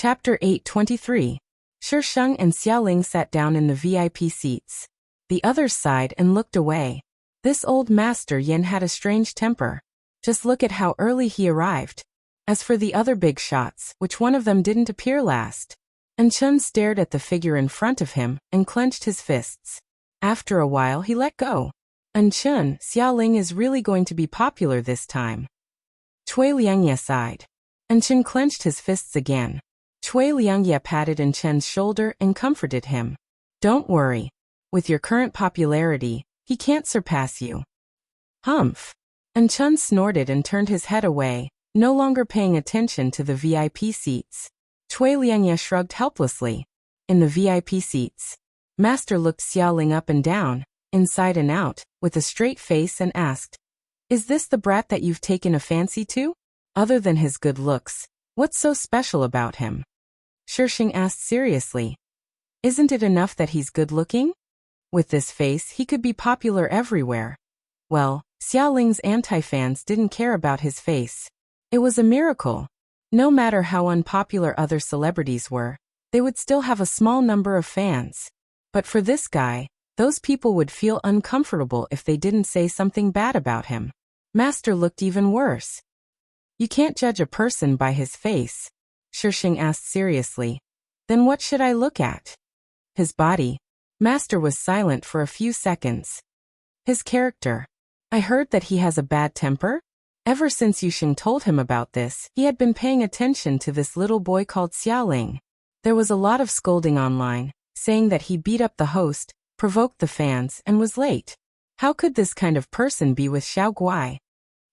Chapter 823. Shisheng and Xiaoling sat down in the VIP seats. The others sighed and looked away. This old Master Yin had a strange temper. Just look at how early he arrived. As for the other big shots, which one of them didn't appear last? And Chun stared at the figure in front of him and clenched his fists. After a while he let go. And Chun, Xiaoling is really going to be popular this time. Cui Liangye sighed. And Chun clenched his fists again. Cui Liangye patted in Chen's shoulder and comforted him. Don't worry. With your current popularity, he can't surpass you. Humph. And Chun snorted and turned his head away, no longer paying attention to the VIP seats. Cui Liangye shrugged helplessly. In the VIP seats, Master looked Xiaoling up and down, inside and out, with a straight face and asked, "Is this the brat that you've taken a fancy to? Other than his good looks, what's so special about him?" Shisheng asked seriously. "Isn't it enough that he's good-looking? With this face he could be popular everywhere." Well, Xiaoling's anti-fans didn't care about his face. It was a miracle. No matter how unpopular other celebrities were, they would still have a small number of fans. But for this guy, those people would feel uncomfortable if they didn't say something bad about him. Master looked even worse. "You can't judge a person by his face," Shisheng asked seriously. "Then what should I look at?" "His body." Master was silent for a few seconds. "His character. I heard that he has a bad temper?" Ever since Yusheng told him about this, he had been paying attention to this little boy called Xiaoling. There was a lot of scolding online, saying that he beat up the host, provoked the fans, and was late. How could this kind of person be with Xiao Guai?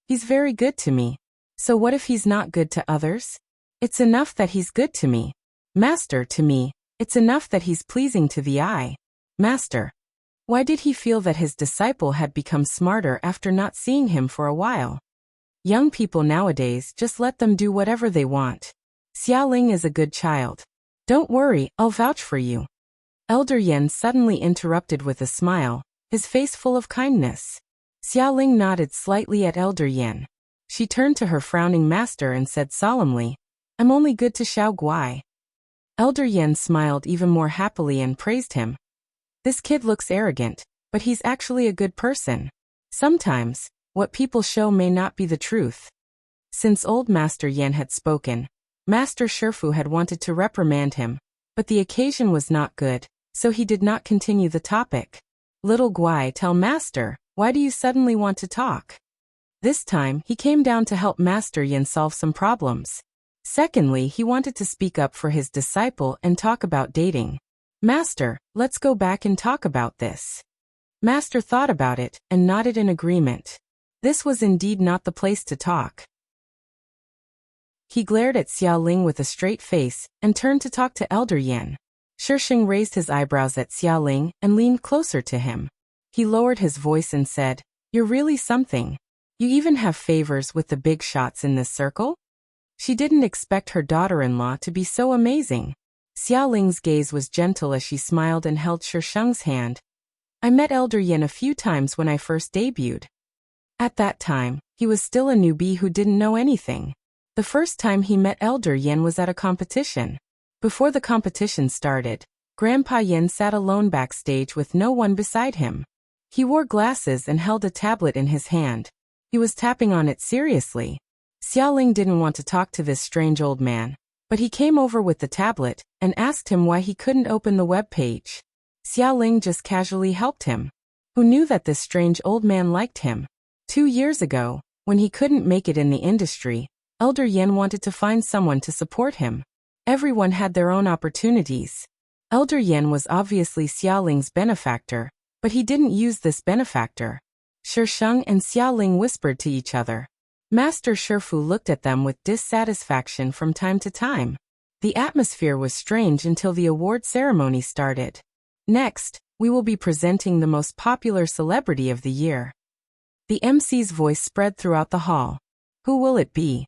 "He's very good to me. So what if he's not good to others? It's enough that he's good to me. Master, to me, it's enough that he's pleasing to the eye." Master. Why did he feel that his disciple had become smarter after not seeing him for a while? Young people nowadays just let them do whatever they want. Xiaoling is a good child. Don't worry, I'll vouch for you. Elder Yen suddenly interrupted with a smile, his face full of kindness. Xiaoling nodded slightly at Elder Yen. She turned to her frowning master and said solemnly, "I'm only good to Xiao Guai." Elder Yen smiled even more happily and praised him. "This kid looks arrogant, but he's actually a good person. Sometimes, what people show may not be the truth." Since old Master Yen had spoken, Master Shifu had wanted to reprimand him, but the occasion was not good, so he did not continue the topic. "Little Guai, tell Master, why do you suddenly want to talk?" This time, he came down to help Master Yen solve some problems. Secondly, he wanted to speak up for his disciple and talk about dating. "Master, let's go back and talk about this." Master thought about it and nodded in agreement. This was indeed not the place to talk. He glared at Xiaoling with a straight face and turned to talk to Elder Yen. Shisheng raised his eyebrows at Xiaoling and leaned closer to him. He lowered his voice and said, "You're really something. You even have favors with the big shots in this circle?" She didn't expect her daughter-in-law to be so amazing. Xiaoling's gaze was gentle as she smiled and held Shisheng's hand. "I met Elder Yen a few times when I first debuted. At that time, he was still a newbie who didn't know anything. The first time he met Elder Yen was at a competition. Before the competition started, Grandpa Yen sat alone backstage with no one beside him. He wore glasses and held a tablet in his hand. He was tapping on it seriously. Xiaoling didn't want to talk to this strange old man, but he came over with the tablet and asked him why he couldn't open the web page. Xiaoling just casually helped him. Who knew that this strange old man liked him? 2 years ago, when he couldn't make it in the industry, Elder Yen wanted to find someone to support him. Everyone had their own opportunities. Elder Yen was obviously Xiaoling's benefactor, but he didn't use this benefactor. Shisheng and Xiaoling whispered to each other. Master Shifu looked at them with dissatisfaction from time to time. The atmosphere was strange until the award ceremony started. Next, we will be presenting the most popular celebrity of the year. The MC's voice spread throughout the hall. Who will it be?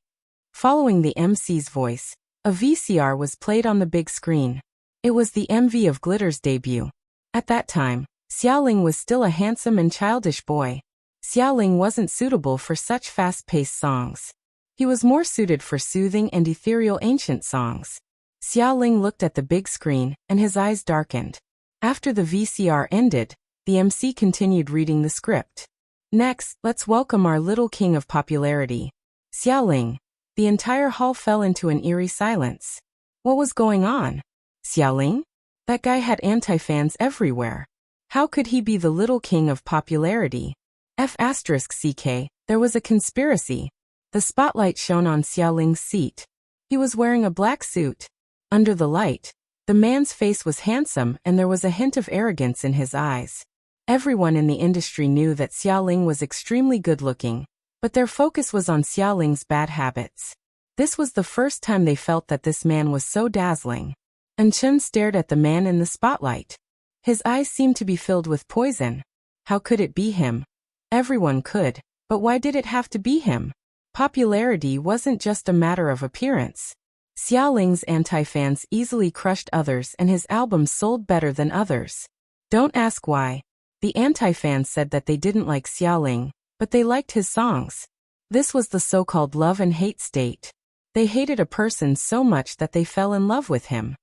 Following the MC's voice, a VCR was played on the big screen. It was the MV of Glitter's debut. At that time, Xiaoling was still a handsome and childish boy. Xiaoling wasn't suitable for such fast-paced songs. He was more suited for soothing and ethereal ancient songs. Xiaoling looked at the big screen, and his eyes darkened. After the VCR ended, the MC continued reading the script. Next, let's welcome our little king of popularity, Xiaoling. The entire hall fell into an eerie silence. What was going on? Xiaoling? That guy had anti-fans everywhere. How could he be the little king of popularity? F***ck, there was a conspiracy. The spotlight shone on Xiaoling's seat. He was wearing a black suit. Under the light, the man's face was handsome and there was a hint of arrogance in his eyes. Everyone in the industry knew that Xiaoling was extremely good-looking, but their focus was on Xiaoling's bad habits. This was the first time they felt that this man was so dazzling. And Chen stared at the man in the spotlight. His eyes seemed to be filled with poison. How could it be him? Everyone could, but why did it have to be him? Popularity wasn't just a matter of appearance. Xiaoling's anti-fans easily crushed others and his albums sold better than others. Don't ask why. The anti-fans said that they didn't like Xiaoling, but they liked his songs. This was the so-called love and hate state. They hated a person so much that they fell in love with him.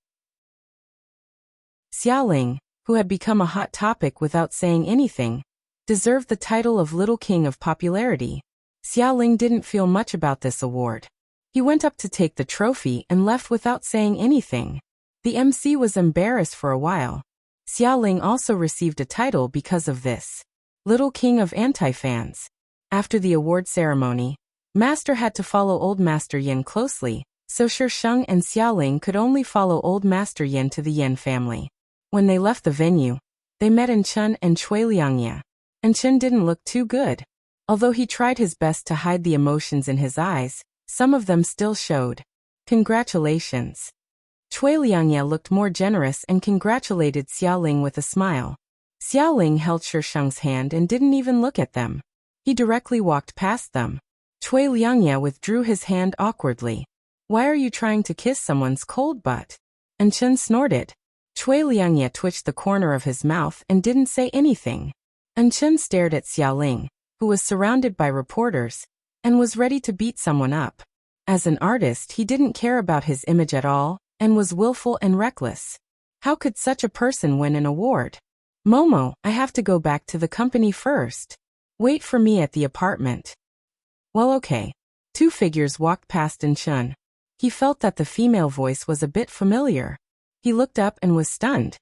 Xiaoling, who had become a hot topic without saying anything, deserved the title of Little King of Popularity. Xiaoling didn't feel much about this award. He went up to take the trophy and left without saying anything. The MC was embarrassed for a while. Xiaoling also received a title because of this. Little King of Anti-Fans. After the award ceremony, Master had to follow Old Master Yin closely, so Sheng and Xiaoling could only follow Old Master Yin to the Yin family. When they left the venue, they met Chen and Cui Liangye. Chen didn't look too good. Although he tried his best to hide the emotions in his eyes, some of them still showed. Congratulations. Cui Liangye looked more generous and congratulated Xiaoling with a smile. Xiaoling held Sheng's hand and didn't even look at them. He directly walked past them. Cui Liangye withdrew his hand awkwardly. Why are you trying to kiss someone's cold butt? Chen snorted. Cui Liangye twitched the corner of his mouth and didn't say anything. Chen stared at Xiaoling, who was surrounded by reporters, and was ready to beat someone up. As an artist, he didn't care about his image at all, and was willful and reckless. How could such a person win an award? Momo, I have to go back to the company first. Wait for me at the apartment. Well, okay. Two figures walked past Chen. He felt that the female voice was a bit familiar. He looked up and was stunned.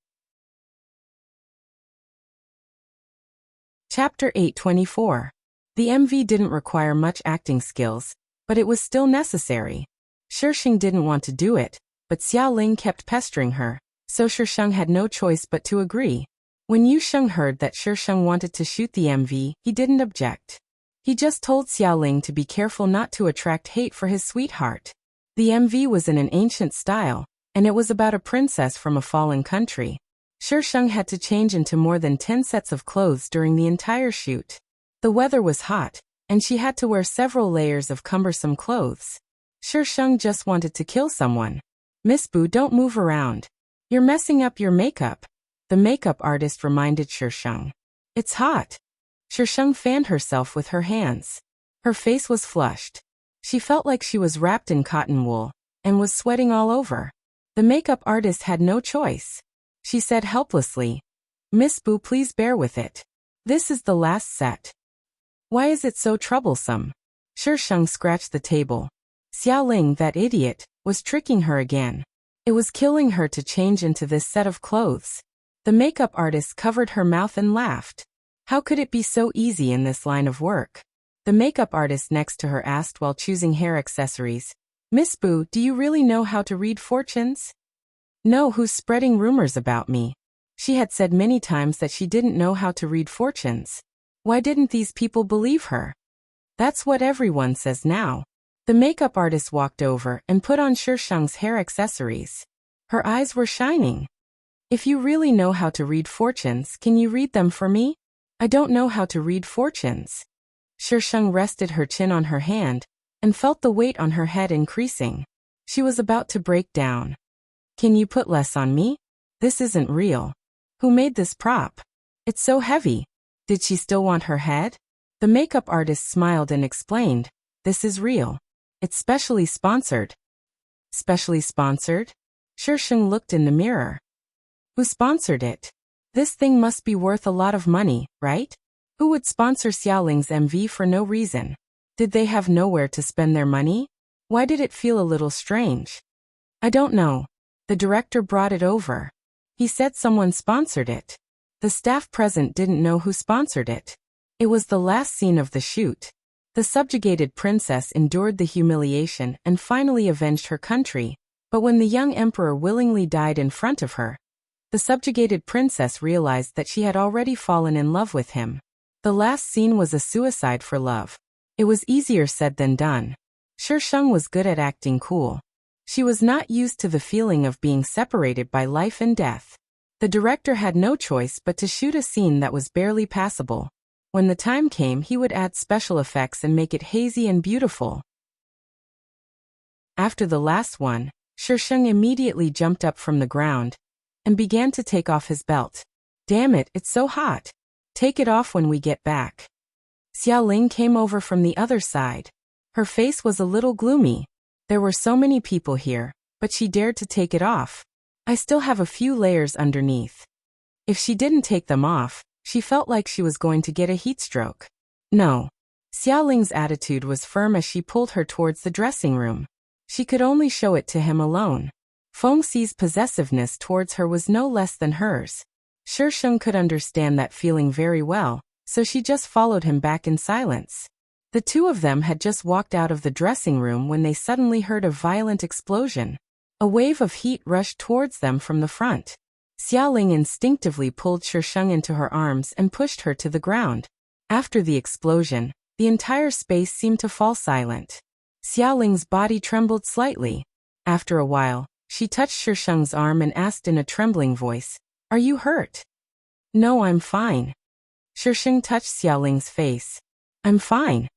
Chapter 824. The MV didn't require much acting skills, but it was still necessary. Sheng didn't want to do it, but Xiaoling kept pestering her, so Sheng had no choice but to agree. When Yusheng heard that Sheng wanted to shoot the MV, he didn't object. He just told Xiaoling to be careful not to attract hate for his sweetheart. The MV was in an ancient style, and it was about a princess from a fallen country. Sheng had to change into more than 10 sets of clothes during the entire shoot. The weather was hot, and she had to wear several layers of cumbersome clothes. Sheng just wanted to kill someone. Miss Boo, don't move around. You're messing up your makeup. The makeup artist reminded Sheng. It's hot. Sheng fanned herself with her hands. Her face was flushed. She felt like she was wrapped in cotton wool, and was sweating all over. The makeup artist had no choice. She said helplessly, Miss Boo, please bear with it. This is the last set. Why is it so troublesome? Sheng scratched the table. Xiaoling, that idiot, was tricking her again. It was killing her to change into this set of clothes. The makeup artist covered her mouth and laughed. How could it be so easy in this line of work? The makeup artist next to her asked while choosing hair accessories. Miss Boo, do you really know how to read fortunes? No, who's spreading rumors about me? She had said many times that she didn't know how to read fortunes. Why didn't these people believe her? That's what everyone says now. The makeup artist walked over and put on Sheng's hair accessories. Her eyes were shining. If you really know how to read fortunes, can you read them for me? I don't know how to read fortunes. Sheng rested her chin on her hand, and felt the weight on her head increasing. She was about to break down. Can you put less on me? This isn't real. Who made this prop? It's so heavy. Did she still want her head? The makeup artist smiled and explained, this is real. It's specially sponsored. Specially sponsored? Shisheng looked in the mirror. Who sponsored it? This thing must be worth a lot of money, right? Who would sponsor Xiaoling's MV for no reason? Did they have nowhere to spend their money? Why did it feel a little strange? I don't know. The director brought it over. He said someone sponsored it. The staff present didn't know who sponsored it. It was the last scene of the shoot. The subjugated princess endured the humiliation and finally avenged her country, but when the young emperor willingly died in front of her, the subjugated princess realized that she had already fallen in love with him. The last scene was a suicide for love. It was easier said than done. Shisheng was good at acting cool. She was not used to the feeling of being separated by life and death. The director had no choice but to shoot a scene that was barely passable. When the time came, he would add special effects and make it hazy and beautiful. After the last one, Shisheng immediately jumped up from the ground and began to take off his belt. Damn it, it's so hot. Take it off when we get back. Xiaoling came over from the other side. Her face was a little gloomy. There were so many people here, but she dared to take it off. I still have a few layers underneath. If she didn't take them off, she felt like she was going to get a heat stroke. No. Xiaoling's attitude was firm as she pulled her towards the dressing room. She could only show it to him alone. Fengxi's possessiveness towards her was no less than hers. Shisheng could understand that feeling very well, so she just followed him back in silence. The two of them had just walked out of the dressing room when they suddenly heard a violent explosion. A wave of heat rushed towards them from the front. Xiaoling instinctively pulled Shisheng into her arms and pushed her to the ground. After the explosion, the entire space seemed to fall silent. Xiaoling's body trembled slightly. After a while, she touched Shisheng's arm and asked in a trembling voice, "Are you hurt?" "No, I'm fine." Shisheng touched Xiaoling's face. "I'm fine."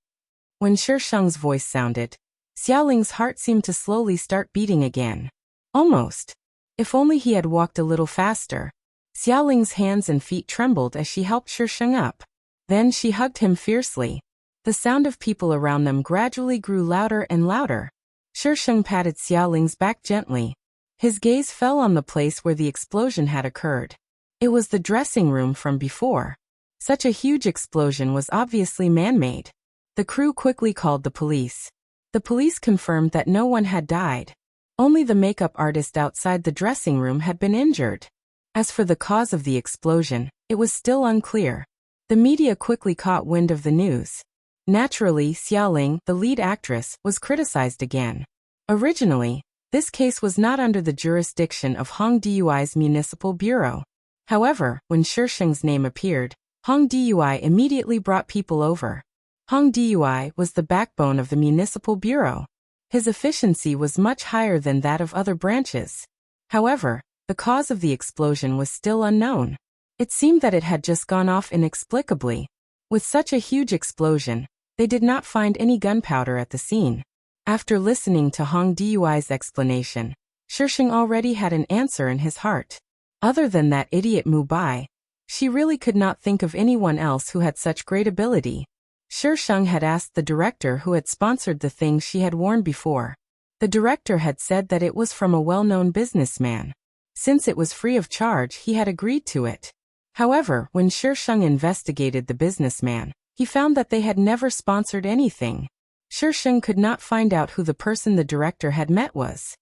When Shisheng's voice sounded, Xiaoling's heart seemed to slowly start beating again. Almost. If only he had walked a little faster. Xiaoling's hands and feet trembled as she helped Shisheng up. Then she hugged him fiercely. The sound of people around them gradually grew louder and louder. Shisheng patted Xiaoling's back gently. His gaze fell on the place where the explosion had occurred. It was the dressing room from before. Such a huge explosion was obviously man-made. The crew quickly called the police. The police confirmed that no one had died. Only the makeup artist outside the dressing room had been injured. As for the cause of the explosion, it was still unclear. The media quickly caught wind of the news. Naturally, Xiaoling, the lead actress, was criticized again. Originally, this case was not under the jurisdiction of Hongdui's municipal bureau. However, when Shisheng's name appeared, Hongdui immediately brought people over. Hongdui was the backbone of the municipal bureau. His efficiency was much higher than that of other branches. However, the cause of the explosion was still unknown. It seemed that it had just gone off inexplicably. With such a huge explosion, they did not find any gunpowder at the scene. After listening to Hongdui's explanation, Shisheng already had an answer in his heart. Other than that idiot Mu Bai, she really could not think of anyone else who had such great ability. Shisheng had asked the director who had sponsored the things she had worn before. The director had said that it was from a well-known businessman. Since it was free of charge, he had agreed to it. However, when Shisheng investigated the businessman, he found that they had never sponsored anything. Shisheng could not find out who the person the director had met was.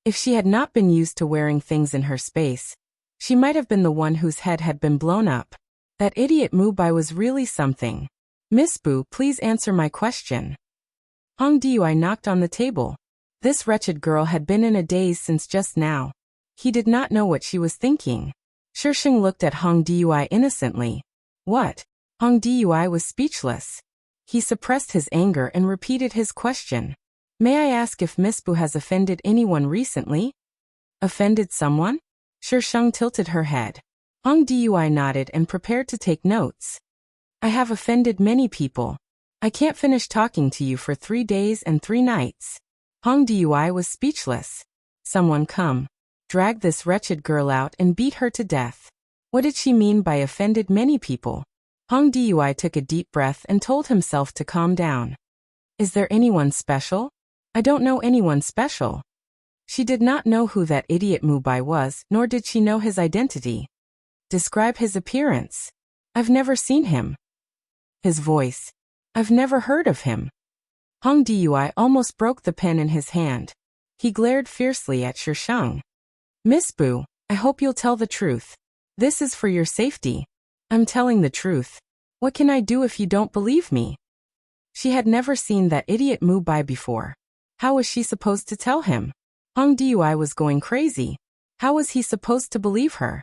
If she had not been used to wearing things in her space, she might have been the one whose head had been blown up. That idiot Mu Bai was really something. "Miss Bu, please answer my question." Hongdui knocked on the table. This wretched girl had been in a daze since just now. He did not know what she was thinking. Shisheng looked at Hongdui innocently. What? Hongdui was speechless. He suppressed his anger and repeated his question. "May I ask if Miss Bu has offended anyone recently?" "Offended someone?" Shisheng tilted her head. Hongdui nodded and prepared to take notes. "I have offended many people. I can't finish talking to you for 3 days and 3 nights. Hongdui was speechless. Someone come. Drag this wretched girl out and beat her to death. What did she mean by offended many people? Hongdui took a deep breath and told himself to calm down. Is there anyone special? I don't know anyone special. She did not know who that idiot Mubai was, nor did she know his identity. Describe his appearance. I've never seen him. His voice. I've never heard of him. Hong Dui almost broke the pen in his hand. He glared fiercely at Shisheng. Miss Bu, I hope you'll tell the truth. This is for your safety. I'm telling the truth. What can I do if you don't believe me? She had never seen that idiot Mubai before. How was she supposed to tell him? Hong Dui was going crazy. How was he supposed to believe her?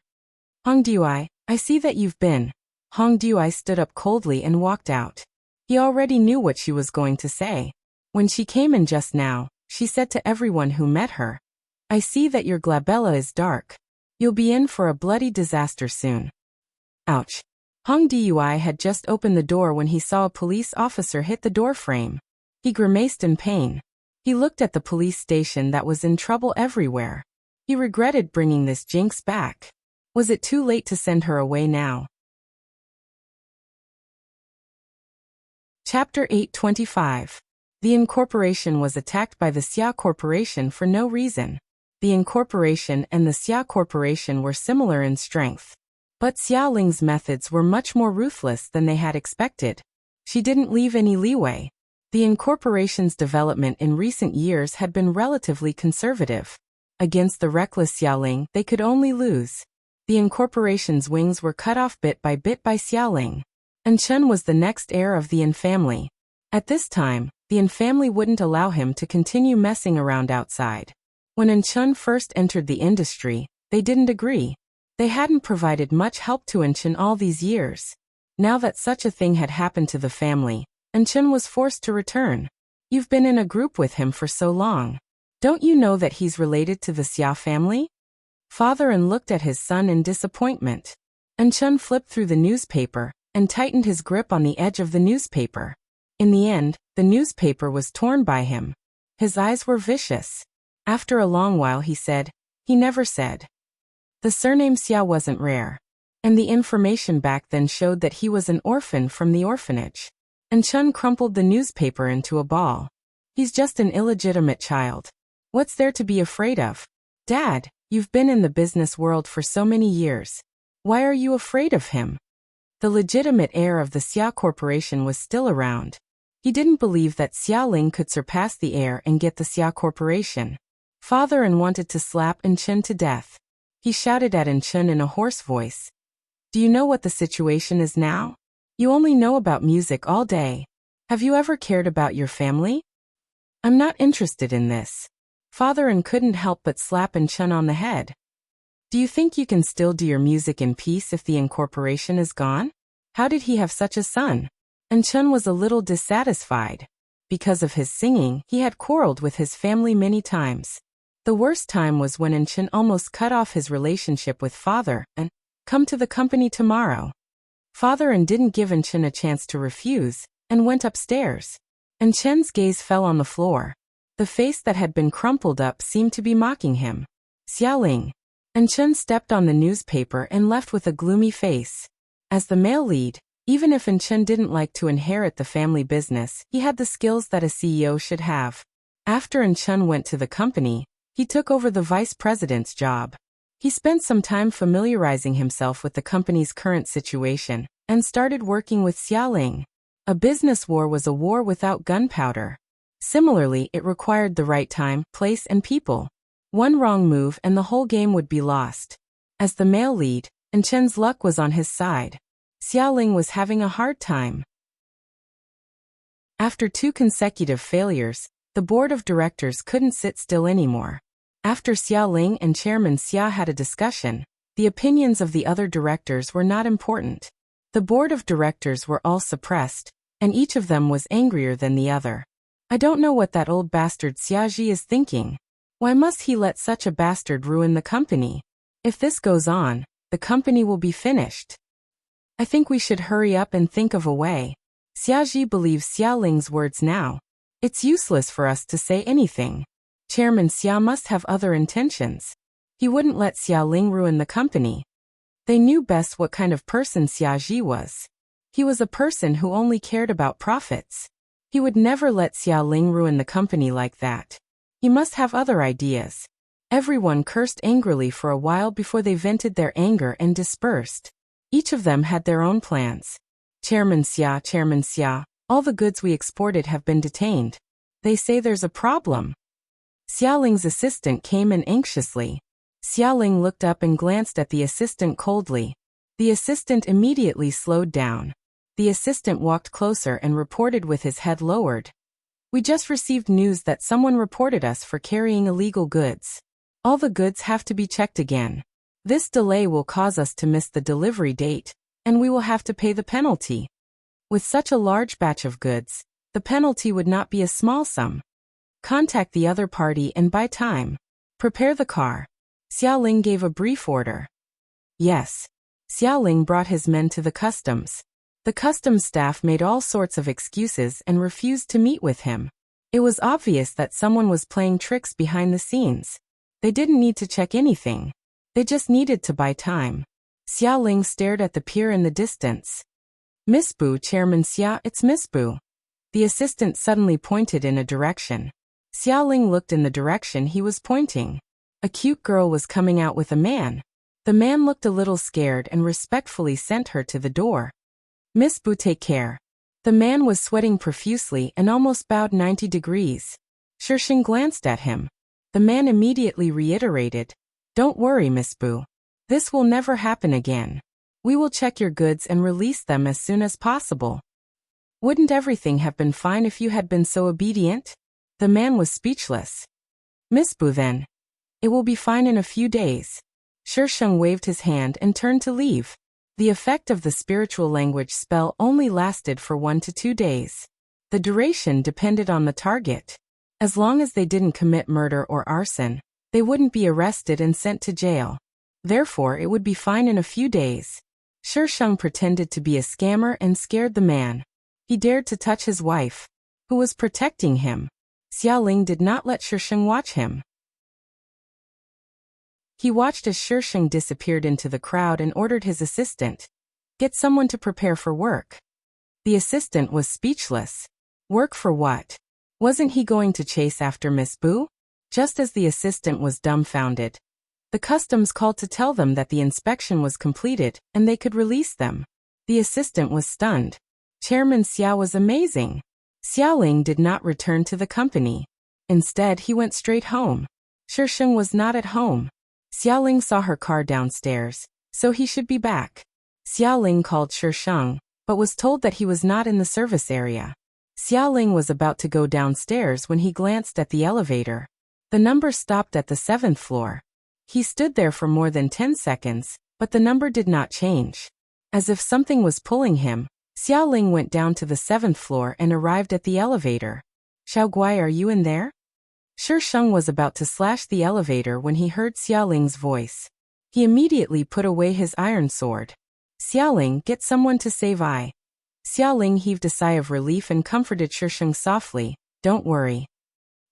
Hong Dui, I see that you've been. Hong Dui stood up coldly and walked out. He already knew what she was going to say. When she came in just now, she said to everyone who met her, I see that your glabella is dark. You'll be in for a bloody disaster soon. Ouch. Hong Dui had just opened the door when he saw a police officer hit the door frame. He grimaced in pain. He looked at the police station that was in trouble everywhere. He regretted bringing this jinx back. Was it too late to send her away now? Chapter 825. The incorporation was attacked by the Xia Corporation for no reason. The incorporation and the Xia Corporation were similar in strength. But Xia Ling's methods were much more ruthless than they had expected. She didn't leave any leeway. The incorporation's development in recent years had been relatively conservative. Against the reckless Xia Ling, they could only lose. The incorporation's wings were cut off bit by Xia Ling. And Chen was the next heir of the Yin family. At this time, the Yin family wouldn't allow him to continue messing around outside. When Yin Chen first entered the industry, they didn't agree. They hadn't provided much help to Yin Chen all these years. Now that such a thing had happened to the family, Yin Chen was forced to return. You've been in a group with him for so long. Don't you know that he's related to the Xia family? Father Yin looked at his son in disappointment. Yin Chen flipped through the newspaper and tightened his grip on the edge of the newspaper. In the end, the newspaper was torn by him. His eyes were vicious. After a long while he said, he never said. The surname Xia wasn't rare. And the information back then showed that he was an orphan from the orphanage. And Chen crumpled the newspaper into a ball. He's just an illegitimate child. What's there to be afraid of? Dad, you've been in the business world for so many years. Why are you afraid of him? The legitimate heir of the Xia Corporation was still around. He didn't believe that Xia Ling could surpass the heir and get the Xia Corporation. Father Yin wanted to slap Yin Chen to death. He shouted at Yin Chen in a hoarse voice. Do you know what the situation is now? You only know about music all day. Have you ever cared about your family? I'm not interested in this. Father Yin couldn't help but slap Yin Chen on the head. Do you think you can still do your music in peace if the incorporation is gone? How did he have such a son? Yin Chen was a little dissatisfied. Because of his singing, he had quarreled with his family many times. The worst time was when Yin Chen almost cut off his relationship with Father Yin. Come to the company tomorrow. Father Yin didn't give Yin Chen a chance to refuse, and went upstairs. Yin Chen's gaze fell on the floor. The face that had been crumpled up seemed to be mocking him. Xia Ling. Yin Chen stepped on the newspaper and left with a gloomy face. As the male lead, even if Yin Chen didn't like to inherit the family business, he had the skills that a CEO should have. After Yin Chen went to the company, he took over the vice president's job. He spent some time familiarizing himself with the company's current situation, and started working with Xia Ling. A business war was a war without gunpowder. Similarly, it required the right time, place, and people. One wrong move and the whole game would be lost. As the male lead, Yin Chen's luck was on his side. Xia Ling was having a hard time. After 2 consecutive failures, the board of directors couldn't sit still anymore. After Xia Ling and Chairman Xia had a discussion, the opinions of the other directors were not important. The board of directors were all suppressed, and each of them was angrier than the other. I don't know what that old bastard Xiaji is thinking. Why must he let such a bastard ruin the company? If this goes on, the company will be finished. I think we should hurry up and think of a way. Xiaji believes Xia Ling's words now. It's useless for us to say anything. Chairman Xia must have other intentions. He wouldn't let Xia Ling ruin the company. They knew best what kind of person Xiaji was. He was a person who only cared about profits. He would never let Xia Ling ruin the company like that. He must have other ideas. Everyone cursed angrily for a while before they vented their anger and dispersed. Each of them had their own plans. Chairman Xia, all the goods we exported have been detained. They say there's a problem. Xiaoling's assistant came in anxiously. Xiaoling looked up and glanced at the assistant coldly. The assistant immediately slowed down. The assistant walked closer and reported with his head lowered. We just received news that someone reported us for carrying illegal goods. All the goods have to be checked again. This delay will cause us to miss the delivery date, and we will have to pay the penalty. With such a large batch of goods, the penalty would not be a small sum. Contact the other party and buy time. Prepare the car. Xiaoling gave a brief order. Yes. Xiaoling brought his men to the customs. The customs staff made all sorts of excuses and refused to meet with him. It was obvious that someone was playing tricks behind the scenes. They didn't need to check anything. They just needed to buy time. Xiaoling stared at the pier in the distance. Miss Bu, Chairman Xia, it's Miss Bu. The assistant suddenly pointed in a direction. Xiaoling looked in the direction he was pointing. A cute girl was coming out with a man. The man looked a little scared and respectfully sent her to the door. Miss Bu, take care. The man was sweating profusely and almost bowed 90 degrees. Shisheng glanced at him. The man immediately reiterated, Don't worry, Miss Bu. This will never happen again. We will check your goods and release them as soon as possible. Wouldn't everything have been fine if you had been so obedient? The man was speechless. Miss Bu, then. It will be fine in a few days. Shisheng waved his hand and turned to leave. The effect of the spiritual language spell only lasted for 1 to 2 days. The duration depended on the target. As long as they didn't commit murder or arson, they wouldn't be arrested and sent to jail. Therefore, it would be fine in a few days. Shisheng pretended to be a scammer and scared the man. He dared to touch his wife, who was protecting him. Xiaoling did not let Shisheng watch him. He watched as Shisheng disappeared into the crowd and ordered his assistant, Get someone to prepare for work. The assistant was speechless. Work for what? Wasn't he going to chase after Miss Bu? Just as the assistant was dumbfounded, the customs called to tell them that the inspection was completed and they could release them. The assistant was stunned. Chairman Xia was amazing. Xiaoling did not return to the company. Instead, he went straight home. Shisheng was not at home. Xiaoling saw her car downstairs, so he should be back. Xiaoling called Shisheng, but was told that he was not in the service area. Xiaoling was about to go downstairs when he glanced at the elevator. The number stopped at the 7th floor. He stood there for more than 10 seconds, but the number did not change. As if something was pulling him, Xiaoling went down to the 7th floor and arrived at the elevator. Xiaoguai, are you in there? Shisheng was about to slash the elevator when he heard Xiaoling's voice. He immediately put away his iron sword. Xiaoling, get someone to save I. Xiaoling heaved a sigh of relief and comforted Shisheng softly, Don't worry.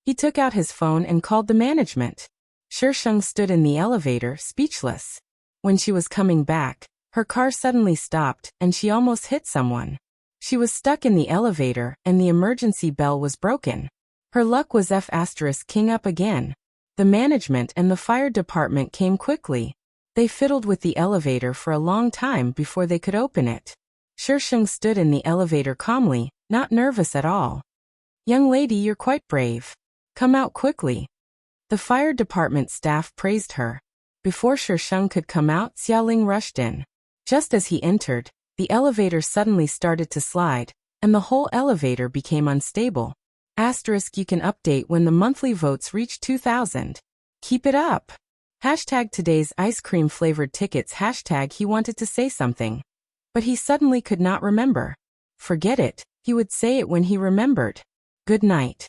He took out his phone and called the management. Shisheng stood in the elevator, speechless. When she was coming back, her car suddenly stopped and she almost hit someone. She was stuck in the elevator and the emergency bell was broken. Her luck was F***ing up again. The management and the fire department came quickly. They fiddled with the elevator for a long time before they could open it. Shisheng stood in the elevator calmly, not nervous at all. Young lady, you're quite brave. Come out quickly. The fire department staff praised her. Before Shisheng could come out, Xiaoling rushed in. Just as he entered, the elevator suddenly started to slide, and the whole elevator became unstable. You can update when the monthly votes reach 2,000. Keep it up. #today's ice cream flavored tickets. He wanted to say something, but he suddenly could not remember. Forget it, he would say it when he remembered. Good night.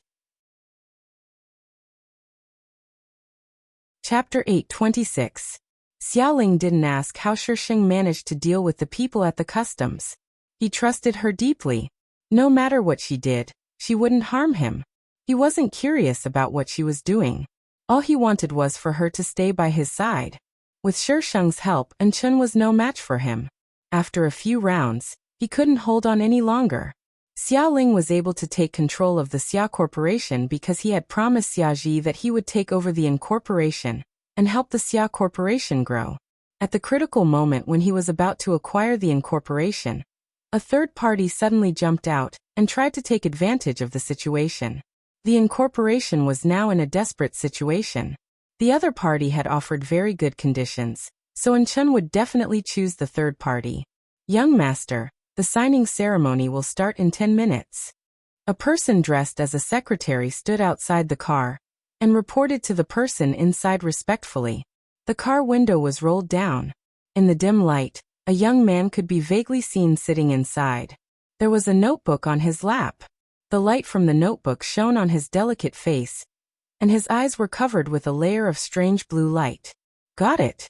Chapter 8:26. Xiaoling didn't ask how Shisheng managed to deal with the people at the customs. He trusted her deeply. No matter what she did, she wouldn't harm him. He wasn't curious about what she was doing. All he wanted was for her to stay by his side. With Shisheng's help, Chen was no match for him. After a few rounds, he couldn't hold on any longer. Xia Ling was able to take control of the Xia Corporation because he had promised Xia Ji that he would take over the incorporation and help the Xia Corporation grow. At the critical moment when he was about to acquire the incorporation, a third party suddenly jumped out and tried to take advantage of the situation. The incorporation was now in a desperate situation. The other party had offered very good conditions, so Chen would definitely choose the third party. Young master, the signing ceremony will start in 10 minutes. A person dressed as a secretary stood outside the car and reported to the person inside respectfully. The car window was rolled down. In the dim light, a young man could be vaguely seen sitting inside. There was a notebook on his lap. The light from the notebook shone on his delicate face, and his eyes were covered with a layer of strange blue light. Got it.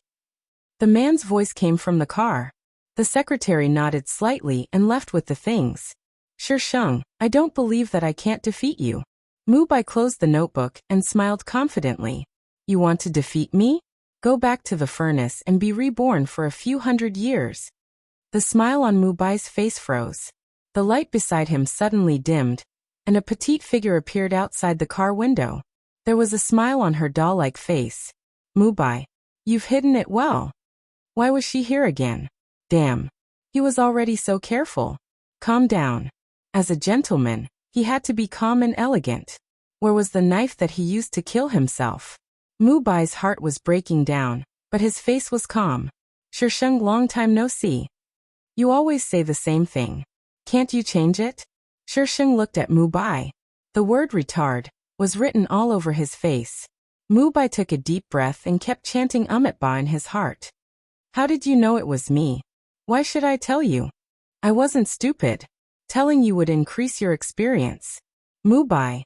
The man's voice came from the car. The secretary nodded slightly and left with the things. Sheng, I don't believe that I can't defeat you. Mu Bai closed the notebook and smiled confidently. You want to defeat me? Go back to the furnace and be reborn for a few hundred years. The smile on Mu Bai's face froze. The light beside him suddenly dimmed, and a petite figure appeared outside the car window. There was a smile on her doll-like face. Mu Bai, you've hidden it well. Why was she here again? Damn. He was already so careful. Calm down. As a gentleman, he had to be calm and elegant. Where was the knife that he used to kill himself? Mu Bai's heart was breaking down, but his face was calm. Sheng, long time no see. You always say the same thing. Can't you change it? Sheng looked at Mu Bai. The word retard was written all over his face. Mu Bai took a deep breath and kept chanting Ba in his heart. How did you know it was me? Why should I tell you? I wasn't stupid. Telling you would increase your experience. Mu Bai.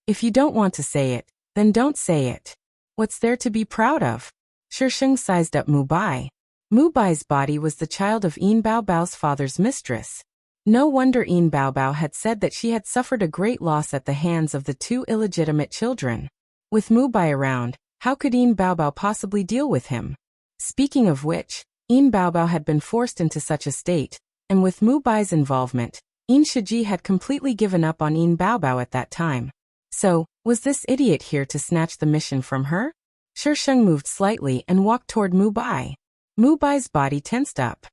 If you don't want to say it, then don't say it. What's there to be proud of? Sheng sized up Mu Bai. Mu Bai's body was the child of Yin Baobao's father's mistress. No wonder Yin Baobao had said that she had suffered a great loss at the hands of the two illegitimate children. With Mu Bai around, how could Yin Baobao possibly deal with him? Speaking of which, Yin Baobao had been forced into such a state, and with Mu Bai's involvement, Yin Shiji had completely given up on Yin Baobao at that time. So, was this idiot here to snatch the mission from her? Sheng moved slightly and walked toward Mu Bai. Mu Bai's body tensed up.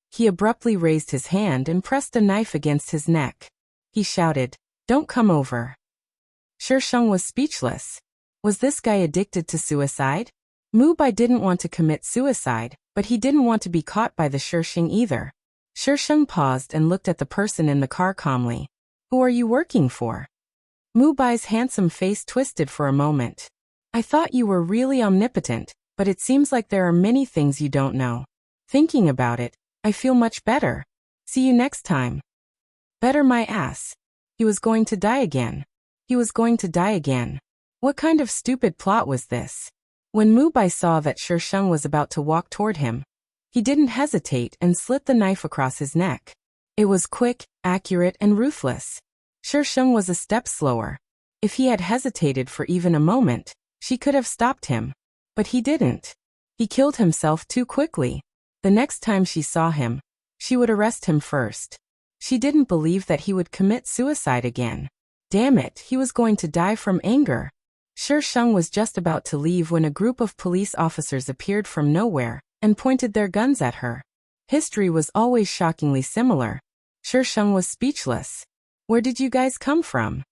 He abruptly raised his hand and pressed a knife against his neck. He shouted, "Don't come over." Sheng was speechless. Was this guy addicted to suicide? Mu Bai didn't want to commit suicide, but he didn't want to be caught by the Sheng either. Sheng paused and looked at the person in the car calmly. Who are you working for? Mu Bai's handsome face twisted for a moment. I thought you were really omnipotent, but it seems like there are many things you don't know. Thinking about it, I feel much better. See you next time. Better my ass. He was going to die again. He was going to die again. What kind of stupid plot was this? When Mu Bai saw that Sheng was about to walk toward him, he didn't hesitate and slit the knife across his neck. It was quick, accurate, and ruthless. Sheng was a step slower. If he had hesitated for even a moment, she could have stopped him. But he didn't. He killed himself too quickly. The next time she saw him, she would arrest him first. She didn't believe that he would commit suicide again. Damn it, he was going to die from anger. Sheng was just about to leave when a group of police officers appeared from nowhere and pointed their guns at her. History was always shockingly similar. Sheng was speechless. Where did you guys come from?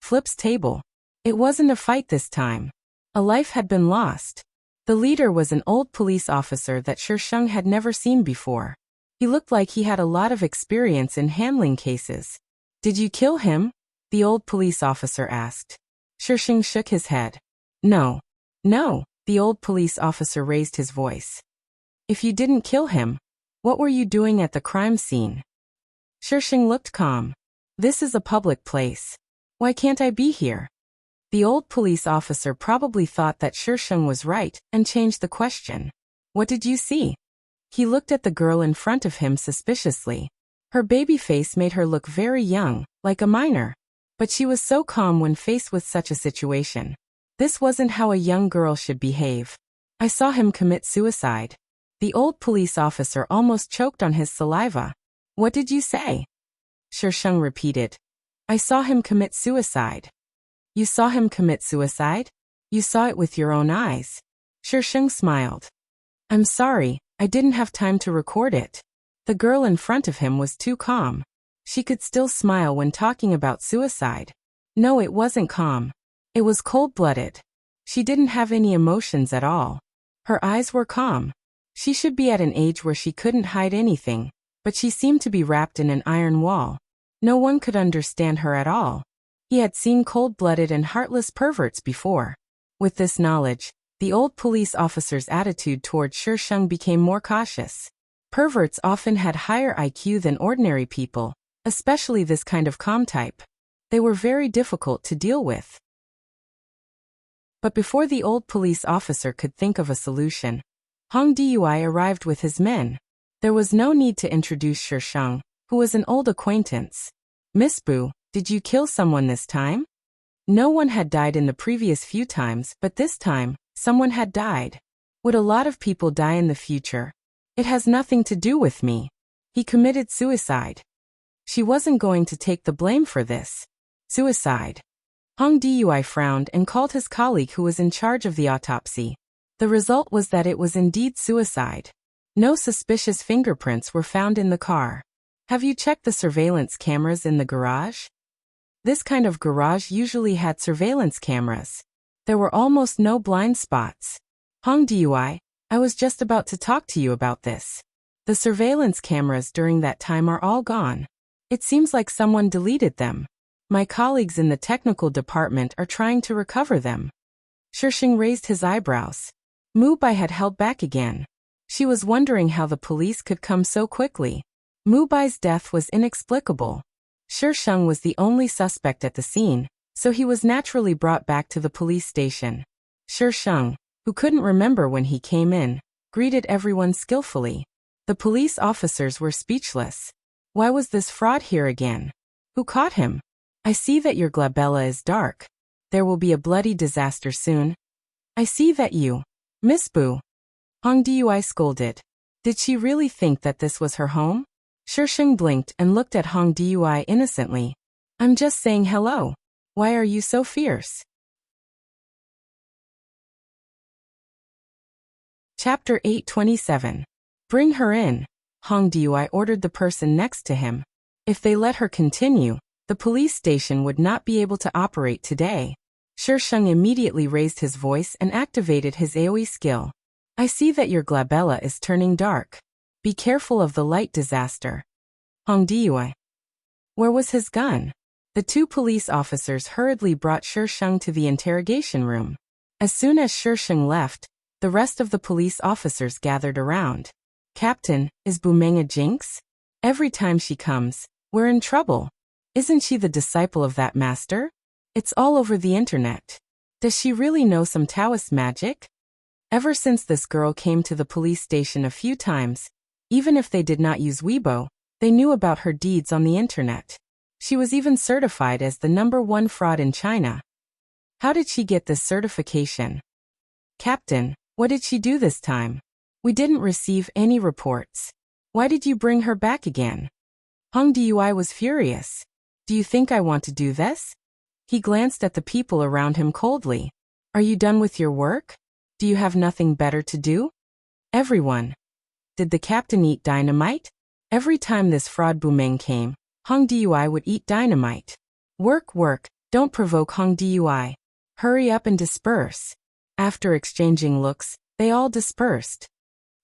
Flip's table. It wasn't a fight this time. A life had been lost. The leader was an old police officer that Sheng had never seen before. He looked like he had a lot of experience in handling cases. Did you kill him? The old police officer asked. Sheng shook his head. No. No, the old police officer raised his voice. If you didn't kill him, what were you doing at the crime scene? Sheng looked calm. This is a public place. Why can't I be here? The old police officer probably thought that Sheng was right and changed the question. What did you see? He looked at the girl in front of him suspiciously. Her baby face made her look very young, like a minor. But she was so calm when faced with such a situation. This wasn't how a young girl should behave. I saw him commit suicide. The old police officer almost choked on his saliva. What did you say? Shisheng repeated. I saw him commit suicide. You saw him commit suicide? You saw it with your own eyes. Shisheng smiled. I'm sorry, I didn't have time to record it. The girl in front of him was too calm. She could still smile when talking about suicide. No, it wasn't calm. It was cold-blooded. She didn't have any emotions at all. Her eyes were calm. She should be at an age where she couldn't hide anything, but she seemed to be wrapped in an iron wall. No one could understand her at all. He had seen cold-blooded and heartless perverts before. With this knowledge, the old police officer's attitude toward Shisheng became more cautious. Perverts often had higher IQ than ordinary people, especially this kind of calm type. They were very difficult to deal with. But before the old police officer could think of a solution, Hong Dui arrived with his men. There was no need to introduce Shisheng, who was an old acquaintance. Miss Bu, did you kill someone this time? No one had died in the previous few times, but this time, someone had died. Would a lot of people die in the future? It has nothing to do with me. He committed suicide. She wasn't going to take the blame for this. Suicide. Hong Dui frowned and called his colleague who was in charge of the autopsy. The result was that it was indeed suicide. No suspicious fingerprints were found in the car. Have you checked the surveillance cameras in the garage? This kind of garage usually had surveillance cameras. There were almost no blind spots. Hong Dui, I was just about to talk to you about this. The surveillance cameras during that time are all gone. It seems like someone deleted them. My colleagues in the technical department are trying to recover them. Shisheng raised his eyebrows. Mu Bai had held back again. She was wondering how the police could come so quickly. Mu Bai's death was inexplicable. Shisheng was the only suspect at the scene, so he was naturally brought back to the police station. Shisheng, who couldn't remember when he came in, greeted everyone skillfully. The police officers were speechless. Why was this fraud here again? Who caught him? I see that your glabella is dark. There will be a bloody disaster soon. I see that you, Miss Bu. Hong Dui scolded. Did she really think that this was her home? Shisheng blinked and looked at Hong Dui innocently. I'm just saying hello. Why are you so fierce? Chapter 827. Bring her in. Hong Dui ordered the person next to him. If they let her continue, the police station would not be able to operate today. Shisheng immediately raised his voice and activated his AoE skill. I see that your glabella is turning dark. Be careful of the light disaster. Hong Dui. Where was his gun? The two police officers hurriedly brought Shisheng to the interrogation room. As soon as Shisheng left, the rest of the police officers gathered around. Captain, is Bumeng a jinx? Every time she comes, we're in trouble. Isn't she the disciple of that master? It's all over the internet. Does she really know some Taoist magic? Ever since this girl came to the police station a few times, even if they did not use Weibo, they knew about her deeds on the internet. She was even certified as the #1 fraud in China. How did she get this certification? Captain, what did she do this time? We didn't receive any reports. Why did you bring her back again? Hong Dui was furious. Do you think I want to do this? He glanced at the people around him coldly. Are you done with your work? Do you have nothing better to do? Everyone. Did the captain eat dynamite? Every time this fraud Bumeng came, Hong Dui would eat dynamite. Work, work, don't provoke Hong Dui. Hurry up and disperse. After exchanging looks, they all dispersed.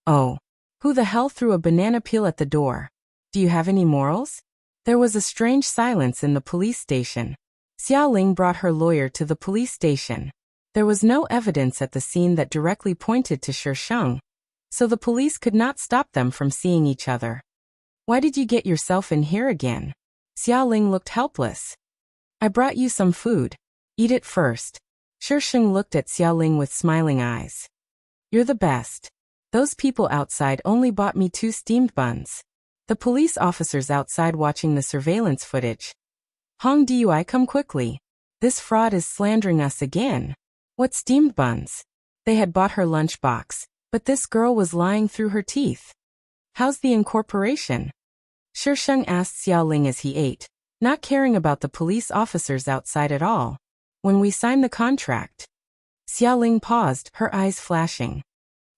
Oh. Who the hell threw a banana peel at the door? Do you have any morals? There was a strange silence in the police station. Xiaoling brought her lawyer to the police station. There was no evidence at the scene that directly pointed to Shisheng, so the police could not stop them from seeing each other. Why did you get yourself in here again? Xiaoling looked helpless. I brought you some food. Eat it first. Shisheng looked at Xiaoling with smiling eyes. You're the best. Those people outside only bought me 2 steamed buns. The police officers outside watching the surveillance footage. Hong Dui, come quickly. This fraud is slandering us again. What steamed buns? They had bought her lunchbox, but this girl was lying through her teeth. How's the incorporation? Shisheng asked Xiaoling as he ate, not caring about the police officers outside at all. When we sign the contract. Xiaoling paused, her eyes flashing.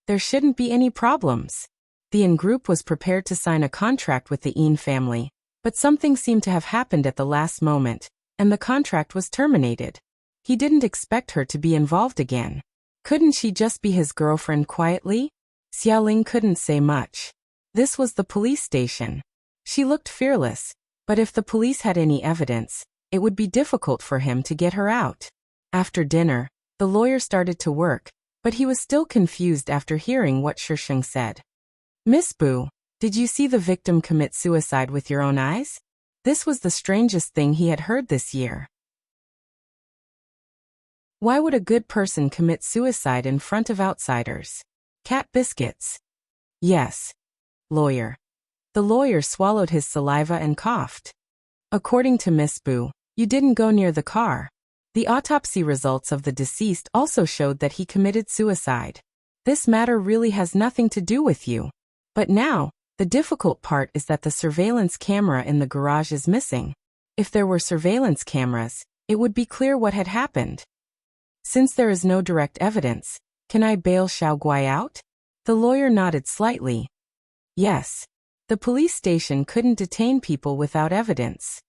There shouldn't be any problems. The Yin group was prepared to sign a contract with the Yin family, but something seemed to have happened at the last moment, and the contract was terminated. He didn't expect her to be involved again. Couldn't she just be his girlfriend quietly? Xiaoling couldn't say much. This was the police station. She looked fearless, but if the police had any evidence, it would be difficult for him to get her out. After dinner, the lawyer started to work, but he was still confused after hearing what Shisheng said. Miss Bu, did you see the victim commit suicide with your own eyes? This was the strangest thing he had heard this year. Why would a good person commit suicide in front of outsiders? Cat biscuits. Yes. Lawyer. The lawyer swallowed his saliva and coughed. According to Miss Bu, you didn't go near the car. The autopsy results of the deceased also showed that he committed suicide. This matter really has nothing to do with you. But now, the difficult part is that the surveillance camera in the garage is missing. If there were surveillance cameras, it would be clear what had happened. Since there is no direct evidence, can I bail Xiao Guai out? The lawyer nodded slightly. Yes. The police station couldn't detain people without evidence.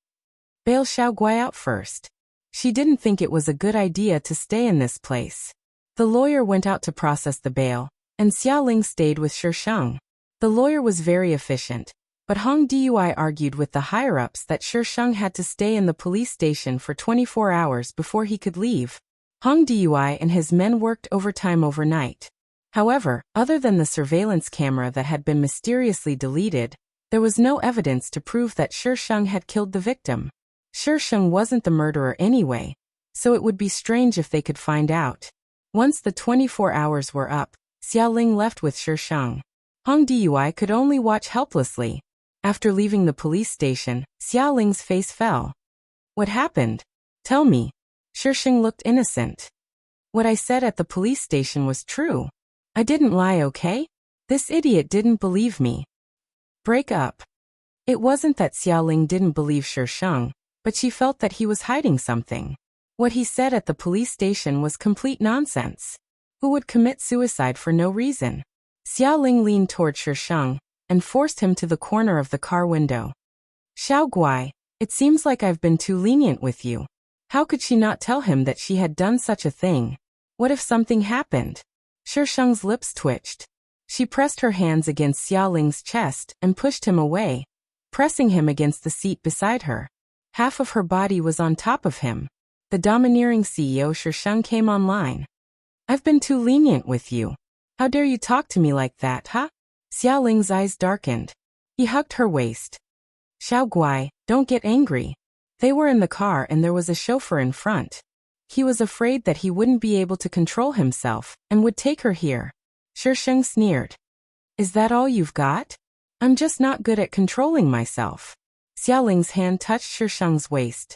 Bail Xiao Guai out first. She didn't think it was a good idea to stay in this place. The lawyer went out to process the bail, and Xiaoling stayed with Shisheng. The lawyer was very efficient, but Hong Dui argued with the higher-ups that Shisheng had to stay in the police station for 24 hours before he could leave. Hong Dui and his men worked overtime overnight. However, other than the surveillance camera that had been mysteriously deleted, there was no evidence to prove that Shisheng had killed the victim. Shisheng wasn't the murderer anyway, so it would be strange if they could find out. Once the 24 hours were up, Xiaoling left with Shisheng. Hong Dui could only watch helplessly. After leaving the police station, Xiaoling's face fell. What happened? Tell me. Shisheng looked innocent. What I said at the police station was true. I didn't lie, okay? This idiot didn't believe me. Break up. It wasn't that Xiaoling didn't believe Shisheng, but she felt that he was hiding something. What he said at the police station was complete nonsense. Who would commit suicide for no reason? Xiaoling leaned toward Shisheng and forced him to the corner of the car window. Xiao Guai, it seems like I've been too lenient with you. How could she not tell him that she had done such a thing? What if something happened? Shisheng's lips twitched. She pressed her hands against Xiaoling's chest and pushed him away, pressing him against the seat beside her. Half of her body was on top of him. The domineering CEO Shisheng came online. I've been too lenient with you. How dare you talk to me like that, huh? Xiaoling's eyes darkened. He hugged her waist. Xiao Guai, don't get angry. They were in the car and there was a chauffeur in front. He was afraid that he wouldn't be able to control himself and would take her here. Shisheng sneered. Is that all you've got? I'm just not good at controlling myself. Xiaoling's hand touched Shisheng's waist.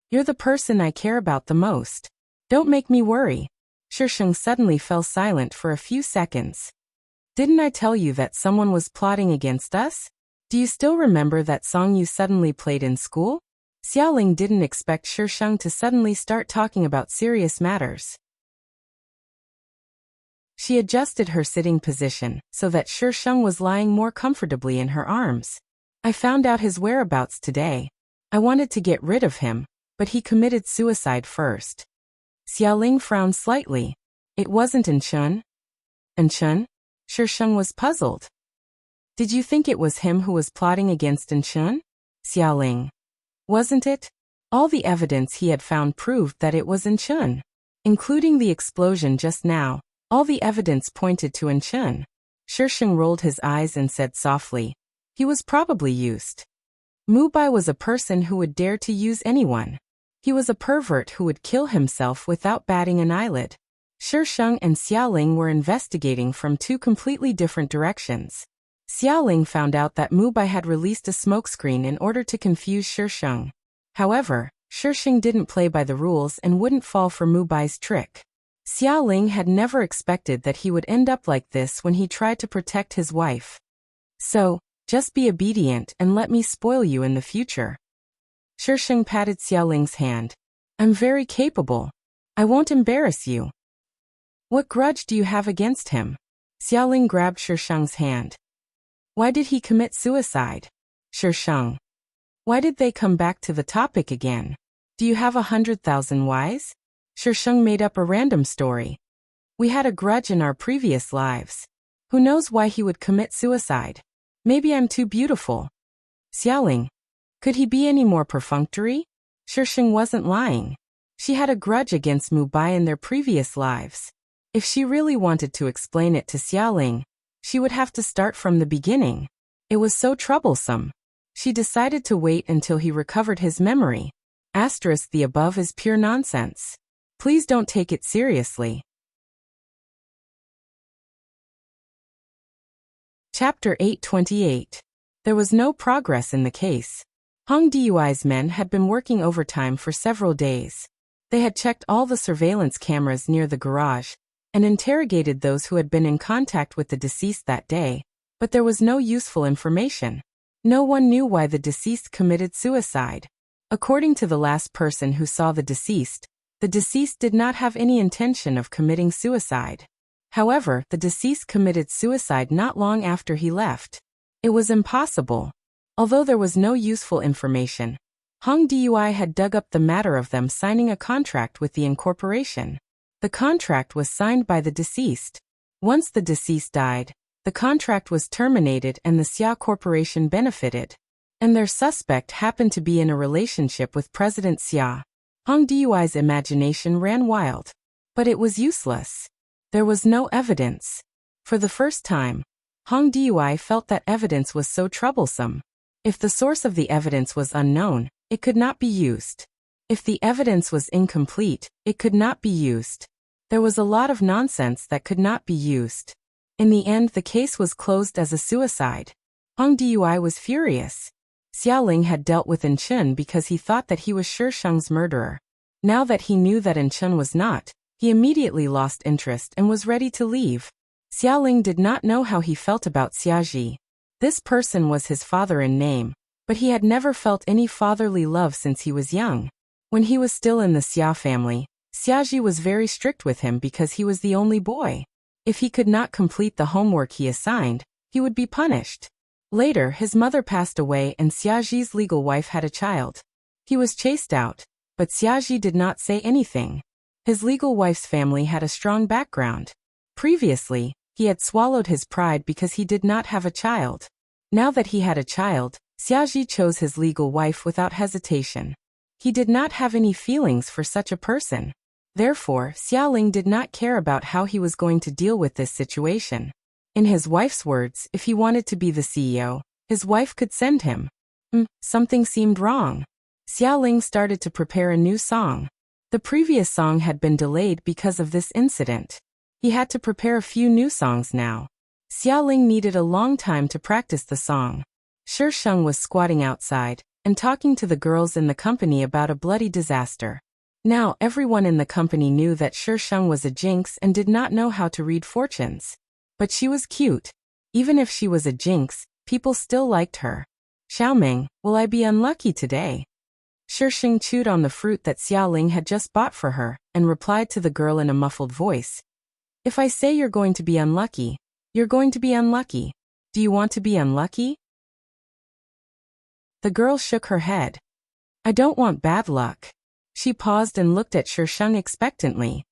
You're the person I care about the most. Don't make me worry. Shisheng suddenly fell silent for a few seconds. Didn't I tell you that someone was plotting against us? Do you still remember that song you suddenly played in school? Xiaoling didn't expect Shisheng to suddenly start talking about serious matters. She adjusted her sitting position so that Shisheng was lying more comfortably in her arms. I found out his whereabouts today. I wanted to get rid of him, but he committed suicide first. Xiaoling frowned slightly. It wasn't Enchun? Enchun? Shisheng was puzzled. Did you think it was him who was plotting against Enchun? Xiaoling. Wasn't it? All the evidence he had found proved that it was Enchun. Including the explosion just now, all the evidence pointed to Enchun. Shisheng rolled his eyes and said softly, he was probably used. Mubai was a person who would dare to use anyone. He was a pervert who would kill himself without batting an eyelid. Shisheng and Xiaoling were investigating from two completely different directions. Xiaoling found out that Mubai had released a smokescreen in order to confuse Shisheng. However, Shisheng didn't play by the rules and wouldn't fall for Mubai's trick. Xiaoling had never expected that he would end up like this when he tried to protect his wife. So, Just be obedient and let me spoil you in the future. Shisheng patted Xiaoling's hand. I'm very capable. I won't embarrass you. What grudge do you have against him? Xiaoling grabbed Shisheng's hand. Why did he commit suicide? Shisheng. Why did they come back to the topic again? Do you have 100,000 whys? Shisheng made up a random story. We had a grudge in our previous lives. Who knows why he would commit suicide? Maybe I'm too beautiful. Xiaoling. Could he be any more perfunctory? Shisheng wasn't lying. She had a grudge against Mubai in their previous lives. If she really wanted to explain it to Xiaoling, she would have to start from the beginning. It was so troublesome. She decided to wait until he recovered his memory. Asterisk the above is pure nonsense. Please don't take it seriously. Chapter 828. There was no progress in the case. Hong Dui's men had been working overtime for several days. They had checked all the surveillance cameras near the garage and interrogated those who had been in contact with the deceased that day, but there was no useful information. No one knew why the deceased committed suicide. According to the last person who saw the deceased did not have any intention of committing suicide. However, the deceased committed suicide not long after he left. It was impossible. Although there was no useful information, Hong Dui had dug up the matter of them signing a contract with the incorporation. The contract was signed by the deceased. Once the deceased died, the contract was terminated and the Xia Corporation benefited. And their suspect happened to be in a relationship with President Xia. Hong Dui's imagination ran wild. But it was useless. There was no evidence. For the first time, Hong Dui felt that evidence was so troublesome. If the source of the evidence was unknown, it could not be used. If the evidence was incomplete, it could not be used. There was a lot of nonsense that could not be used. In the end, the case was closed as a suicide. Hong Dui was furious. Xiaoling had dealt with Enchun because he thought that he was Shisheng's murderer. Now that he knew that Enchun was not, he immediately lost interest and was ready to leave. Xiaoling did not know how he felt about Xiaji. This person was his father in name, but he had never felt any fatherly love since he was young. When he was still in the Xia family, Xiaji was very strict with him because he was the only boy. If he could not complete the homework he assigned, he would be punished. Later, his mother passed away and Xiaji's legal wife had a child. He was chased out, but Xiaji did not say anything. His legal wife's family had a strong background. Previously, he had swallowed his pride because he did not have a child. Now that he had a child, Xiaji chose his legal wife without hesitation. He did not have any feelings for such a person. Therefore, Xiaoling did not care about how he was going to deal with this situation. In his wife's words, if he wanted to be the CEO, his wife could send him. Something seemed wrong. Xiaoling started to prepare a new song. The previous song had been delayed because of this incident. He had to prepare a few new songs now. Xiaoling needed a long time to practice the song. Shisheng was squatting outside and talking to the girls in the company about a bloody disaster. Now everyone in the company knew that Shisheng was a jinx and did not know how to read fortunes. But she was cute. Even if she was a jinx, people still liked her. Xiaoming, will I be unlucky today? Shisheng chewed on the fruit that Xiaoling had just bought for her and replied to the girl in a muffled voice. If I say you're going to be unlucky, you're going to be unlucky. Do you want to be unlucky? The girl shook her head. I don't want bad luck. She paused and looked at Shisheng expectantly.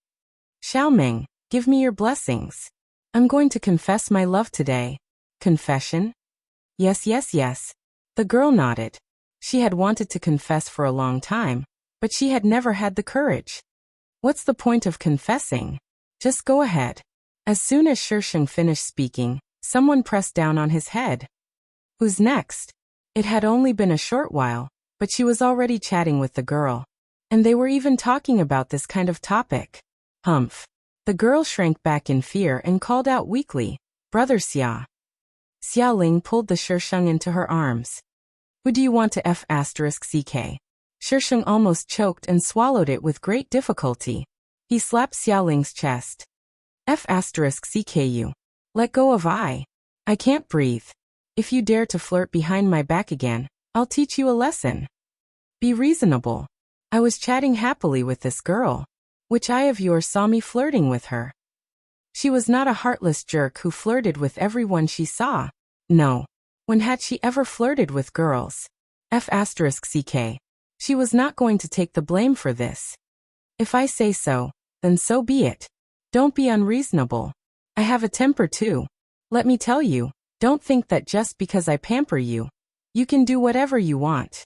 Xiaoming, give me your blessings. I'm going to confess my love today. Confession? Yes, yes, yes. The girl nodded. She had wanted to confess for a long time, but she had never had the courage. What's the point of confessing? Just go ahead. As soon as Shisheng finished speaking, someone pressed down on his head. Who's next? It had only been a short while, but she was already chatting with the girl. And they were even talking about this kind of topic. Humph. The girl shrank back in fear and called out weakly, Brother Xia. Xiaoling pulled the Shisheng into her arms. Who do you want to F***ck? Shisheng almost choked and swallowed it with great difficulty. He slapped Xiaoling's chest. F***ck you. Let go of I. I can't breathe. If you dare to flirt behind my back again, I'll teach you a lesson. Be reasonable. I was chatting happily with this girl. Which eye of yours saw me flirting with her? She was not a heartless jerk who flirted with everyone she saw. No. When had she ever flirted with girls? F***ck. She was not going to take the blame for this. If I say so, then so be it. Don't be unreasonable. I have a temper too. Let me tell you, don't think that just because I pamper you, you can do whatever you want.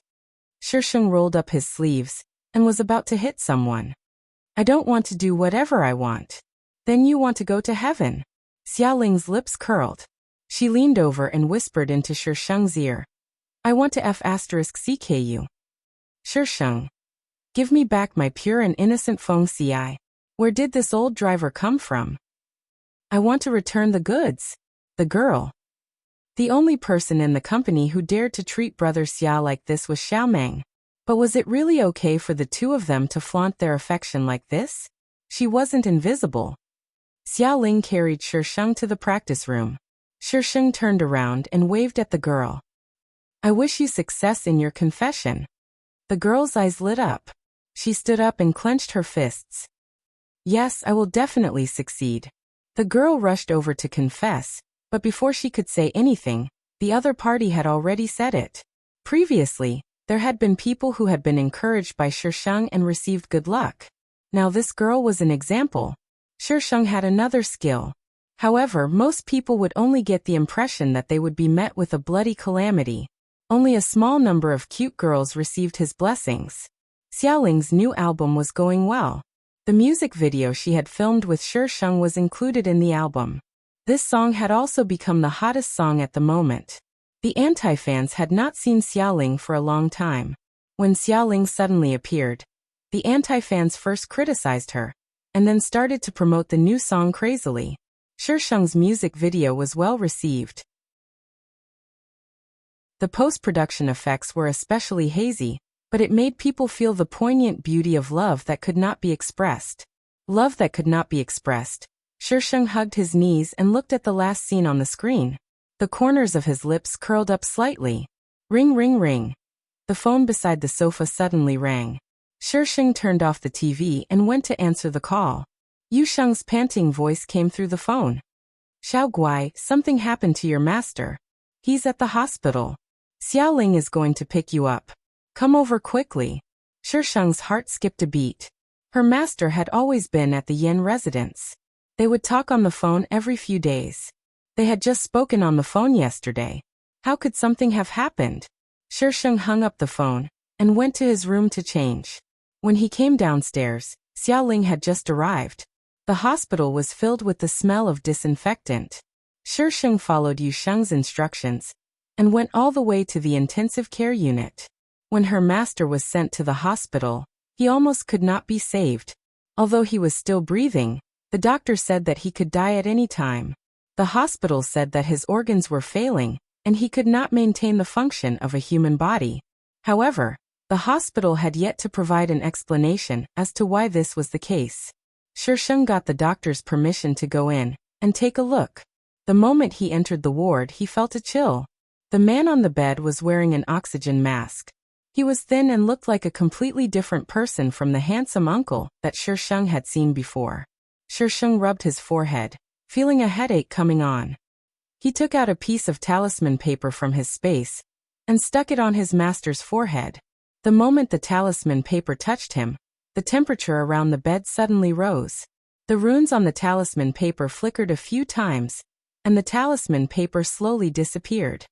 Shisheng rolled up his sleeves and was about to hit someone. I don't want to do whatever I want. Then you want to go to heaven. Xiaoling's lips curled. She leaned over and whispered into Shisheng's ear. I want to F***ck you. Shisheng. Give me back my pure and innocent Feng Ci. Where did this old driver come from? I want to return the goods. The girl. The only person in the company who dared to treat Brother Xia like this was Xiaomeng. But was it really okay for the two of them to flaunt their affection like this? She wasn't invisible. Xiaoling carried Shisheng to the practice room. Shisheng turned around and waved at the girl. I wish you success in your confession. The girl's eyes lit up. She stood up and clenched her fists. Yes, I will definitely succeed. The girl rushed over to confess, but before she could say anything, the other party had already said it. Previously, there had been people who had been encouraged by Shisheng and received good luck. Now this girl was an example. Shisheng had another skill. However, most people would only get the impression that they would be met with a bloody calamity. Only a small number of cute girls received his blessings. Xiaoling's new album was going well. The music video she had filmed with Shisheng was included in the album. This song had also become the hottest song at the moment. The anti-fans had not seen Xiaoling for a long time. When Xiaoling suddenly appeared, the anti-fans first criticized her, and then started to promote the new song crazily. Shisheng's music video was well received. The post-production effects were especially hazy, but it made people feel the poignant beauty of love that could not be expressed. Love that could not be expressed. Shisheng hugged his knees and looked at the last scene on the screen. The corners of his lips curled up slightly. Ring, ring, ring. The phone beside the sofa suddenly rang. Shisheng turned off the TV and went to answer the call. Yu Sheng's panting voice came through the phone. Xiao Guai, something happened to your master. He's at the hospital. Xiaoling is going to pick you up. Come over quickly. Shisheng's heart skipped a beat. Her master had always been at the Yin residence. They would talk on the phone every few days. They had just spoken on the phone yesterday. How could something have happened? Shisheng hung up the phone and went to his room to change. When he came downstairs, Xiaoling had just arrived. The hospital was filled with the smell of disinfectant. Shisheng followed Yu Sheng's instructions and went all the way to the intensive care unit. When her master was sent to the hospital, he almost could not be saved. Although he was still breathing, the doctor said that he could die at any time. The hospital said that his organs were failing, and he could not maintain the function of a human body. However, the hospital had yet to provide an explanation as to why this was the case. Shisheng got the doctor's permission to go in and take a look. The moment he entered the ward, he felt a chill. The man on the bed was wearing an oxygen mask. He was thin and looked like a completely different person from the handsome uncle that Shisheng had seen before. Shisheng rubbed his forehead, feeling a headache coming on. He took out a piece of talisman paper from his space and stuck it on his master's forehead. The moment the talisman paper touched him, the temperature around the bed suddenly rose. The runes on the talisman paper flickered a few times, and the talisman paper slowly disappeared.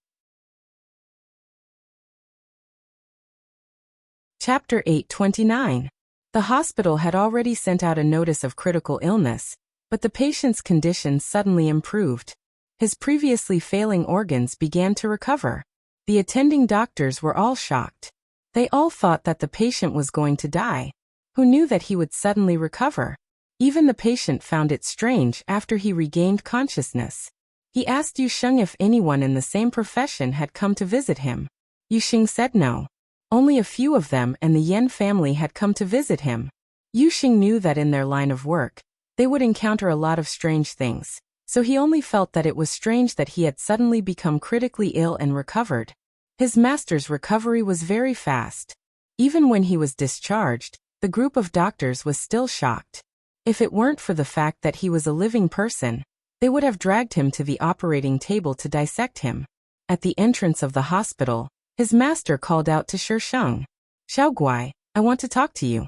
Chapter 829. The hospital had already sent out a notice of critical illness, but the patient's condition suddenly improved. His previously failing organs began to recover. The attending doctors were all shocked. They all thought that the patient was going to die. Who knew that he would suddenly recover? Even the patient found it strange after he regained consciousness. He asked Yu Sheng if anyone in the same profession had come to visit him. Yu Sheng said no. Only a few of them and the Yen family had come to visit him. Yu Sheng knew that in their line of work, they would encounter a lot of strange things. so he only felt that it was strange that he had suddenly become critically ill and recovered. His master's recovery was very fast. Even when he was discharged, the group of doctors was still shocked. If it weren't for the fact that he was a living person, they would have dragged him to the operating table to dissect him. At the entrance of the hospital, his master called out to Shisheng, "Xiao Guai, I want to talk to you."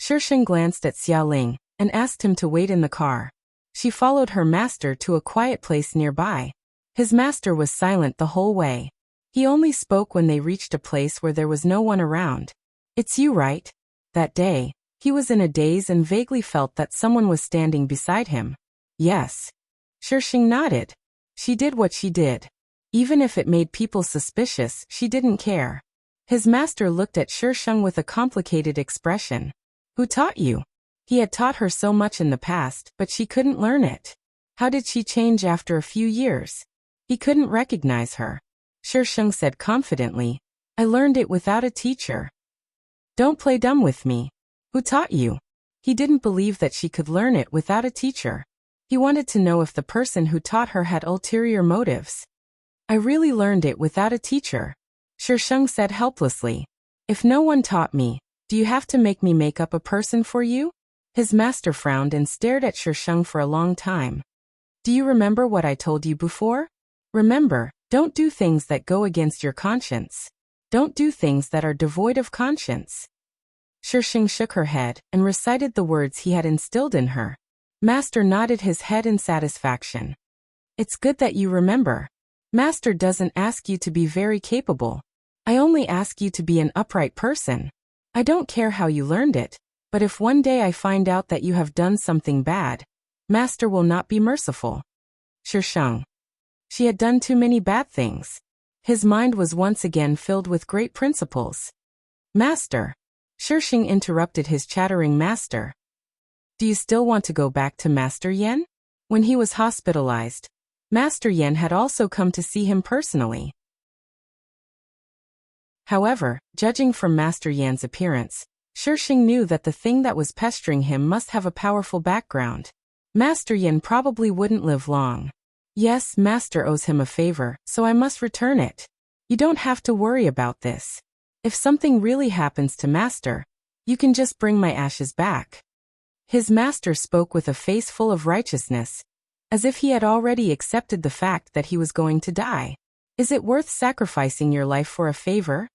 Shisheng glanced at Xiaoling and asked him to wait in the car. She followed her master to a quiet place nearby. His master was silent the whole way. He only spoke when they reached a place where there was no one around. "It's you, right?" That day, he was in a daze and vaguely felt that someone was standing beside him. "Yes." Shisheng nodded. She did what she did. Even if it made people suspicious, she didn't care. His master looked at Shisheng with a complicated expression. "Who taught you?" He had taught her so much in the past, but she couldn't learn it. How did she change after a few years? He couldn't recognize her. Shisheng said confidently, "I learned it without a teacher." "Don't play dumb with me. Who taught you?" He didn't believe that she could learn it without a teacher. He wanted to know if the person who taught her had ulterior motives. "I really learned it without a teacher," Shisheng said helplessly. "If no one taught me, do you have to make me make up a person for you?" His master frowned and stared at Shisheng for a long time. "Do you remember what I told you before? Remember, don't do things that go against your conscience. Don't do things that are devoid of conscience." Shisheng shook her head and recited the words he had instilled in her. Master nodded his head in satisfaction. "It's good that you remember. Master doesn't ask you to be very capable. I only ask you to be an upright person. I don't care how you learned it, but if one day I find out that you have done something bad, Master will not be merciful." Shisheng. She had done too many bad things. His mind was once again filled with great principles. "Master." Shisheng interrupted his chattering master. "Do you still want to go back to Master Yan?" When he was hospitalized, Master Yan had also come to see him personally. However, judging from Master Yan's appearance, Shisheng knew that the thing that was pestering him must have a powerful background. Master Yan probably wouldn't live long. "Yes, Master owes him a favor, so I must return it. You don't have to worry about this. If something really happens to Master, you can just bring my ashes back." His master spoke with a face full of righteousness, as if he had already accepted the fact that he was going to die. "Is it worth sacrificing your life for a favor?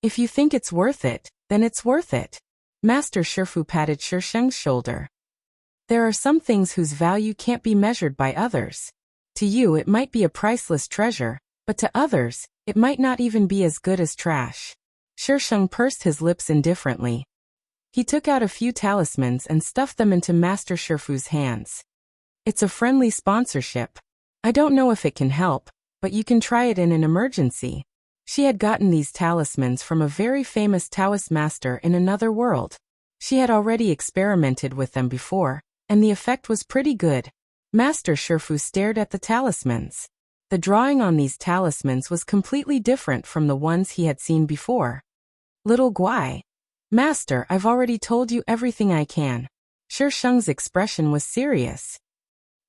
If you think it's worth it, then it's worth it." Master Shifu patted Shisheng's shoulder. "There are some things whose value can't be measured by others. To you it might be a priceless treasure, but to others, it might not even be as good as trash." Shisheng pursed his lips indifferently. He took out a few talismans and stuffed them into Master Shifu's hands. "It's a friendly sponsorship. I don't know if it can help, but you can try it in an emergency." She had gotten these talismans from a very famous Taoist master in another world. She had already experimented with them before, and the effect was pretty good. Master Shifu stared at the talismans. The drawing on these talismans was completely different from the ones he had seen before. "Little Guai." "Master, I've already told you everything I can." Shisheng's expression was serious.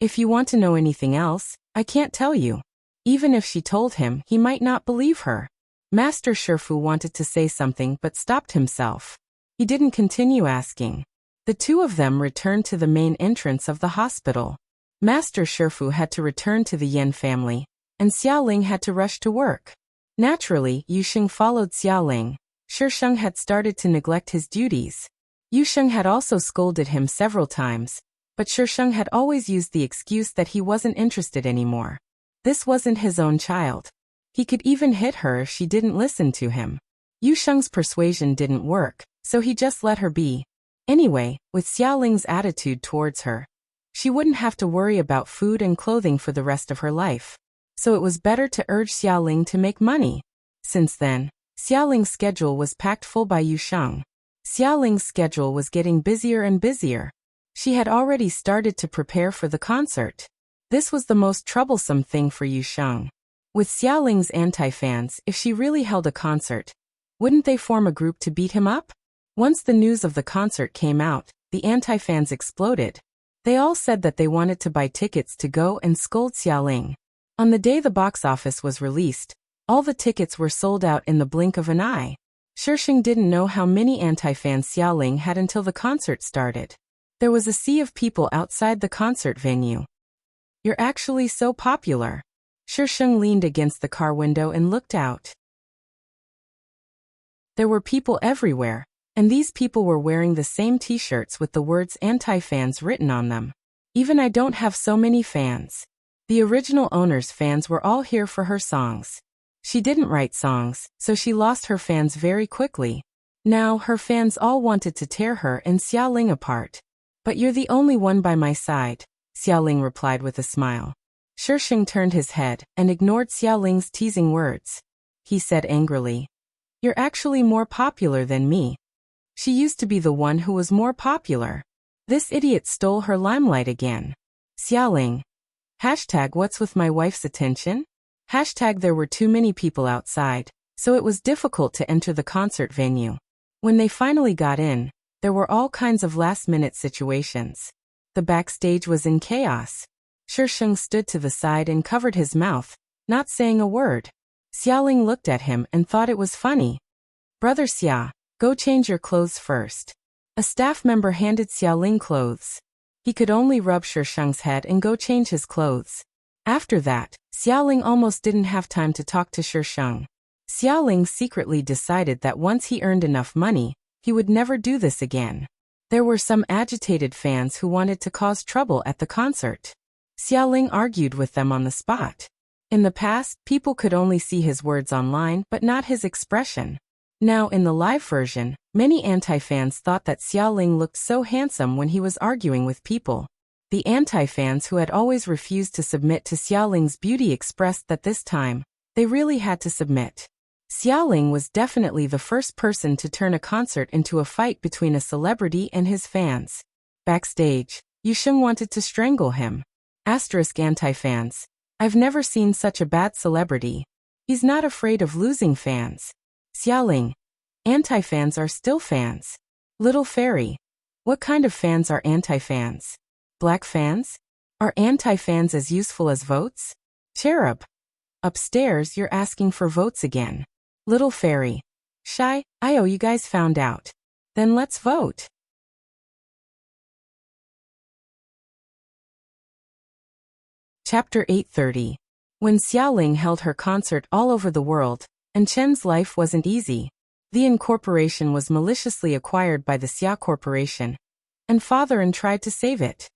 "If you want to know anything else, I can't tell you." Even if she told him, he might not believe her. Master Shifu wanted to say something but stopped himself. He didn't continue asking. The two of them returned to the main entrance of the hospital. Master Shifu had to return to the Yen family, and Xiaoling had to rush to work. Naturally, Yusheng followed Xiaoling. Shisheng had started to neglect his duties. Yusheng had also scolded him several times, but Shisheng had always used the excuse that he wasn't interested anymore. This wasn't his own child. He could even hit her if she didn't listen to him. Yusheng's persuasion didn't work, so he just let her be. Anyway, with Xiaoling's attitude towards her, she wouldn't have to worry about food and clothing for the rest of her life. So it was better to urge Xiaoling to make money. Since then, Xiaoling's schedule was packed full by Yusheng. Xiaoling's schedule was getting busier and busier. She had already started to prepare for the concert. This was the most troublesome thing for Yusheng. With Xiaoling's anti-fans, if she really held a concert, wouldn't they form a group to beat him up? Once the news of the concert came out, the anti-fans exploded. They all said that they wanted to buy tickets to go and scold Xiaoling. On the day the box office was released, all the tickets were sold out in the blink of an eye. Shisheng didn't know how many anti-fans Xiaoling had until the concert started. There was a sea of people outside the concert venue. You're actually so popular. Shisheng leaned against the car window and looked out. There were people everywhere, and these people were wearing the same t-shirts with the words anti-fans written on them. Even I don't have so many fans. The original owner's fans were all here for her songs. She didn't write songs, so she lost her fans very quickly. Now her fans all wanted to tear her and Xiaoling apart. But you're the only one by my side, Xiaoling replied with a smile. Shisheng turned his head and ignored Xiaoling's teasing words. He said angrily, "You're actually more popular than me. She used to be the one who was more popular. This idiot stole her limelight again." Xiaoling. #What's with my wife's attention? There were too many people outside, so it was difficult to enter the concert venue. When they finally got in, there were all kinds of last-minute situations. The backstage was in chaos. Shisheng stood to the side and covered his mouth, not saying a word. Xiaoling looked at him and thought it was funny. "Brother Xia, go change your clothes first." A staff member handed Xiaoling clothes. He could only rub Shisheng's head and go change his clothes. After that, Xiaoling almost didn't have time to talk to Shisheng. Xiaoling secretly decided that once he earned enough money, he would never do this again. There were some agitated fans who wanted to cause trouble at the concert. Xiaoling argued with them on the spot. In the past, people could only see his words online but not his expression. Now in the live version, many anti-fans thought that Xiaoling looked so handsome when he was arguing with people. The anti-fans who had always refused to submit to Xiaoling's beauty expressed that this time, they really had to submit. Xiaoling was definitely the first person to turn a concert into a fight between a celebrity and his fans. Backstage, Yusheng wanted to strangle him. Anti-fans. I've never seen such a bad celebrity. He's not afraid of losing fans. Xiaoling. Anti-fans are still fans. Little Fairy. What kind of fans are anti-fans? Black fans? Are anti-fans as useful as votes? Cherub. Upstairs you're asking for votes again. Little Fairy. Shy, you guys found out. Then let's vote. Chapter 830. When Xiaoling held her concert all over the world, and Chen's life wasn't easy. The incorporation was maliciously acquired by the Xia Corporation, and Father-in tried to save it.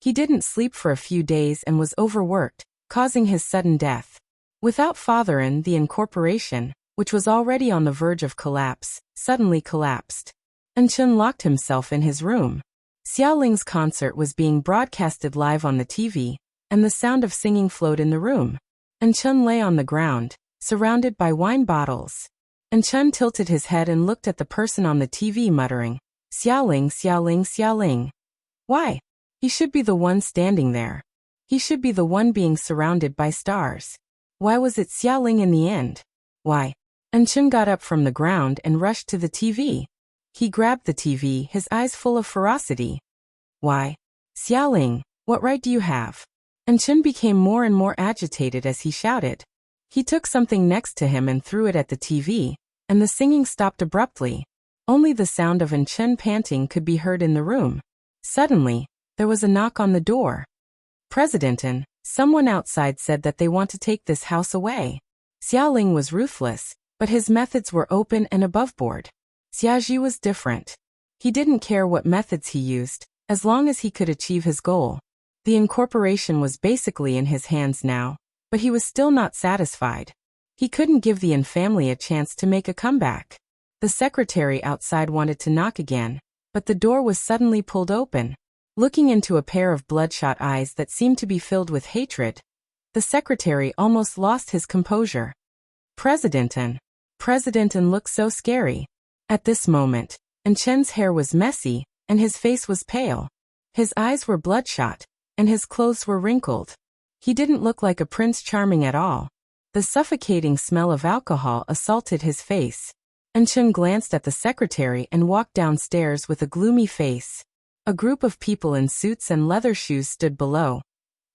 He didn't sleep for a few days and was overworked, causing his sudden death. Without Father-in, the incorporation, which was already on the verge of collapse, suddenly collapsed. And Chen locked himself in his room. Xiaoling's concert was being broadcasted live on the TV, and the sound of singing flowed in the room. And Chen lay on the ground, surrounded by wine bottles. And Chen tilted his head and looked at the person on the TV muttering, "Xiaoling, Xiaoling, Xiaoling." Why? He should be the one standing there. He should be the one being surrounded by stars. Why was it Xiaoling in the end? Why? And Chen got up from the ground and rushed to the TV. He grabbed the TV, his eyes full of ferocity. Why? Xiaoling, what right do you have? And Chen became more and more agitated as he shouted. He took something next to him and threw it at the TV, and the singing stopped abruptly. Only the sound of An Chen panting could be heard in the room. Suddenly, there was a knock on the door. "President An," someone outside said that they want to take this house away. Xiaoling was ruthless, but his methods were open and aboveboard. Xiaji was different. He didn't care what methods he used, as long as he could achieve his goal. The incorporation was basically in his hands now, but he was still not satisfied. He couldn't give the An family a chance to make a comeback. The secretary outside wanted to knock again, but the door was suddenly pulled open. Looking into a pair of bloodshot eyes that seemed to be filled with hatred, the secretary almost lost his composure. President An looked so scary. At this moment, An Chen's hair was messy, and his face was pale. His eyes were bloodshot, and his clothes were wrinkled. He didn't look like a Prince Charming at all. The suffocating smell of alcohol assaulted his face. An Chen glanced at the secretary and walked downstairs with a gloomy face. A group of people in suits and leather shoes stood below,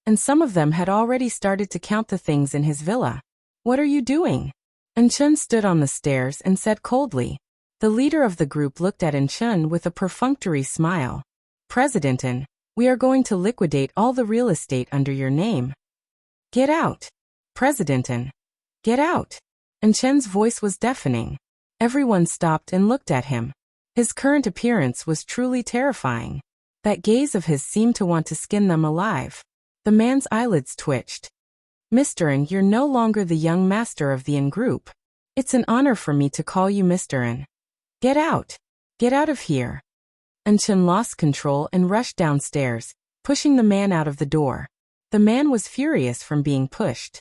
and some of them had already started to count the things in his villa. What are you doing? Chun stood on the stairs and said coldly. The leader of the group looked at Chun with a perfunctory smile. President, we are going to liquidate all the real estate under your name. Get out. President, get out. Chun's voice was deafening. Everyone stopped and looked at him. His current appearance was truly terrifying. That gaze of his seemed to want to skin them alive. The man's eyelids twitched. Mr. N, you're no longer the young master of the N group. It's an honor for me to call you Mr. N. Get out. Get out of here. Chun lost control and rushed downstairs, pushing the man out of the door. The man was furious from being pushed.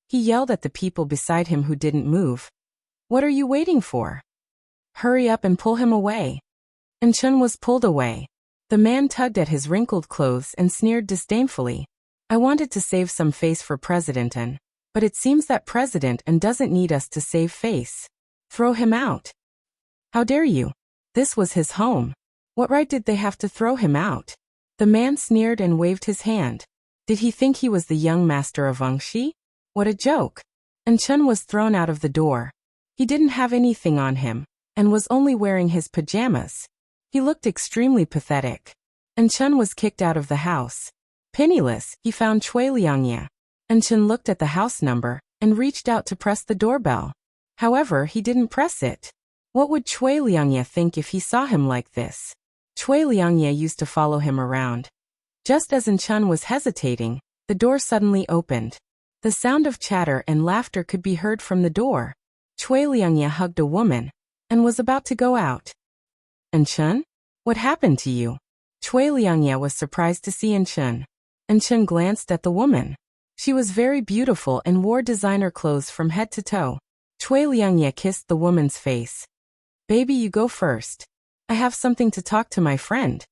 He yelled at the people beside him who didn't move. What are you waiting for? Hurry up and pull him away. Chun was pulled away. The man tugged at his wrinkled clothes and sneered disdainfully. I wanted to save some face for President N, but it seems that President N doesn't need us to save face. Throw him out. How dare you? This was his home. What right did they have to throw him out? The man sneered and waved his hand. Did he think he was the young master of Wangxi? What a joke. Chun was thrown out of the door. He didn't have anything on him, and was only wearing his pajamas. He looked extremely pathetic. Chun was kicked out of the house. Penniless, he found Cui Liangye. Chun looked at the house number, and reached out to press the doorbell. However, he didn't press it. What would Cui Liangye think if he saw him like this? Cui Liangye used to follow him around. Just as Chun was hesitating, the door suddenly opened. The sound of chatter and laughter could be heard from the door. Cui Liangye hugged a woman, and was about to go out. Chun? What happened to you? Cui Liangye was surprised to see Chun. Chun glanced at the woman. She was very beautiful and wore designer clothes from head to toe. Cui Liangye kissed the woman's face. Baby, you go first. I have something to talk to my friend.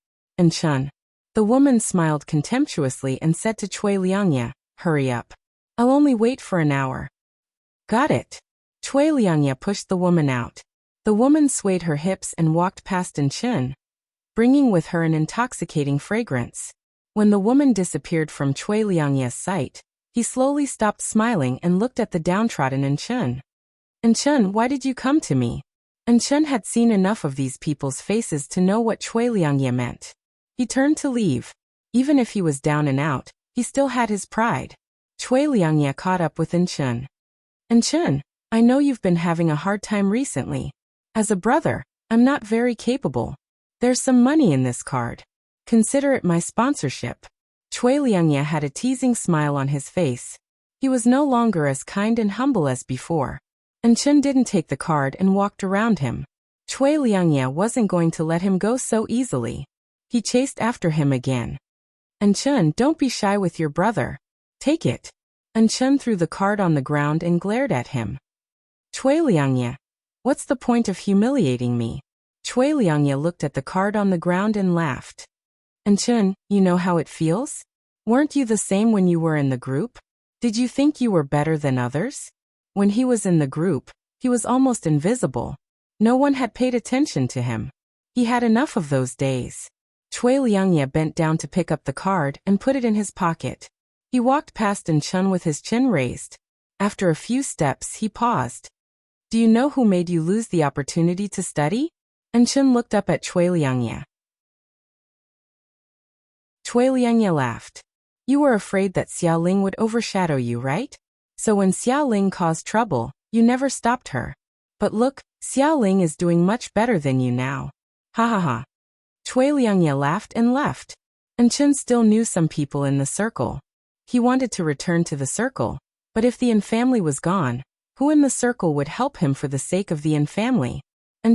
Chun. The woman smiled contemptuously and said to Cui Liangye, hurry up. I'll only wait for an hour. Got it. Cui Liangye pushed the woman out. The woman swayed her hips and walked past Chun, bringing with her an intoxicating fragrance. When the woman disappeared from Cui Liangye's sight, he slowly stopped smiling and looked at the downtrodden Chun. Chun, why did you come to me? Chun had seen enough of these people's faces to know what Cui Liangye meant. He turned to leave. Even if he was down and out, he still had his pride. Cui Liangye caught up with Chun. Chun, I know you've been having a hard time recently. As a brother, I'm not very capable. There's some money in this card. Consider it my sponsorship. Cui Liangye had a teasing smile on his face. He was no longer as kind and humble as before. Chun didn't take the card and walked around him. Cui Liangye wasn't going to let him go so easily. He chased after him again. Chun, don't be shy with your brother. Take it. Chun threw the card on the ground and glared at him. Cui Liangye, what's the point of humiliating me? Cui Liangye looked at the card on the ground and laughed. Chun, you know how it feels? Weren't you the same when you were in the group? Did you think you were better than others? When he was in the group, he was almost invisible. No one had paid attention to him. He had enough of those days. Cui Liangye bent down to pick up the card and put it in his pocket. He walked past Chun with his chin raised. After a few steps, he paused. Do you know who made you lose the opportunity to study? Chun looked up at Cui Liangye. Cui Liangye laughed. You were afraid that Xiaoling would overshadow you, right? So when Xiaoling caused trouble, you never stopped her. But look, Xiaoling is doing much better than you now. Ha ha ha. Cui Liangye laughed and left. Chun still knew some people in the circle. He wanted to return to the circle, but if the Yin family was gone, who in the circle would help him for the sake of the Yin family?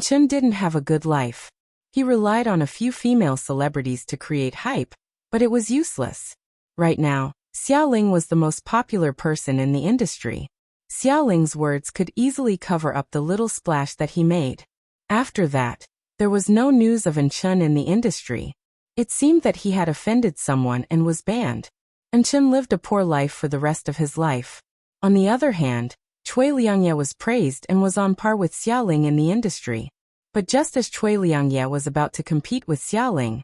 Chun didn't have a good life. He relied on a few female celebrities to create hype, but it was useless. Right now, Xiaoling was the most popular person in the industry. Xiaoling's words could easily cover up the little splash that he made. After that, there was no news of Chun in the industry. It seemed that he had offended someone and was banned. Chun lived a poor life for the rest of his life. On the other hand, Cui Liangye was praised and was on par with Xiaoling in the industry. But just as Cui Liangye was about to compete with Xiaoling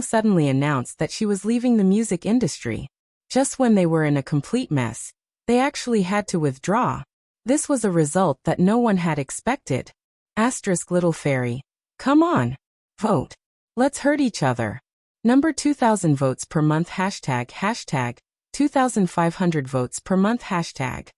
suddenly announced that she was leaving the music industry. Just when they were in a complete mess, they actually had to withdraw. This was a result that no one had expected. Asterisk little fairy. Come on. Vote. Let's hurt each other. Number 2000 votes per month hashtag 2500 votes per month hashtag.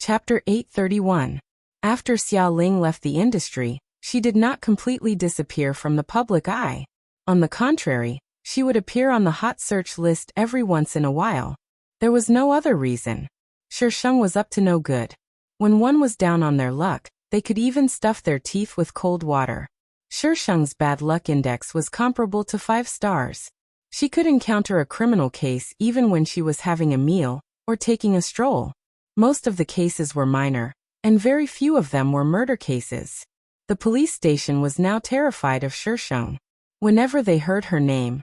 Chapter 831. After Xiaoling left the industry, she did not completely disappear from the public eye. On the contrary, she would appear on the hot search list every once in a while. There was no other reason. Shisheng was up to no good. When one was down on their luck, they could even stuff their teeth with cold water. Shisheng's bad luck index was comparable to 5 stars. She could encounter a criminal case even when she was having a meal or taking a stroll. Most of the cases were minor, and very few of them were murder cases. The police station was now terrified of Shisheng. Whenever they heard her name,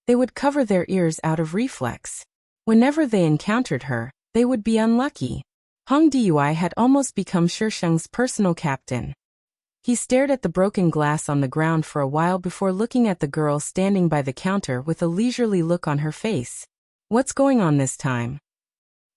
they would cover their ears out of reflex. Whenever they encountered her, they would be unlucky. Hong Dui had almost become Shisheng's personal captain. He stared at the broken glass on the ground for a while before looking at the girl standing by the counter with a leisurely look on her face. What's going on this time?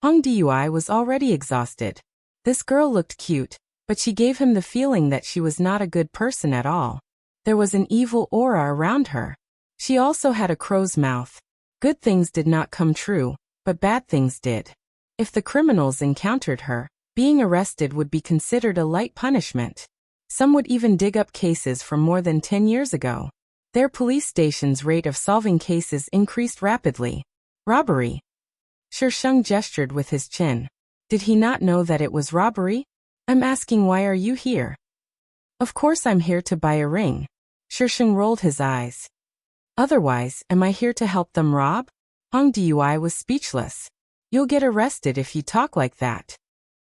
Hong Dui was already exhausted. This girl looked cute, but she gave him the feeling that she was not a good person at all. There was an evil aura around her. She also had a crow's mouth. Good things did not come true, but bad things did. If the criminals encountered her, being arrested would be considered a light punishment. Some would even dig up cases from more than 10 years ago. Their police station's rate of solving cases increased rapidly. Robbery. Shisheng gestured with his chin. Did he not know that it was robbery? I'm asking, why are you here? Of course I'm here to buy a ring. Shisheng rolled his eyes. Otherwise, am I here to help them rob? Hong Dui was speechless. You'll get arrested if you talk like that.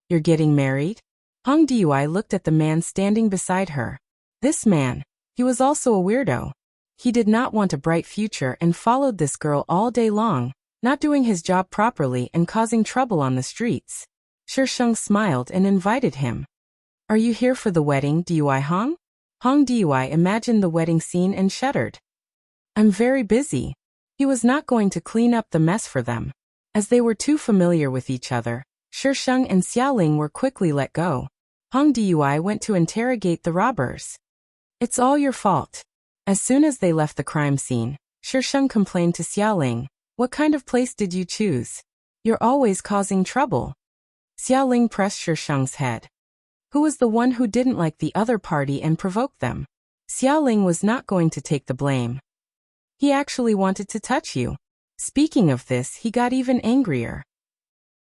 You're getting married? Hong Dui looked at the man standing beside her. This man, he was also a weirdo. He did not want a bright future and followed this girl all day long, not doing his job properly and causing trouble on the streets. Shisheng smiled and invited him. Are you here for the wedding, Dui Hong? Hong Dui imagined the wedding scene and shuddered. I'm very busy. He was not going to clean up the mess for them. As they were too familiar with each other, Shisheng and Xiaoling were quickly let go. Hong Dui went to interrogate the robbers. It's all your fault. As soon as they left the crime scene, Shisheng complained to Xiaoling. What kind of place did you choose? You're always causing trouble. Xiaoling pressed Shisheng's head. Who was the one who didn't like the other party and provoked them? Xiaoling was not going to take the blame. He actually wanted to touch you. Speaking of this, he got even angrier.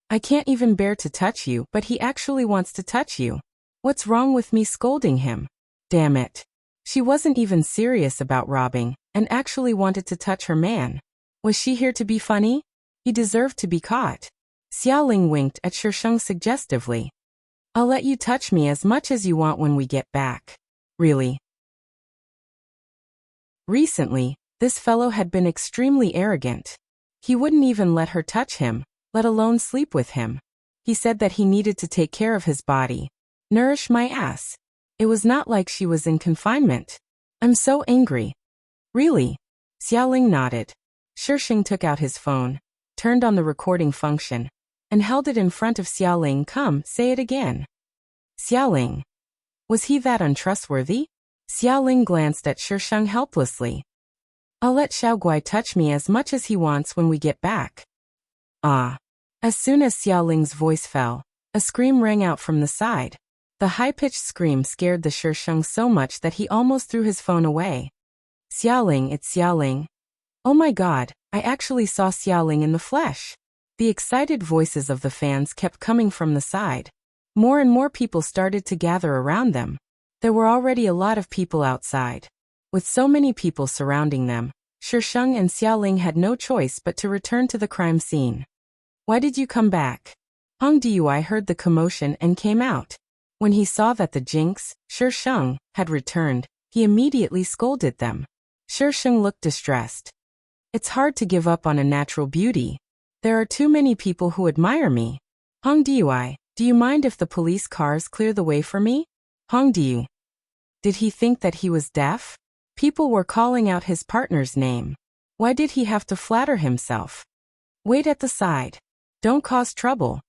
I can't even bear to touch you, but he actually wants to touch you. What's wrong with me scolding him? Damn it. She wasn't even serious about robbing, and actually wanted to touch her man. Was she here to be funny? He deserved to be caught. Xiaoling winked at Shisheng suggestively. I'll let you touch me as much as you want when we get back. Really? Recently, this fellow had been extremely arrogant. He wouldn't even let her touch him, let alone sleep with him. He said that he needed to take care of his body. Nourish my ass. It was not like she was in confinement. I'm so angry. Really? Xiaoling nodded. Shisheng took out his phone, turned on the recording function, and held it in front of Xiaoling. Come, say it again. Xiaoling. Was he that untrustworthy? Xiaoling glanced at Shisheng helplessly. I'll let Xiaoguai touch me as much as he wants when we get back. Ah. As soon as Xiaoling's voice fell, a scream rang out from the side. The high-pitched scream scared the Shisheng so much that he almost threw his phone away. Xiaoling, it's Xiaoling. Oh my god, I actually saw Xiaoling in the flesh. The excited voices of the fans kept coming from the side. More and more people started to gather around them. There were already a lot of people outside. With so many people surrounding them, Shisheng and Xiaoling had no choice but to return to the crime scene. Why did you come back? Hong Dui heard the commotion and came out. When he saw that the jinx, Shisheng, had returned, he immediately scolded them. Shisheng looked distressed. It's hard to give up on a natural beauty. There are too many people who admire me. Hong Dui, Do you mind if the police cars clear the way for me? Hong Diu. Did he think that he was deaf? People were calling out his partner's name. Why did he have to flatter himself? Wait at the side. Don't cause trouble.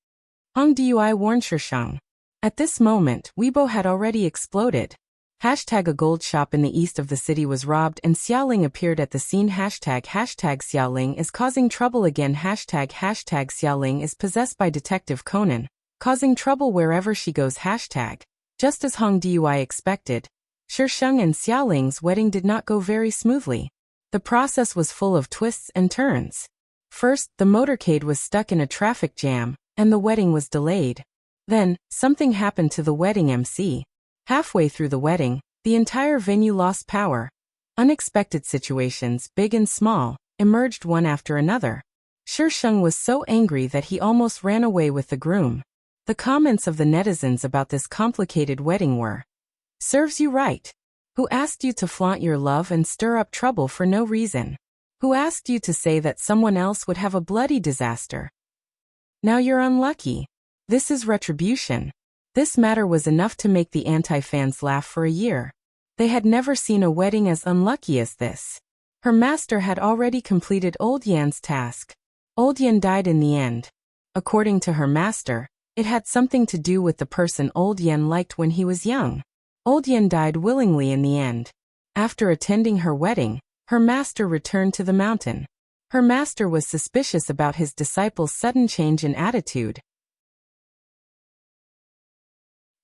Hong Diu warned Shisheng. At this moment, Weibo had already exploded. Hashtag a gold shop in the east of the city was robbed and Xiaoling appeared at the scene. Hashtag Xiaoling is causing trouble again. Hashtag Xiaoling is possessed by Detective Conan, causing trouble wherever she goes. Hashtag. Just as Hong Dui expected, Shisheng and Xiaoling's wedding did not go very smoothly. The process was full of twists and turns. First, the motorcade was stuck in a traffic jam, and the wedding was delayed. Then, something happened to the wedding MC. Halfway through the wedding, the entire venue lost power. Unexpected situations, big and small, emerged one after another. Shisheng was so angry that he almost ran away with the groom. The comments of the netizens about this complicated wedding were, "Serves you right. Who asked you to flaunt your love and stir up trouble for no reason? Who asked you to say that someone else would have a bloody disaster? Now you're unlucky. This is retribution." This matter was enough to make the anti-fans laugh for a year. They had never seen a wedding as unlucky as this. Her master had already completed Old Yan's task. Old Yan died in the end. According to her master, it had something to do with the person Old Yan liked when he was young. Old Yan died willingly in the end. After attending her wedding, her master returned to the mountain. Her master was suspicious about his disciple's sudden change in attitude.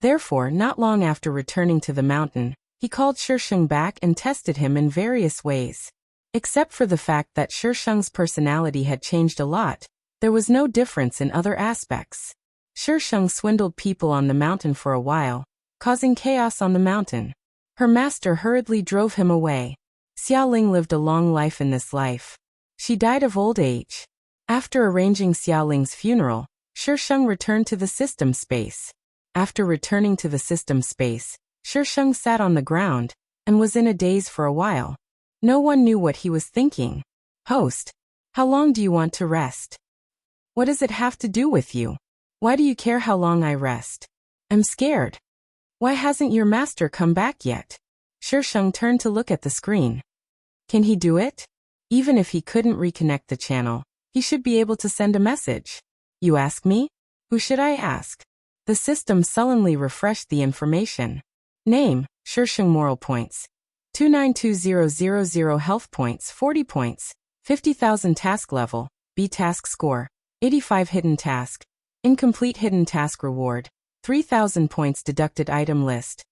Therefore, not long after returning to the mountain, he called Shisheng back and tested him in various ways. Except for the fact that Shisheng's personality had changed a lot, there was no difference in other aspects. Shisheng swindled people on the mountain for a while, causing chaos on the mountain. Her master hurriedly drove him away. Xiaoling lived a long life in this life. She died of old age. After arranging Xiaoling's funeral, Shisheng returned to the system space. After returning to the system space, Shisheng sat on the ground and was in a daze for a while. No one knew what he was thinking. "Host, how long do you want to rest? What does it have to do with you? Why do you care how long I rest? I'm scared. Why hasn't your master come back yet?" Shisheng turned to look at the screen. Can he do it? Even if he couldn't reconnect the channel, he should be able to send a message. You ask me? Who should I ask? The system sullenly refreshed the information. Name, Shisheng. Moral points. 292000 health points, 40 points. 50,000 task level, B task score. 85 hidden task. Incomplete hidden task reward. 3,000 points deducted item list.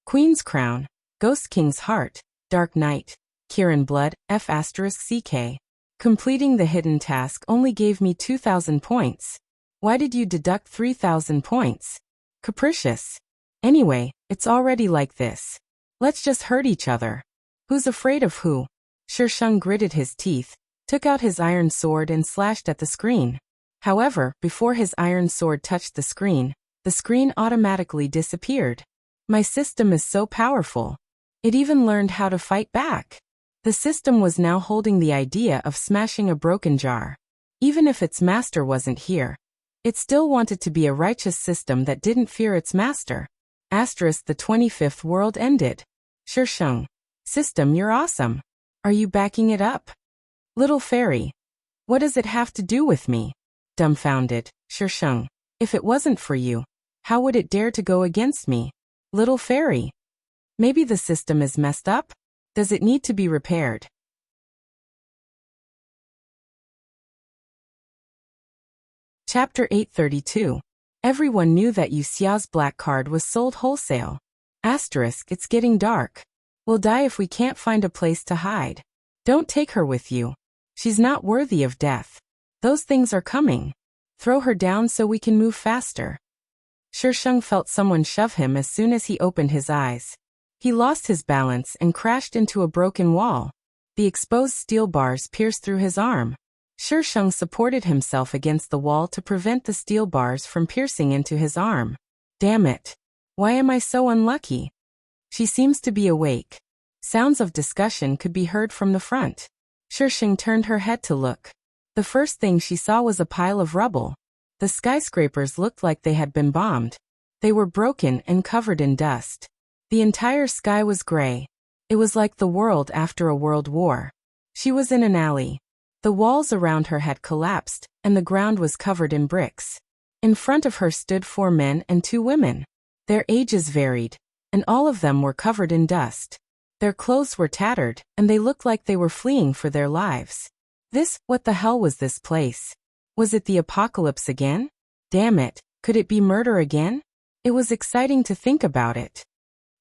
Queen's Crown, Ghost King's Heart, Dark Knight, Kirin Blood, F***CK. Completing the hidden task only gave me 2,000 points. Why did you deduct 3,000 points? Capricious. Anyway, it's already like this. Let's just hurt each other. Who's afraid of who? Shisheng gritted his teeth, took out his iron sword and slashed at the screen. However, before his iron sword touched the screen automatically disappeared. My system is so powerful. It even learned how to fight back. The system was now holding the idea of smashing a broken jar. Even if its master wasn't here, it still wanted to be a righteous system that didn't fear its master. Asterisk the 25th world ended. Shisheng. System, you're awesome. Are you backing it up? Little fairy. What does it have to do with me? Dumbfounded, Shisheng. If it wasn't for you, how would it dare to go against me? Little fairy. Maybe the system is messed up? Does it need to be repaired? Chapter 832. Everyone knew that Yu Xiao's black card was sold wholesale. Asterisk, it's getting dark. We'll die if we can't find a place to hide. Don't take her with you. She's not worthy of death. Those things are coming. Throw her down so we can move faster. Shisheng felt someone shove him as soon as he opened his eyes. He lost his balance and crashed into a broken wall. The exposed steel bars pierced through his arm. Shisheng supported himself against the wall to prevent the steel bars from piercing into his arm. Damn it. Why am I so unlucky? She seems to be awake. Sounds of discussion could be heard from the front. Shisheng turned her head to look. The first thing she saw was a pile of rubble. The skyscrapers looked like they had been bombed. They were broken and covered in dust. The entire sky was gray. It was like the world after a world war. She was in an alley. The walls around her had collapsed, and the ground was covered in bricks. In front of her stood 4 men and 2 women. Their ages varied, and all of them were covered in dust. Their clothes were tattered, and they looked like they were fleeing for their lives. What the hell was this place? Was it the apocalypse again? Damn it, could it be murder again? It was exciting to think about it.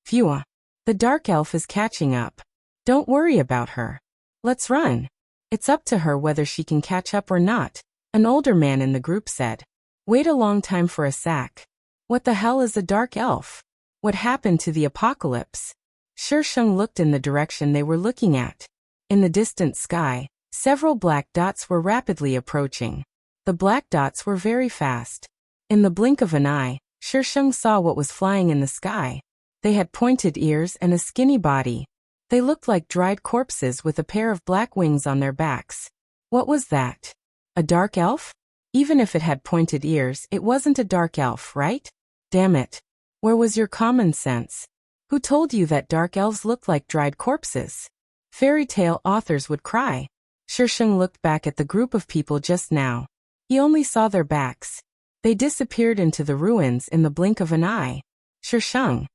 Phew. The dark elf is catching up. Don't worry about her. Let's run. It's up to her whether she can catch up or not, an older man in the group said. Wait a long time for a sack. What the hell is a dark elf? What happened to the apocalypse? Shisheng looked in the direction they were looking at. In the distant sky, several black dots were rapidly approaching. The black dots were very fast. In the blink of an eye, Shisheng saw what was flying in the sky. They had pointed ears and a skinny body. They looked like dried corpses with a pair of black wings on their backs. What was that? A dark elf? Even if it had pointed ears, it wasn't a dark elf, right? Damn it. Where was your common sense? Who told you that dark elves look like dried corpses? Fairy tale authors would cry. Shisheng looked back at the group of people just now. He only saw their backs. They disappeared into the ruins in the blink of an eye. Shisheng.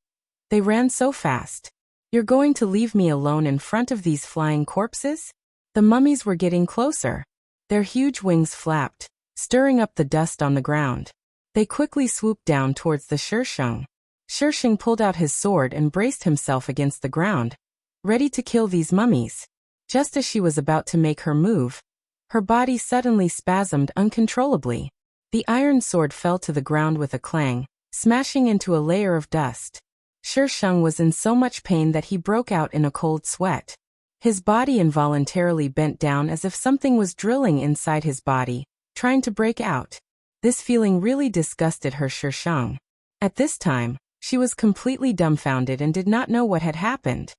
They ran so fast. You're going to leave me alone in front of these flying corpses? The mummies were getting closer. Their huge wings flapped, stirring up the dust on the ground. They quickly swooped down towards the Shisheng. Shisheng pulled out his sword and braced himself against the ground, ready to kill these mummies. Just as she was about to make her move, her body suddenly spasmed uncontrollably. The iron sword fell to the ground with a clang, smashing into a layer of dust. Shisheng was in so much pain that he broke out in a cold sweat. His body involuntarily bent down as if something was drilling inside his body, trying to break out. This feeling really disgusted her Shisheng. At this time, she was completely dumbfounded and did not know what had happened.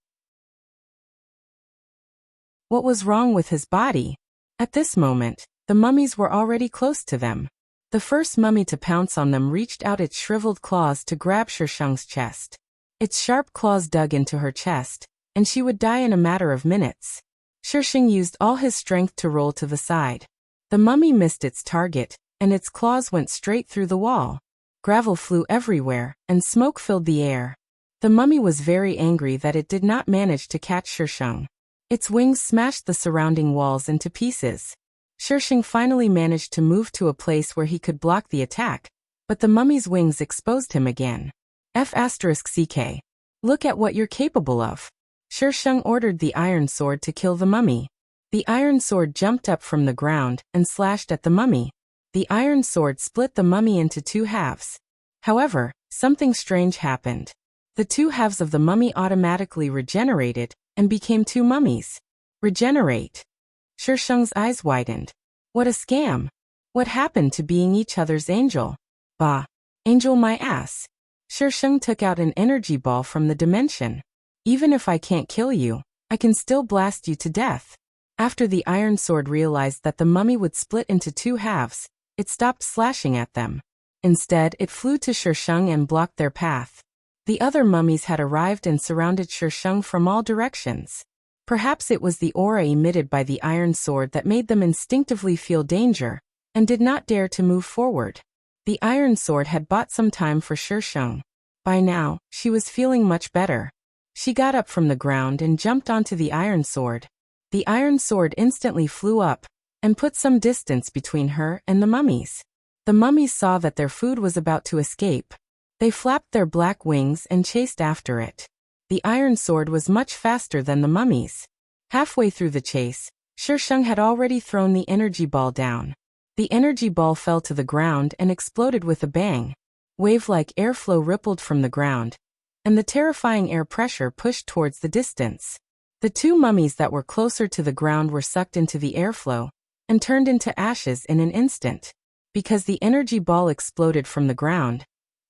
What was wrong with his body? At this moment, the mummies were already close to them. The first mummy to pounce on them reached out its shriveled claws to grab Shisheng's chest. Its sharp claws dug into her chest, and she would die in a matter of minutes. Shisheng used all his strength to roll to the side. The mummy missed its target, and its claws went straight through the wall. Gravel flew everywhere, and smoke filled the air. The mummy was very angry that it did not manage to catch Shisheng. Its wings smashed the surrounding walls into pieces. Shisheng finally managed to move to a place where he could block the attack, but the mummy's wings exposed him again. F***CK. Look at what you're capable of. Shisheng ordered the iron sword to kill the mummy. The iron sword jumped up from the ground and slashed at the mummy. The iron sword split the mummy into 2 halves. However, something strange happened. The 2 halves of the mummy automatically regenerated and became 2 mummies. Regenerate. Shisheng's eyes widened. What a scam. What happened to being each other's angel? Bah. Angel my ass. Shisheng took out an energy ball from the dimension. Even if I can't kill you, I can still blast you to death. After the iron sword realized that the mummy would split into 2 halves, it stopped slashing at them. Instead, it flew to Shisheng and blocked their path. The other mummies had arrived and surrounded Shisheng from all directions. Perhaps it was the aura emitted by the iron sword that made them instinctively feel danger, and did not dare to move forward. The iron sword had bought some time for Shisheng. By now, she was feeling much better. She got up from the ground and jumped onto the iron sword. The iron sword instantly flew up, and put some distance between her and the mummies. The mummies saw that their food was about to escape. They flapped their black wings and chased after it. The iron sword was much faster than the mummies. Halfway through the chase, Shisheng had already thrown the energy ball down. The energy ball fell to the ground and exploded with a bang. Wave-like airflow rippled from the ground, and the terrifying air pressure pushed towards the distance. The 2 mummies that were closer to the ground were sucked into the airflow, and turned into ashes in an instant. Because the energy ball exploded from the ground,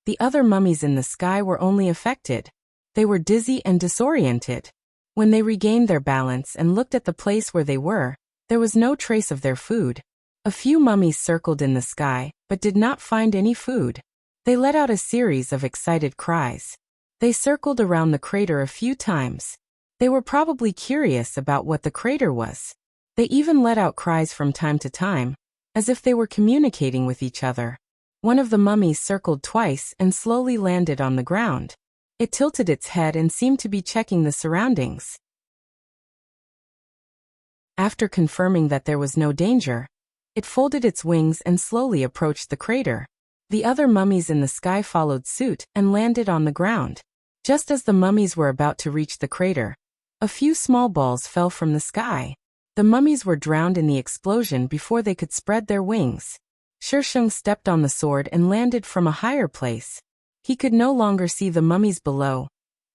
the other mummies in the sky were only affected. They were dizzy and disoriented. When they regained their balance and looked at the place where they were, there was no trace of their food. A few mummies circled in the sky, but did not find any food. They let out a series of excited cries. They circled around the crater a few times. They were probably curious about what the crater was. They even let out cries from time to time, as if they were communicating with each other. One of the mummies circled twice and slowly landed on the ground. It tilted its head and seemed to be checking the surroundings. After confirming that there was no danger, it folded its wings and slowly approached the crater. The other mummies in the sky followed suit and landed on the ground. Just as the mummies were about to reach the crater, a few small balls fell from the sky. The mummies were drowned in the explosion before they could spread their wings. Shisheng stepped on the sword and landed from a higher place. He could no longer see the mummies below,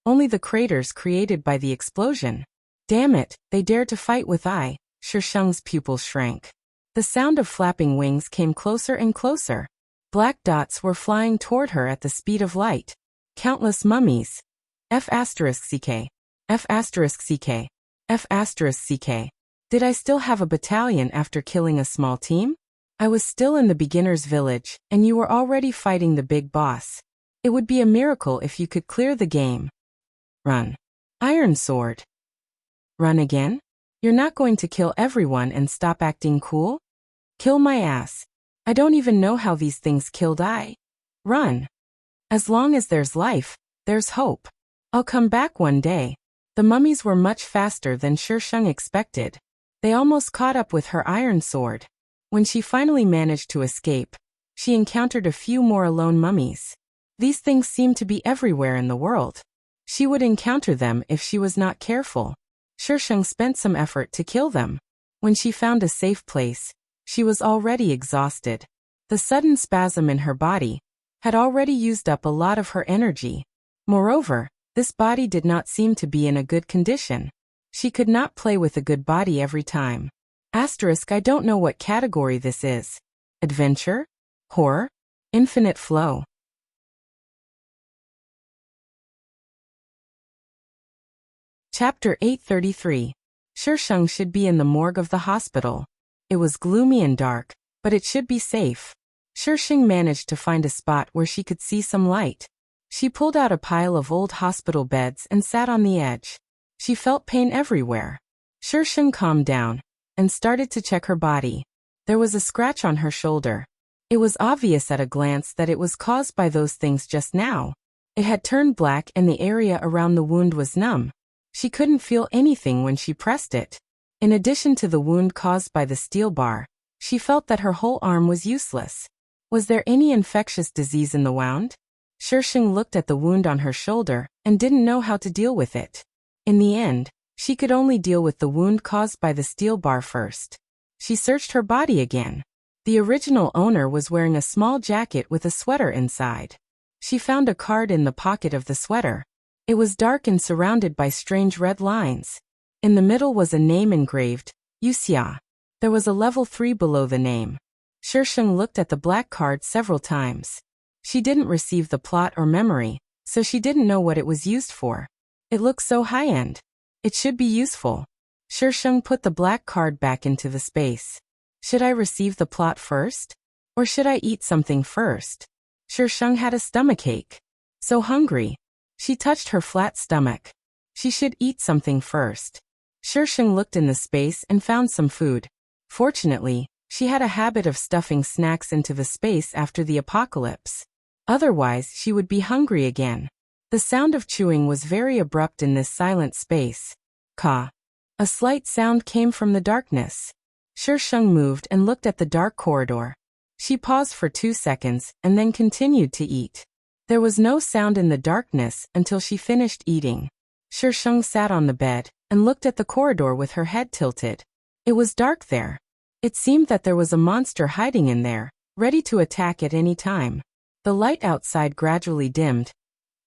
only the craters created by the explosion. Damn it, they dared to fight with I. Shisheng's pupils shrank. The sound of flapping wings came closer and closer. Black dots were flying toward her at the speed of light. Countless mummies. F***ck. F***ck. F***ck. Did I still have a battalion after killing a small team? I was still in the beginner's village, and you were already fighting the big boss. It would be a miracle if you could clear the game. Run. Iron Sword. Run again? You're not going to kill everyone and stop acting cool? Kill my ass. I don't even know how these things killed I. Run. As long as there's life, there's hope. I'll come back one day. The mummies were much faster than Shisheng expected. They almost caught up with her iron sword. When she finally managed to escape, she encountered a few more alone mummies. These things seemed to be everywhere in the world. She would encounter them if she was not careful. Shisheng spent some effort to kill them. When she found a safe place, she was already exhausted. The sudden spasm in her body had already used up a lot of her energy. Moreover, this body did not seem to be in a good condition. She could not play with a good body every time. I don't know what category this is. Adventure? Horror? Infinite flow. Chapter 833. Shisheng should be in the morgue of the hospital. It was gloomy and dark, but it should be safe. Shisheng managed to find a spot where she could see some light. She pulled out a pile of old hospital beds and sat on the edge. She felt pain everywhere. Shisheng calmed down and started to check her body. There was a scratch on her shoulder. It was obvious at a glance that it was caused by those things just now. It had turned black and the area around the wound was numb. She couldn't feel anything when she pressed it. In addition to the wound caused by the steel bar, she felt that her whole arm was useless. Was there any infectious disease in the wound? Shisheng looked at the wound on her shoulder and didn't know how to deal with it. In the end, she could only deal with the wound caused by the steel bar first. She searched her body again. The original owner was wearing a small jacket with a sweater inside. She found a card in the pocket of the sweater. It was dark and surrounded by strange red lines. In the middle was a name engraved, Yuxia. There was a level 3 below the name. Shisheng looked at the black card several times. She didn't receive the plot or memory, so she didn't know what it was used for. It looked so high-end. It should be useful. Shisheng put the black card back into the space. Should I receive the plot first? Or should I eat something first? Shisheng had a stomachache. So hungry. She touched her flat stomach. She should eat something first. Shisheng looked in the space and found some food. Fortunately, she had a habit of stuffing snacks into the space after the apocalypse. Otherwise, she would be hungry again. The sound of chewing was very abrupt in this silent space. Ka. A slight sound came from the darkness. Shisheng moved and looked at the dark corridor. She paused for 2 seconds and then continued to eat. There was no sound in the darkness until she finished eating. Shisheng sat on the bed and looked at the corridor with her head tilted. It was dark there. It seemed that there was a monster hiding in there, ready to attack at any time. The light outside gradually dimmed,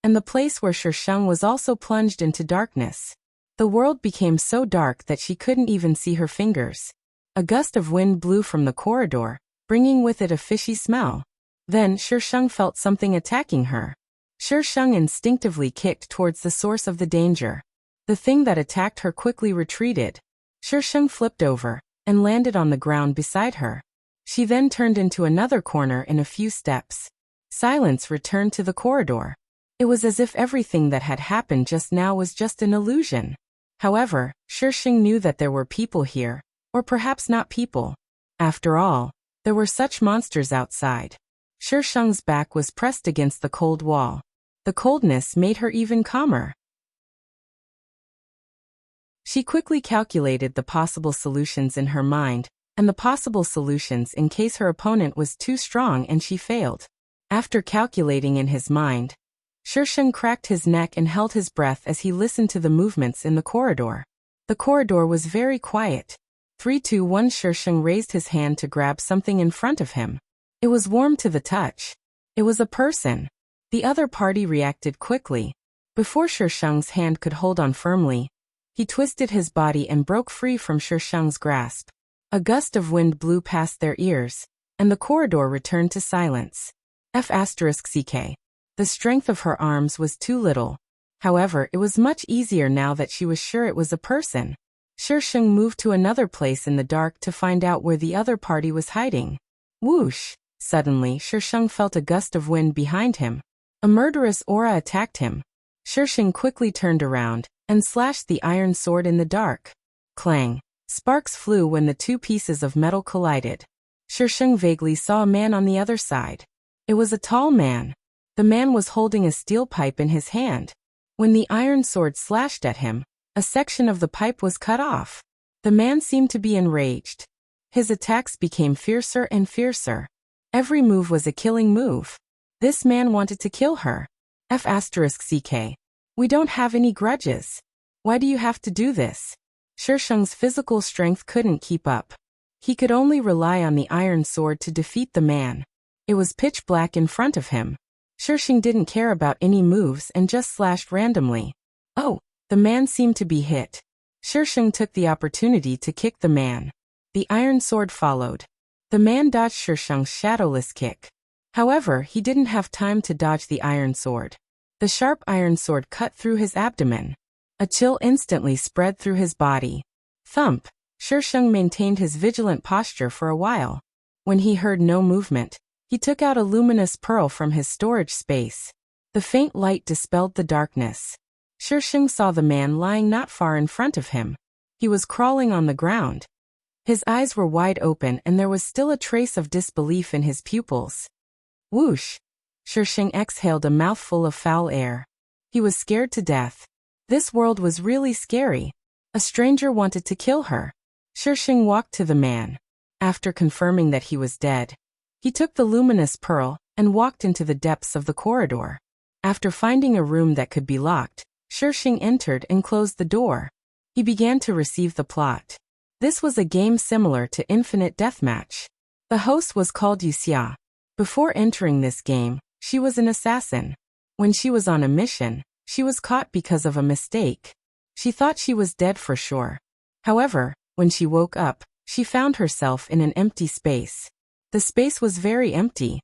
and the place where Shisheng was also plunged into darkness. The world became so dark that she couldn't even see her fingers. A gust of wind blew from the corridor, bringing with it a fishy smell. Then Shisheng felt something attacking her. Shisheng instinctively kicked towards the source of the danger. The thing that attacked her quickly retreated. Shisheng flipped over and landed on the ground beside her. She then turned into another corner in a few steps. Silence returned to the corridor. It was as if everything that had happened just now was just an illusion. However, Shisheng knew that there were people here, or perhaps not people. After all, there were such monsters outside. Shisheng's back was pressed against the cold wall. The coldness made her even calmer. She quickly calculated the possible solutions in her mind, and the possible solutions in case her opponent was too strong and she failed. After calculating in his mind, Shisheng cracked his neck and held his breath as he listened to the movements in the corridor. The corridor was very quiet. 3, 2, 1. Shisheng raised his hand to grab something in front of him. It was warm to the touch. It was a person. The other party reacted quickly. Before Shisheng's hand could hold on firmly, he twisted his body and broke free from Shisheng's grasp. A gust of wind blew past their ears, and the corridor returned to silence. F***ck. The strength of her arms was too little. However, it was much easier now that she was sure it was a person. Shisheng moved to another place in the dark to find out where the other party was hiding. Whoosh! Suddenly, Shisheng felt a gust of wind behind him. A murderous aura attacked him. Shisheng quickly turned around and slashed the iron sword in the dark. Clang! Sparks flew when the two pieces of metal collided. Shisheng vaguely saw a man on the other side. It was a tall man. The man was holding a steel pipe in his hand. When the iron sword slashed at him, a section of the pipe was cut off. The man seemed to be enraged. His attacks became fiercer and fiercer. Every move was a killing move. This man wanted to kill her. F***ck. We don't have any grudges. Why do you have to do this? Shisheng's physical strength couldn't keep up. He could only rely on the iron sword to defeat the man. It was pitch black in front of him. Shisheng didn't care about any moves and just slashed randomly. Oh, the man seemed to be hit. Shisheng took the opportunity to kick the man. The iron sword followed. The man dodged Shisheng's shadowless kick. However, he didn't have time to dodge the iron sword. The sharp iron sword cut through his abdomen. A chill instantly spread through his body. Thump! Shisheng maintained his vigilant posture for a while. When he heard no movement, he took out a luminous pearl from his storage space. The faint light dispelled the darkness. Shisheng saw the man lying not far in front of him. He was crawling on the ground. His eyes were wide open and there was still a trace of disbelief in his pupils. Whoosh! Shisheng exhaled a mouthful of foul air. He was scared to death. This world was really scary. A stranger wanted to kill her. Shisheng walked to the man. After confirming that he was dead, he took the luminous pearl and walked into the depths of the corridor. After finding a room that could be locked, Shisheng entered and closed the door. He began to receive the plot. This was a game similar to Infinite Deathmatch. The host was called Yuxia. Before entering this game, she was an assassin. When she was on a mission, she was caught because of a mistake. She thought she was dead for sure. However, when she woke up, she found herself in an empty space. The space was very empty.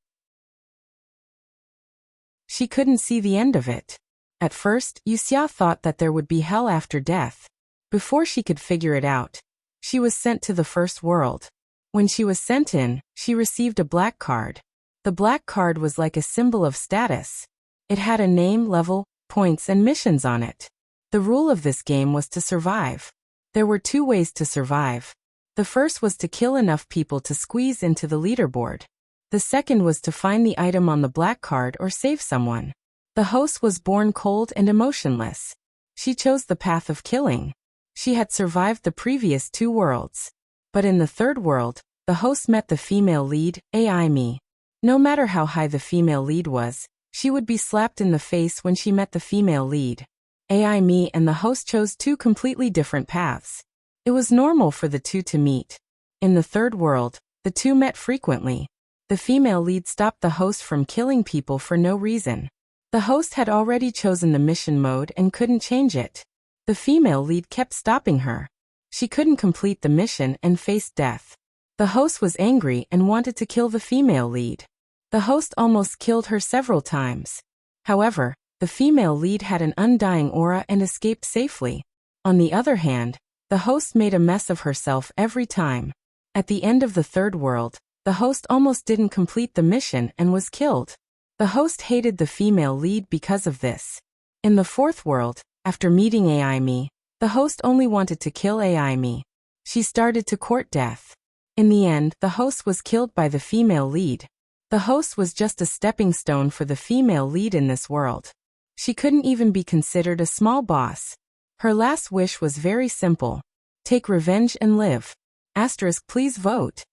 She couldn't see the end of it. At first, Yuxia thought that there would be hell after death. Before she could figure it out, she was sent to the first world. When she was sent in, she received a black card. The black card was like a symbol of status. It had a name, level, points, and missions on it. The rule of this game was to survive. There were 2 ways to survive. The first was to kill enough people to squeeze into the leaderboard. The second was to find the item on the black card or save someone. The host was born cold and emotionless. She chose the path of killing. She had survived the previous 2 worlds. But in the third world, the host met the female lead, AI Me. No matter how high the female lead was, she would be slapped in the face when she met the female lead. AI Me and the host chose 2 completely different paths. It was normal for the 2 to meet. In the third world, the 2 met frequently. The female lead stopped the host from killing people for no reason. The host had already chosen the mission mode and couldn't change it. The female lead kept stopping her. She couldn't complete the mission and faced death. The host was angry and wanted to kill the female lead. The host almost killed her several times. However, the female lead had an undying aura and escaped safely. On the other hand, the host made a mess of herself every time. At the end of the third world, The host almost didn't complete the mission and was killed. The host hated the female lead because of this. In the fourth world, after meeting Aimi, the host only wanted to kill Aimi. She started to court death. In the end, the host was killed by the female lead. The host was just a stepping stone for the female lead in this world. She couldn't even be considered a small boss. Her last wish was very simple. Take revenge and live. Asterisk, please vote.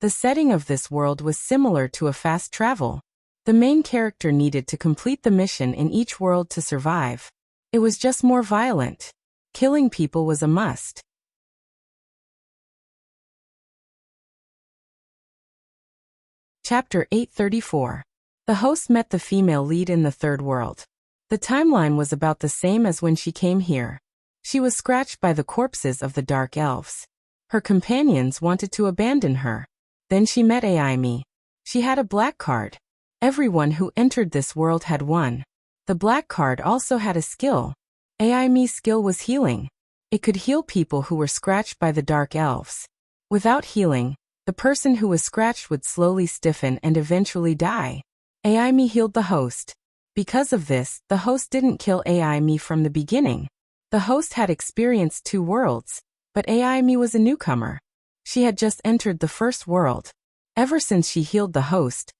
The setting of this world was similar to a fast travel. The main character needed to complete the mission in each world to survive. It was just more violent. Killing people was a must. Chapter 834. The host met the female lead in the third world. The timeline was about the same as when she came here. She was scratched by the corpses of the dark elves. Her companions wanted to abandon her. Then she met Aimi. She had a black card. Everyone who entered this world had one. The black card also had a skill. Aimi's skill was healing. It could heal people who were scratched by the dark elves. Without healing, the person who was scratched would slowly stiffen and eventually die. Aimi healed the host. Because of this, the host didn't kill Aimi from the beginning. The host had experienced 2 worlds, but Aimi was a newcomer. She had just entered the first world. Ever since she healed the host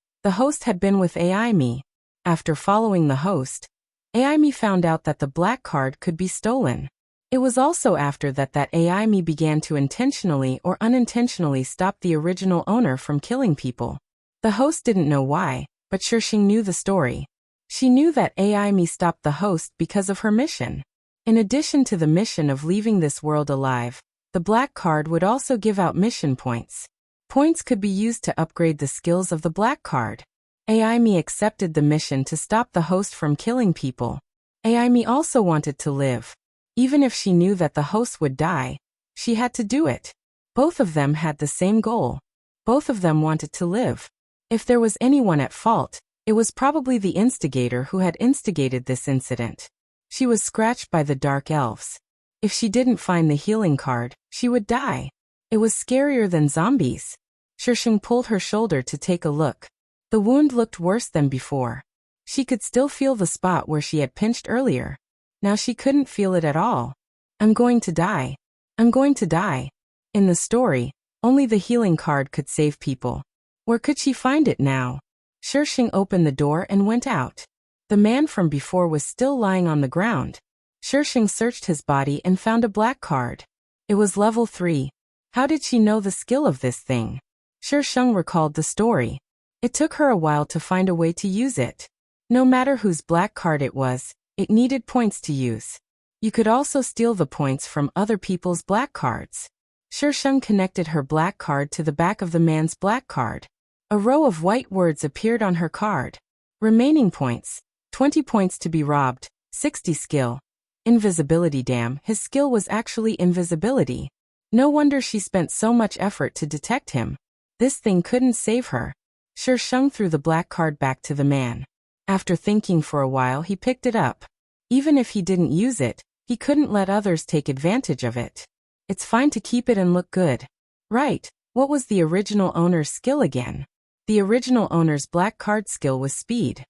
had been with Aimi. After following the host, Aimi found out that the black card could be stolen. It was also after that Aimi began to intentionally or unintentionally stop the original owner from killing people. The host didn't know why, but Shishing knew the story. She knew that Aimi stopped the host because of her mission. In addition to the mission of leaving this world alive, the black card would also give out mission points. Points could be used to upgrade the skills of the black card. Aimi accepted the mission to stop the host from killing people. Aimi also wanted to live. Even if she knew that the host would die, she had to do it. Both of them had the same goal. Both of them wanted to live. If there was anyone at fault, it was probably the instigator who had instigated this incident. She was scratched by the dark elves. If she didn't find the healing card, she would die. It was scarier than zombies. Shishing pulled her shoulder to take a look. The wound looked worse than before. She could still feel the spot where she had pinched earlier. Now she couldn't feel it at all. I'm going to die. I'm going to die. In the story, only the healing card could save people. Where could she find it now? Shishing opened the door and went out. The man from before was still lying on the ground. Shishing searched his body and found a black card. It was level 3. How did she know the skill of this thing? Shishing recalled the story. It took her a while to find a way to use it. No matter whose black card it was, it needed points to use. You could also steal the points from other people's black cards. Shishing connected her black card to the back of the man's black card. A row of white words appeared on her card. Remaining points: 20 points to be robbed, 60 skill. Invisibility. Damn, his skill was actually invisibility. No wonder she spent so much effort to detect him. This thing couldn't save her. Shishing threw the black card back to the man. After thinking for a while, he picked it up. Even if he didn't use it, he couldn't let others take advantage of it. It's fine to keep it and look good. Right, what was the original owner's skill again? The original owner's black card skill was speed.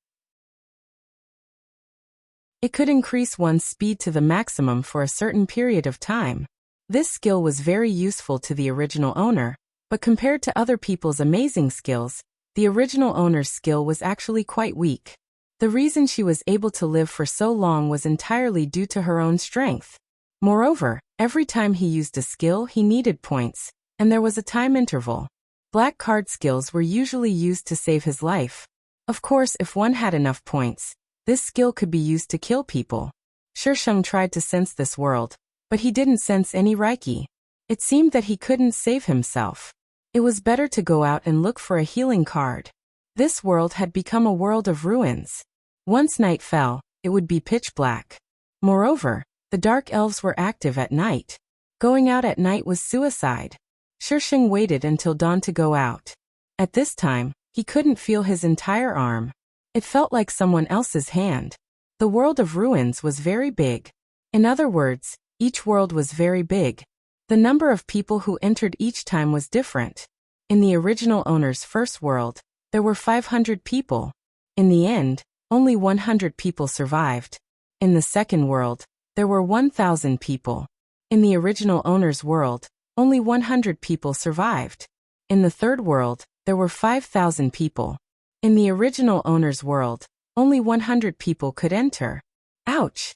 It could increase one's speed to the maximum for a certain period of time. This skill was very useful to the original owner, but compared to other people's amazing skills, the original owner's skill was actually quite weak. The reason she was able to live for so long was entirely due to her own strength. Moreover, every time he used a skill he needed points, and there was a time interval. Black card skills were usually used to save his life. Of course, if one had enough points, this skill could be used to kill people. Shishing tried to sense this world, but he didn't sense any Reiki. It seemed that he couldn't save himself. It was better to go out and look for a healing card. This world had become a world of ruins. Once night fell, it would be pitch black. Moreover, the dark elves were active at night. Going out at night was suicide. Shishing waited until dawn to go out. At this time, he couldn't feel his entire arm. It felt like someone else's hand. The world of ruins was very big. In other words, each world was very big. The number of people who entered each time was different. In the original owner's first world, there were 500 people. In the end, only 100 people survived. In the second world, there were 1,000 people. In the original owner's world, only 100 people survived. In the third world, there were 5,000 people. In the original owner's world, only 100 people could enter. Ouch!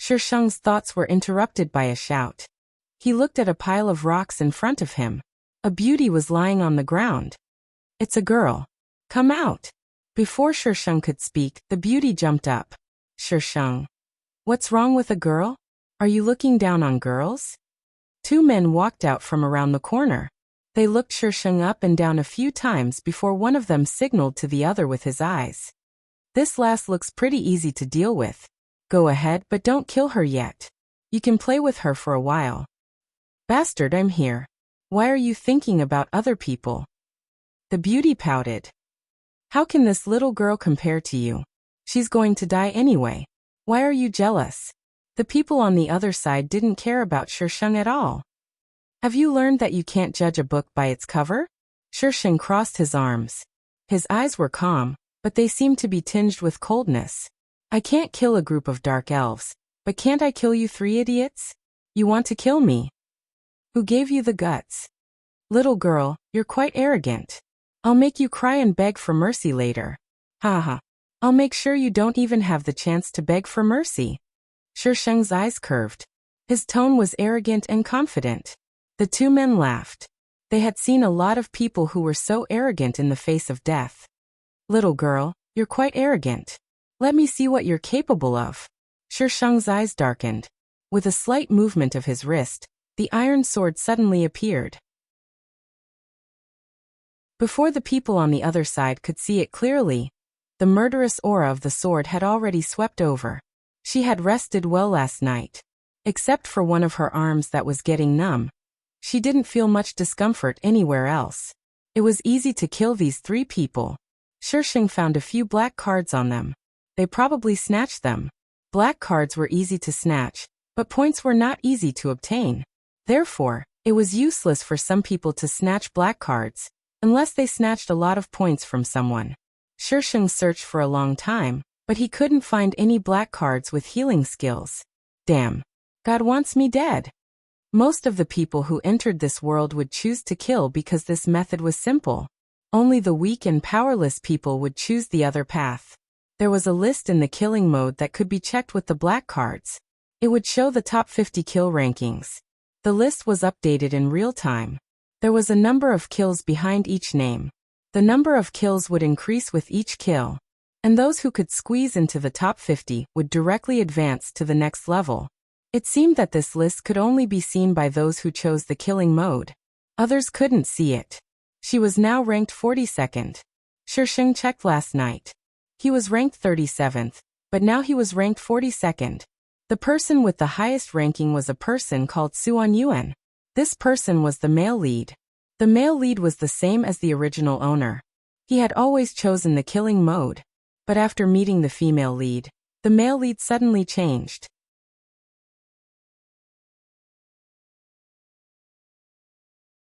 Shisheng's thoughts were interrupted by a shout. He looked at a pile of rocks in front of him. A beauty was lying on the ground. It's a girl. Come out! Before Shisheng could speak, the beauty jumped up. Shisheng. What's wrong with a girl? Are you looking down on girls? Two men walked out from around the corner. They looked Shisheng up and down a few times before one of them signaled to the other with his eyes. This last looks pretty easy to deal with. Go ahead, but don't kill her yet. You can play with her for a while. Bastard, I'm here. Why are you thinking about other people? The beauty pouted. How can this little girl compare to you? She's going to die anyway. Why are you jealous? The people on the other side didn't care about Shisheng at all. Have you learned that you can't judge a book by its cover? Shisheng crossed his arms. His eyes were calm, but they seemed to be tinged with coldness. I can't kill a group of dark elves, but can't I kill you three idiots? You want to kill me? Who gave you the guts? Little girl, you're quite arrogant. I'll make you cry and beg for mercy later. Haha. I'll make sure you don't even have the chance to beg for mercy. Shisheng's eyes curved. His tone was arrogant and confident. The two men laughed. They had seen a lot of people who were so arrogant in the face of death. Little girl, you're quite arrogant. Let me see what you're capable of. Shisheng's eyes darkened. With a slight movement of his wrist, the iron sword suddenly appeared. Before the people on the other side could see it clearly, the murderous aura of the sword had already swept over. She had rested well last night. Except for one of her arms that was getting numb, she didn't feel much discomfort anywhere else. It was easy to kill these three people. Shisheng found a few black cards on them. They probably snatched them. Black cards were easy to snatch, but points were not easy to obtain. Therefore, it was useless for some people to snatch black cards, unless they snatched a lot of points from someone. Shisheng searched for a long time, but he couldn't find any black cards with healing skills. Damn. God wants me dead. Most of the people who entered this world would choose to kill because this method was simple. Only the weak and powerless people would choose the other path. There was a list in the killing mode that could be checked with the black cards. It would show the top 50 kill rankings. The list was updated in real time. There was a number of kills behind each name. The number of kills would increase with each kill, and those who could squeeze into the top 50 would directly advance to the next level. It seemed that this list could only be seen by those who chose the killing mode. Others couldn't see it. She was now ranked 42nd. Shisheng checked last night. He was ranked 37th, but now he was ranked 42nd. The person with the highest ranking was a person called Suan Yuan. This person was the male lead. The male lead was the same as the original owner. He had always chosen the killing mode. But after meeting the female lead, the male lead suddenly changed.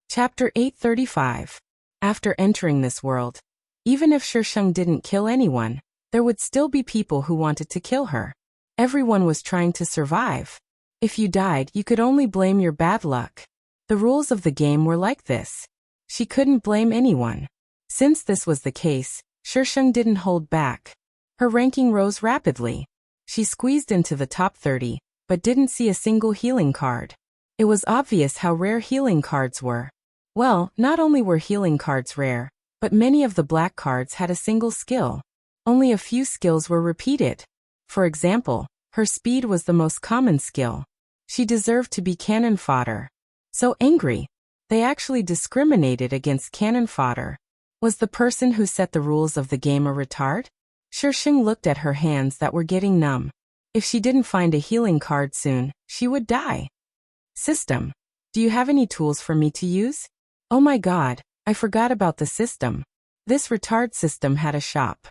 Chapter 835. After entering this world, even if Shisheng didn't kill anyone, there would still be people who wanted to kill her. Everyone was trying to survive. If you died, you could only blame your bad luck. The rules of the game were like this. She couldn't blame anyone. Since this was the case, Shisheng didn't hold back. Her ranking rose rapidly. She squeezed into the top 30, but didn't see a single healing card. It was obvious how rare healing cards were. Well, not only were healing cards rare, but many of the black cards had a single skill. Only a few skills were repeated. For example, her speed was the most common skill. She deserved to be cannon fodder. So angry. They actually discriminated against cannon fodder. Was the person who set the rules of the game a retard? Shisheng looked at her hands that were getting numb. If she didn't find a healing card soon, she would die. System. Do you have any tools for me to use? Oh my god, I forgot about the system. This retard system had a shop.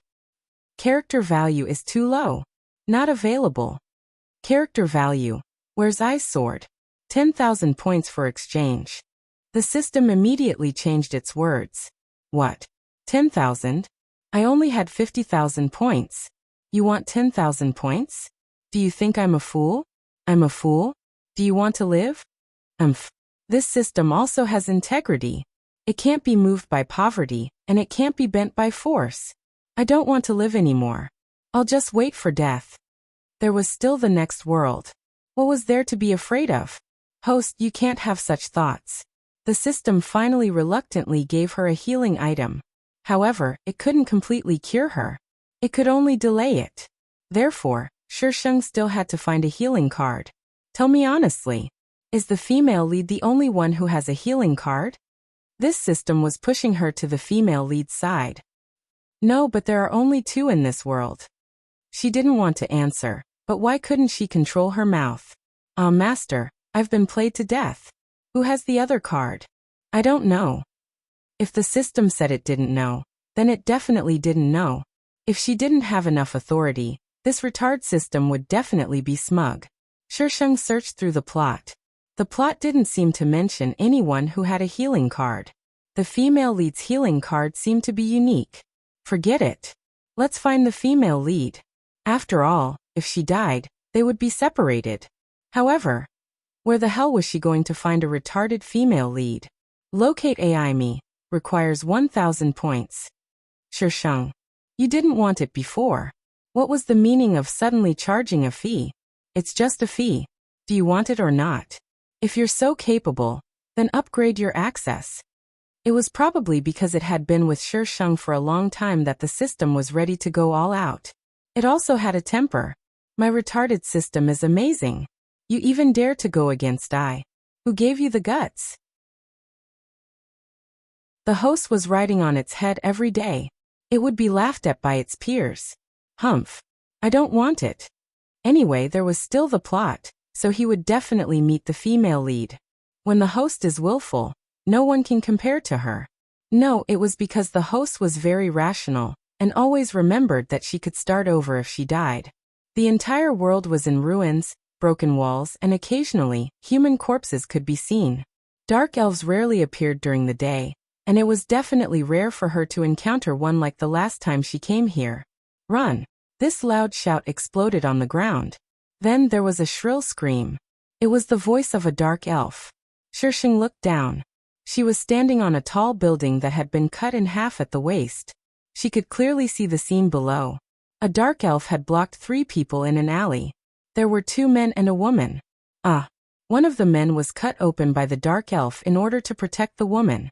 Character value is too low. Not available. Character value. Where's Ice Sword? 10,000 points for exchange. The system immediately changed its words. What? 10,000? I only had 50,000 points. You want 10,000 points? Do you think I'm a fool? I'm a fool? Do you want to live? This system also has integrity. It can't be moved by poverty, and it can't be bent by force. I don't want to live anymore. I'll just wait for death. There was still the next world. What was there to be afraid of? Host, you can't have such thoughts. The system finally reluctantly gave her a healing item. However, it couldn't completely cure her. It could only delay it. Therefore, Shisheng still had to find a healing card. Tell me honestly, is the female lead the only one who has a healing card? This system was pushing her to the female lead's side. No, but there are only two in this world. She didn't want to answer, but why couldn't she control her mouth? Master, I've been played to death. Who has the other card? I don't know. If the system said it didn't know, then it definitely didn't know. If she didn't have enough authority, this retard system would definitely be smug. Shisheng searched through the plot. The plot didn't seem to mention anyone who had a healing card. The female lead's healing card seemed to be unique. Forget it. Let's find the female lead. After all, if she died, they would be separated. However, where the hell was she going to find a retarded female lead? Locate AI me. Requires 1,000 points. Shisheng, you didn't want it before. What was the meaning of suddenly charging a fee? It's just a fee. Do you want it or not? If you're so capable, then upgrade your access. It was probably because it had been with Shisheng for a long time that the system was ready to go all out. It also had a temper. My retarded system is amazing. You even dare to go against I. Who gave you the guts? The host was riding on its head every day. It would be laughed at by its peers. Humph. I don't want it. Anyway, there was still the plot, so he would definitely meet the female lead. When the host is willful, no one can compare to her. No, it was because the host was very rational, and always remembered that she could start over if she died. The entire world was in ruins, broken walls, and occasionally, human corpses could be seen. Dark elves rarely appeared during the day, and it was definitely rare for her to encounter one like the last time she came here. Run! This loud shout exploded on the ground. Then there was a shrill scream. It was the voice of a dark elf. Shisheng looked down. She was standing on a tall building that had been cut in half at the waist. She could clearly see the scene below. A dark elf had blocked 3 people in an alley. There were 2 men and a woman. One of the men was cut open by the dark elf in order to protect the woman.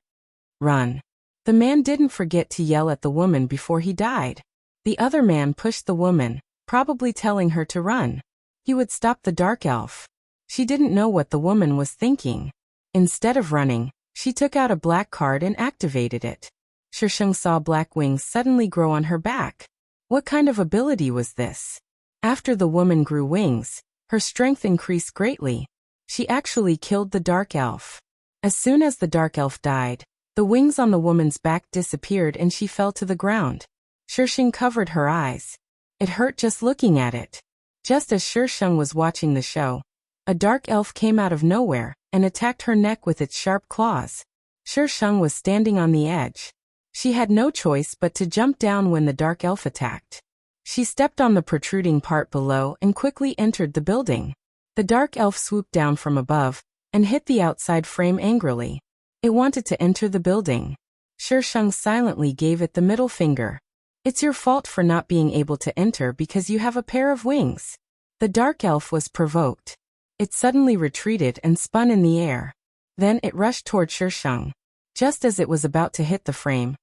Run. The man didn't forget to yell at the woman before he died. The other man pushed the woman, probably telling her to run. He would stop the dark elf. She didn't know what the woman was thinking. Instead of running, she took out a black card and activated it. Shisheng saw black wings suddenly grow on her back. What kind of ability was this? After the woman grew wings, her strength increased greatly. She actually killed the dark elf. As soon as the dark elf died, the wings on the woman's back disappeared and she fell to the ground. Shisheng covered her eyes. It hurt just looking at it. Just as Shisheng was watching the show, a dark elf came out of nowhere and attacked her neck with its sharp claws. Shisheng was standing on the edge. She had no choice but to jump down when the dark elf attacked. She stepped on the protruding part below and quickly entered the building. The dark elf swooped down from above and hit the outside frame angrily. It wanted to enter the building. Shisheng silently gave it the middle finger. It's your fault for not being able to enter because you have a pair of wings. The dark elf was provoked. It suddenly retreated and spun in the air. Then it rushed toward Shisheng. Just as it was about to hit the frame,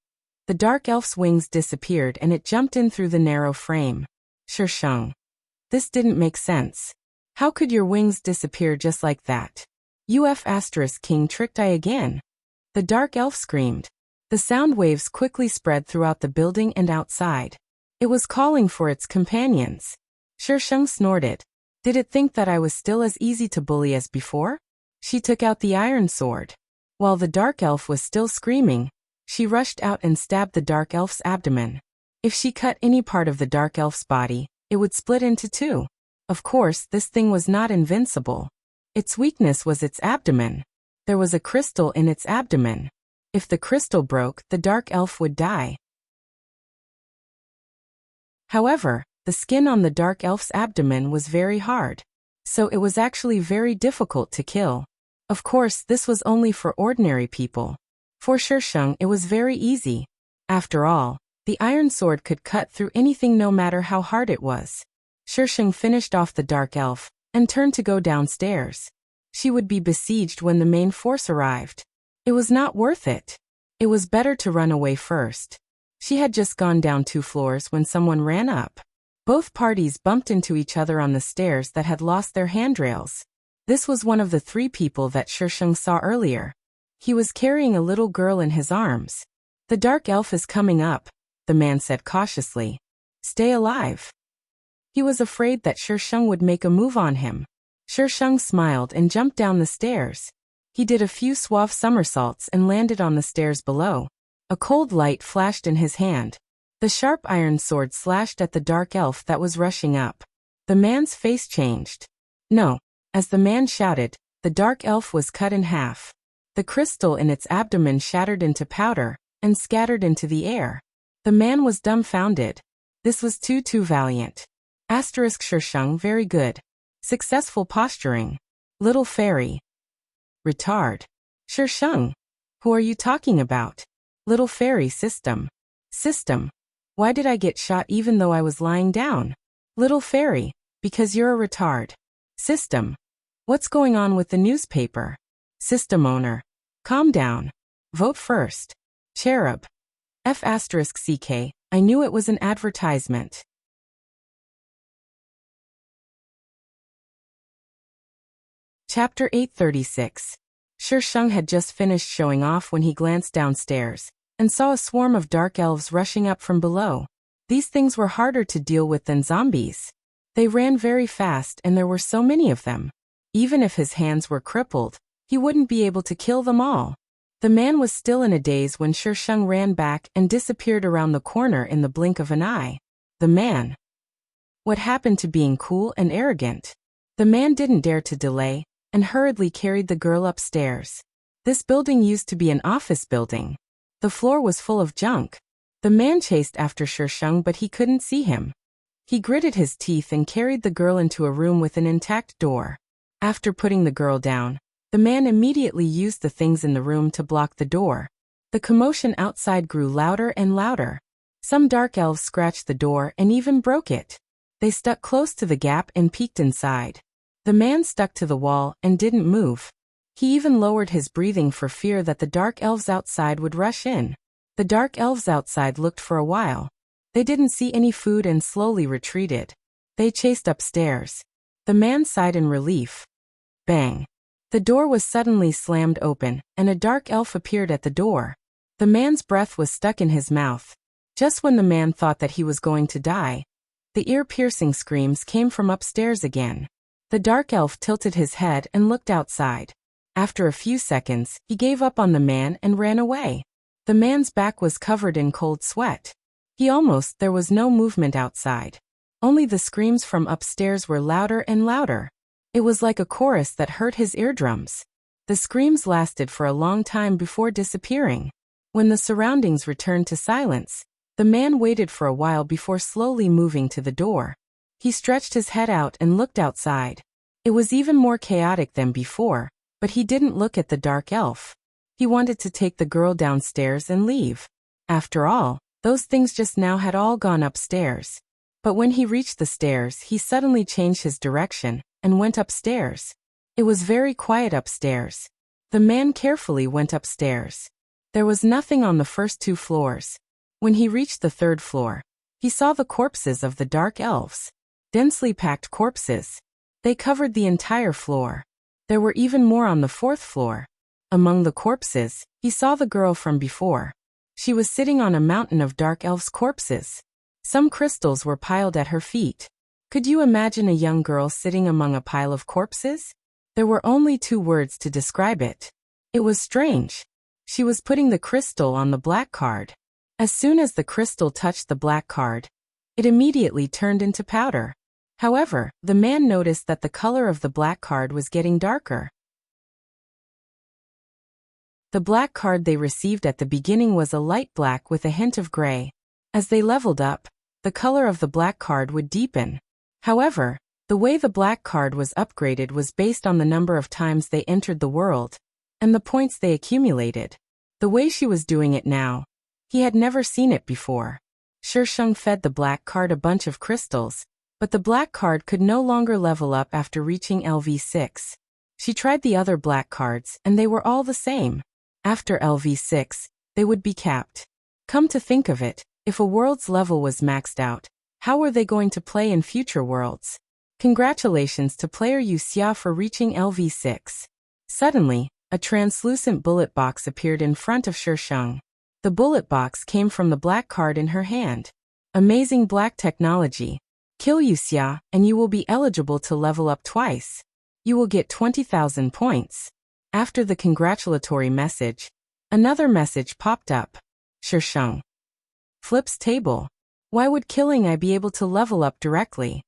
the dark elf's wings disappeared and it jumped in through the narrow frame. Shisheng. This didn't make sense. How could your wings disappear just like that? King tricked I again. The dark elf screamed. The sound waves quickly spread throughout the building and outside. It was calling for its companions. Shisheng snorted. Did it think that I was still as easy to bully as before? She took out the iron sword. While the dark elf was still screaming, she rushed out and stabbed the dark elf's abdomen. If she cut any part of the dark elf's body, it would split into 2. Of course, this thing was not invincible. Its weakness was its abdomen. There was a crystal in its abdomen. If the crystal broke, the dark elf would die. However, the skin on the dark elf's abdomen was very hard, so it was actually very difficult to kill. Of course, this was only for ordinary people. For Shisheng, it was very easy. After all, the iron sword could cut through anything no matter how hard it was. Shisheng finished off the dark elf and turned to go downstairs. She would be besieged when the main force arrived. It was not worth it. It was better to run away first. She had just gone down 2 floors when someone ran up. Both parties bumped into each other on the stairs that had lost their handrails. This was one of the 3 people that Shisheng saw earlier. He was carrying a little girl in his arms. The dark elf is coming up, the man said cautiously. Stay alive. He was afraid that Shisheng would make a move on him. Shisheng smiled and jumped down the stairs. He did a few suave somersaults and landed on the stairs below. A cold light flashed in his hand. The sharp iron sword slashed at the dark elf that was rushing up. The man's face changed. No. As the man shouted, the dark elf was cut in half. The crystal in its abdomen shattered into powder and scattered into the air. The man was dumbfounded. This was too valiant. Shisheng very good. Successful posturing. Little fairy. Retard. Shisheng. Who are you talking about? Little fairy system. System. Why did I get shot even though I was lying down? Little fairy. Because you're a retard. System. What's going on with the newspaper? System owner. Calm down. Vote first. Cherub. F***ck. I knew it was an advertisement. Chapter 836. Shisheng had just finished showing off when he glanced downstairs and saw a swarm of dark elves rushing up from below. These things were harder to deal with than zombies. They ran very fast and there were so many of them. Even if his hands were crippled, he wouldn't be able to kill them all. The man was still in a daze when Shisheng ran back and disappeared around the corner in the blink of an eye. The man. What happened to being cool and arrogant? The man didn't dare to delay and hurriedly carried the girl upstairs. This building used to be an office building. The floor was full of junk. The man chased after Shisheng but he couldn't see him. He gritted his teeth and carried the girl into a room with an intact door. After putting the girl down, the man immediately used the things in the room to block the door. The commotion outside grew louder and louder. Some dark elves scratched the door and even broke it. They stuck close to the gap and peeked inside. The man stuck to the wall and didn't move. He even lowered his breathing for fear that the dark elves outside would rush in. The dark elves outside looked for a while. They didn't see any food and slowly retreated. They chased upstairs. The man sighed in relief. Bang. The door was suddenly slammed open, and a dark elf appeared at the door. The man's breath was stuck in his mouth. Just when the man thought that he was going to die, the ear-piercing screams came from upstairs again. The dark elf tilted his head and looked outside. After a few seconds, he gave up on the man and ran away. The man's back was covered in cold sweat. There was no movement outside. Only the screams from upstairs were louder and louder. It was like a chorus that hurt his eardrums. The screams lasted for a long time before disappearing. When the surroundings returned to silence, the man waited for a while before slowly moving to the door. He stretched his head out and looked outside. It was even more chaotic than before, but he didn't look at the dark elf. He wanted to take the girl downstairs and leave. After all, those things just now had all gone upstairs. But when he reached the stairs, he suddenly changed his direction and went upstairs. It was very quiet upstairs. The man carefully went upstairs. There was nothing on the first 2 floors. When he reached the 3rd floor, he saw the corpses of the dark elves. Densely packed corpses. They covered the entire floor. There were even more on the 4th floor. Among the corpses, he saw the girl from before. She was sitting on a mountain of dark elves' corpses. Some crystals were piled at her feet. Could you imagine a young girl sitting among a pile of corpses? There were only 2 words to describe it. It was strange. She was putting the crystal on the black card. As soon as the crystal touched the black card, it immediately turned into powder. However, the man noticed that the color of the black card was getting darker. The black card they received at the beginning was a light black with a hint of gray. As they leveled up, the color of the black card would deepen. However, the way the black card was upgraded was based on the number of times they entered the world, and the points they accumulated. The way she was doing it now, he had never seen it before. Shisheng fed the black card a bunch of crystals, but the black card could no longer level up after reaching LV6. She tried the other black cards and they were all the same. After LV6, they would be capped. Come to think of it, if a world's level was maxed out, how were they going to play in future worlds? Congratulations to player Yuxia for reaching LV6. Suddenly, a translucent bullet box appeared in front of Shisheng. The bullet box came from the black card in her hand. Amazing black technology. Kill Yuxia, and you will be eligible to level up twice. You will get 20,000 points. After the congratulatory message, another message popped up. Shisheng flips table. Why would killing I be able to level up directly?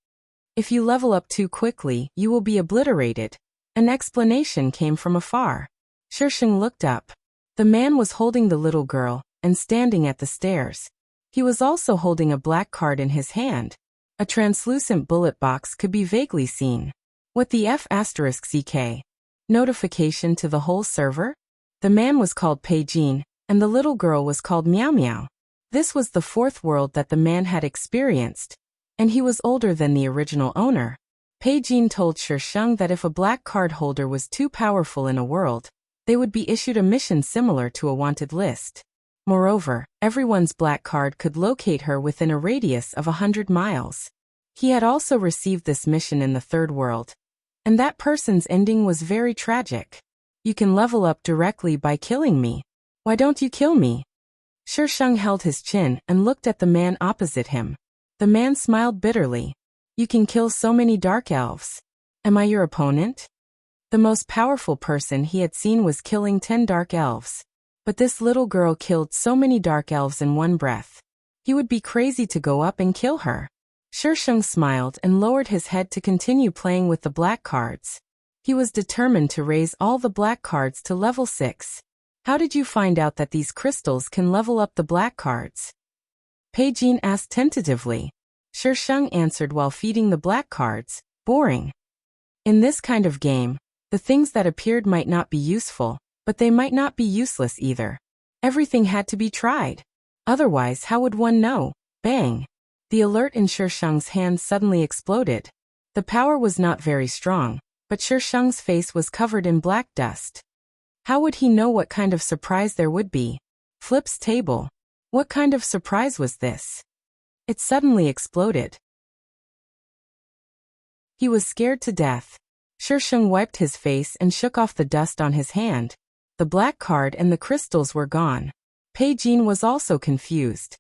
If you level up too quickly, you will be obliterated. An explanation came from afar. Shisheng looked up. The man was holding the little girl and standing at the stairs. He was also holding a black card in his hand. A translucent bullet box could be vaguely seen. What the F***CK? Notification to the whole server? The man was called Peijin, and the little girl was called Meow Meow. This was the fourth world that the man had experienced, and he was older than the original owner. Peijin told Shisheng that if a black card holder was too powerful in a world, they would be issued a mission similar to a wanted list. Moreover, everyone's black card could locate her within a radius of 100 miles. He had also received this mission in the third world, and that person's ending was very tragic. You can level up directly by killing me. Why don't you kill me? Shisheng held his chin and looked at the man opposite him. The man smiled bitterly. You can kill so many dark elves. Am I your opponent? The most powerful person he had seen was killing 10 dark elves. But this little girl killed so many dark elves in one breath. He would be crazy to go up and kill her. Shisheng smiled and lowered his head to continue playing with the black cards. He was determined to raise all the black cards to level 6. How did you find out that these crystals can level up the black cards? Peijin asked tentatively. Shisheng answered while feeding the black cards, boring. In this kind of game, the things that appeared might not be useful, but they might not be useless either. Everything had to be tried. Otherwise, how would one know? Bang! The alert in Shisheng's hand suddenly exploded. The power was not very strong, but Shisheng's face was covered in black dust. How would he know what kind of surprise there would be? Flips table. What kind of surprise was this? It suddenly exploded. He was scared to death. Shisheng wiped his face and shook off the dust on his hand. The black card and the crystals were gone. Peijin was also confused.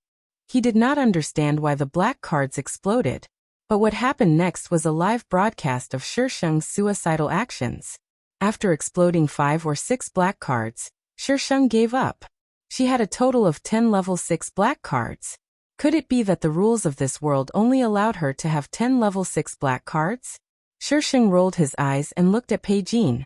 He did not understand why the black cards exploded. But what happened next was a live broadcast of Shisheng's suicidal actions. After exploding 5 or 6 black cards, Shisheng gave up. She had a total of 10 level 6 black cards. Could it be that the rules of this world only allowed her to have 10 level 6 black cards? Shisheng rolled his eyes and looked at Peijin.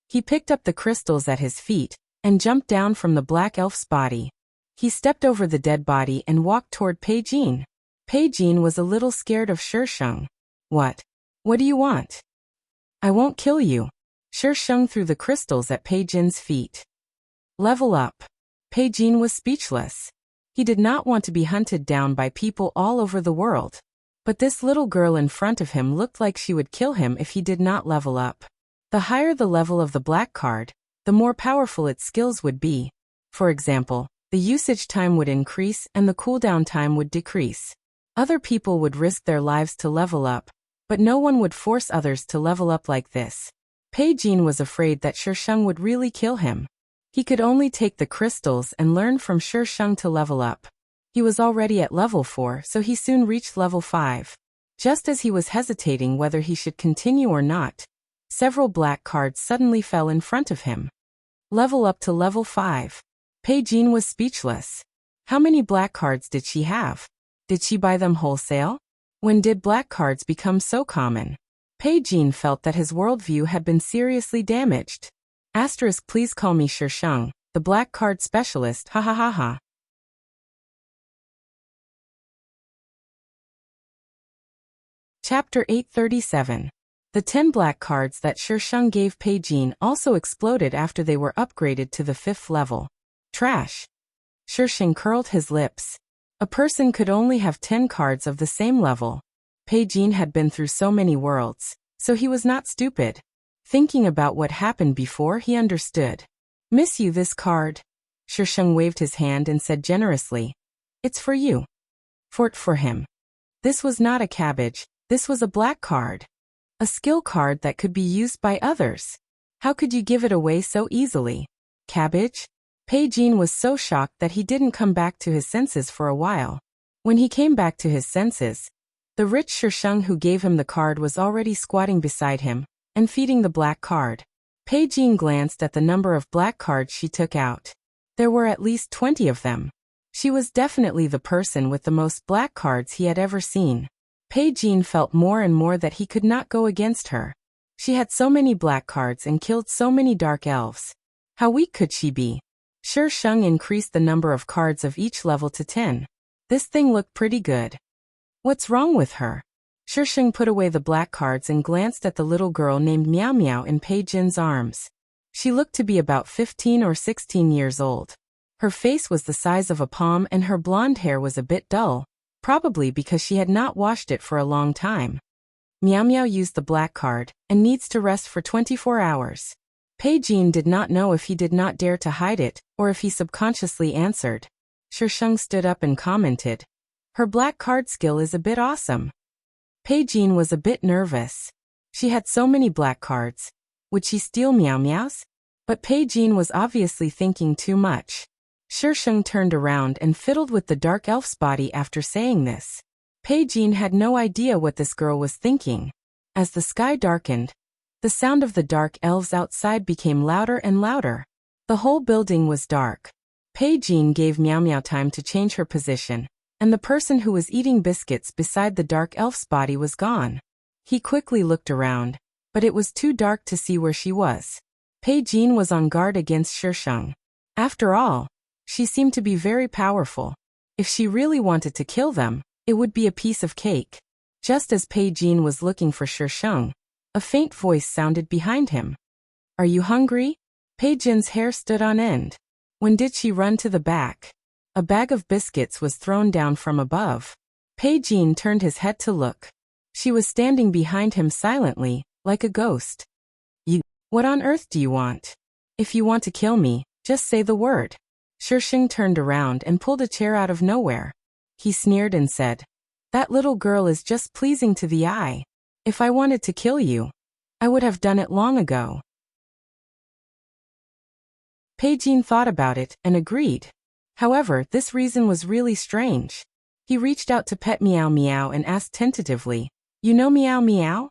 He picked up the crystals at his feet and jumped down from the black elf's body. He stepped over the dead body and walked toward Peijin. Peijin was a little scared of Shisheng. What? What do you want? I won't kill you. Shisheng threw the crystals at Peijin's feet. Level up. Peijin was speechless. He did not want to be hunted down by people all over the world. But this little girl in front of him looked like she would kill him if he did not level up. The higher the level of the black card, the more powerful its skills would be. For example, the usage time would increase and the cooldown time would decrease. Other people would risk their lives to level up, but no one would force others to level up like this. Peijin was afraid that Shisheng would really kill him. He could only take the crystals and learn from Shisheng to level up. He was already at level 4, so he soon reached level 5. Just as he was hesitating whether he should continue or not, several black cards suddenly fell in front of him. Level up to level 5. Peijin was speechless. How many black cards did she have? Did she buy them wholesale? When did black cards become so common? Peijin felt that his worldview had been seriously damaged. Asterisk, please call me Shisheng. the black card specialist, ha ha ha ha. Chapter 837. The 10 black cards that Shisheng gave Pei Jin also exploded after they were upgraded to the 5th level. Trash. Shisheng curled his lips. A person could only have 10 cards of the same level. Pei Jin had been through so many worlds, so he was not stupid. Thinking about what happened before, he understood. Miss you this card. Shisheng waved his hand and said generously. It's for you. For him. This was not a cabbage, this was a black card. A skill card that could be used by others. How could you give it away so easily? Cabbage? Pei Jin was so shocked that he didn't come back to his senses for a while. When he came back to his senses, the rich Shisheng who gave him the card was already squatting beside him and feeding the black card. Pei Jin glanced at the number of black cards she took out. There were at least 20 of them. She was definitely the person with the most black cards he had ever seen. Pei Jin felt more and more that he could not go against her. She had so many black cards and killed so many dark elves. How weak could she be? Shisheng increased the number of cards of each level to 10. This thing looked pretty good. What's wrong with her? Shisheng put away the black cards and glanced at the little girl named Meow Meow in Pei Jin's arms. She looked to be about 15 or 16 years old. Her face was the size of a palm and her blonde hair was a bit dull, probably because she had not washed it for a long time. Meow Meow used the black card and needs to rest for 24 hours. Pei Jin did not know if he did not dare to hide it or if he subconsciously answered. Shisheng stood up and commented. Her black card skill is a bit awesome. Pei Jin was a bit nervous. She had so many black cards. Would she steal Meow Meow's? But Pei Jin was obviously thinking too much. Shisheng turned around and fiddled with the dark elf's body after saying this. Pei Jin had no idea what this girl was thinking. As the sky darkened, the sound of the dark elves outside became louder and louder. The whole building was dark. Pei Jin gave Meow Meow time to change her position, and the person who was eating biscuits beside the dark elf's body was gone. He quickly looked around, but it was too dark to see where she was. Pei Jin was on guard against Shisheng. After all, she seemed to be very powerful. If she really wanted to kill them, it would be a piece of cake. Just as Pei Jin was looking for Shisheng, a faint voice sounded behind him. Are you hungry? Pei Jin's hair stood on end. When did she run to the back? A bag of biscuits was thrown down from above. Pei Jin turned his head to look. She was standing behind him silently, like a ghost. What on earth do you want? If you want to kill me, just say the word. Shisheng turned around and pulled a chair out of nowhere. He sneered and said, That little girl is just pleasing to the eye. If I wanted to kill you, I would have done it long ago. Pei Jin thought about it and agreed. However, this reason was really strange. He reached out to pet Meow Meow and asked tentatively, You know Meow Meow?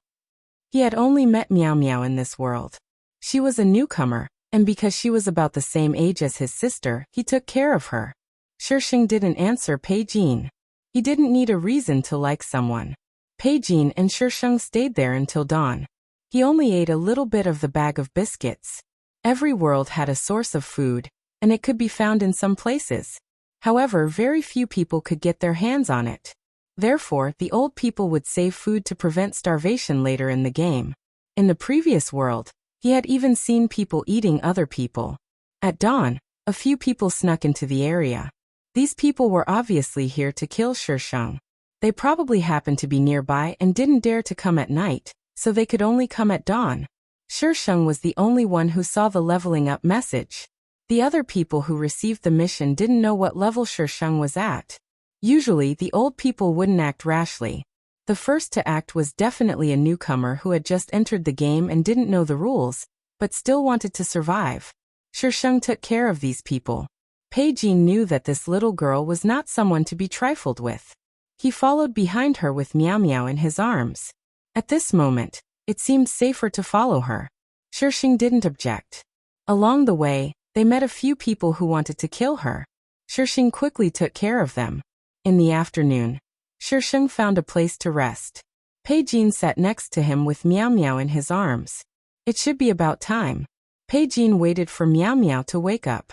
He had only met Meow Meow in this world. She was a newcomer, and because she was about the same age as his sister, he took care of her. Shisheng didn't answer Pei Jin. He didn't need a reason to like someone. Pei Jin and Shisheng stayed there until dawn. He only ate a little bit of the bag of biscuits. Every world had a source of food, and it could be found in some places. However, very few people could get their hands on it. Therefore, the old people would save food to prevent starvation later in the game. In the previous world, he had even seen people eating other people. At dawn, a few people snuck into the area. These people were obviously here to kill Shisheng. They probably happened to be nearby and didn't dare to come at night, so they could only come at dawn. Shisheng was the only one who saw the leveling up message. The other people who received the mission didn't know what level Shisheng was at. Usually, the old people wouldn't act rashly. The first to act was definitely a newcomer who had just entered the game and didn't know the rules, but still wanted to survive. Shisheng took care of these people. Pei Jin knew that this little girl was not someone to be trifled with. He followed behind her with Meow Meow in his arms. At this moment, it seemed safer to follow her. Shisheng didn't object. Along the way, they met a few people who wanted to kill her. Shisheng quickly took care of them. In the afternoon, Shisheng found a place to rest. Pei Jin sat next to him with Meow Meow in his arms. It should be about time. Pei Jin waited for Meow Meow to wake up.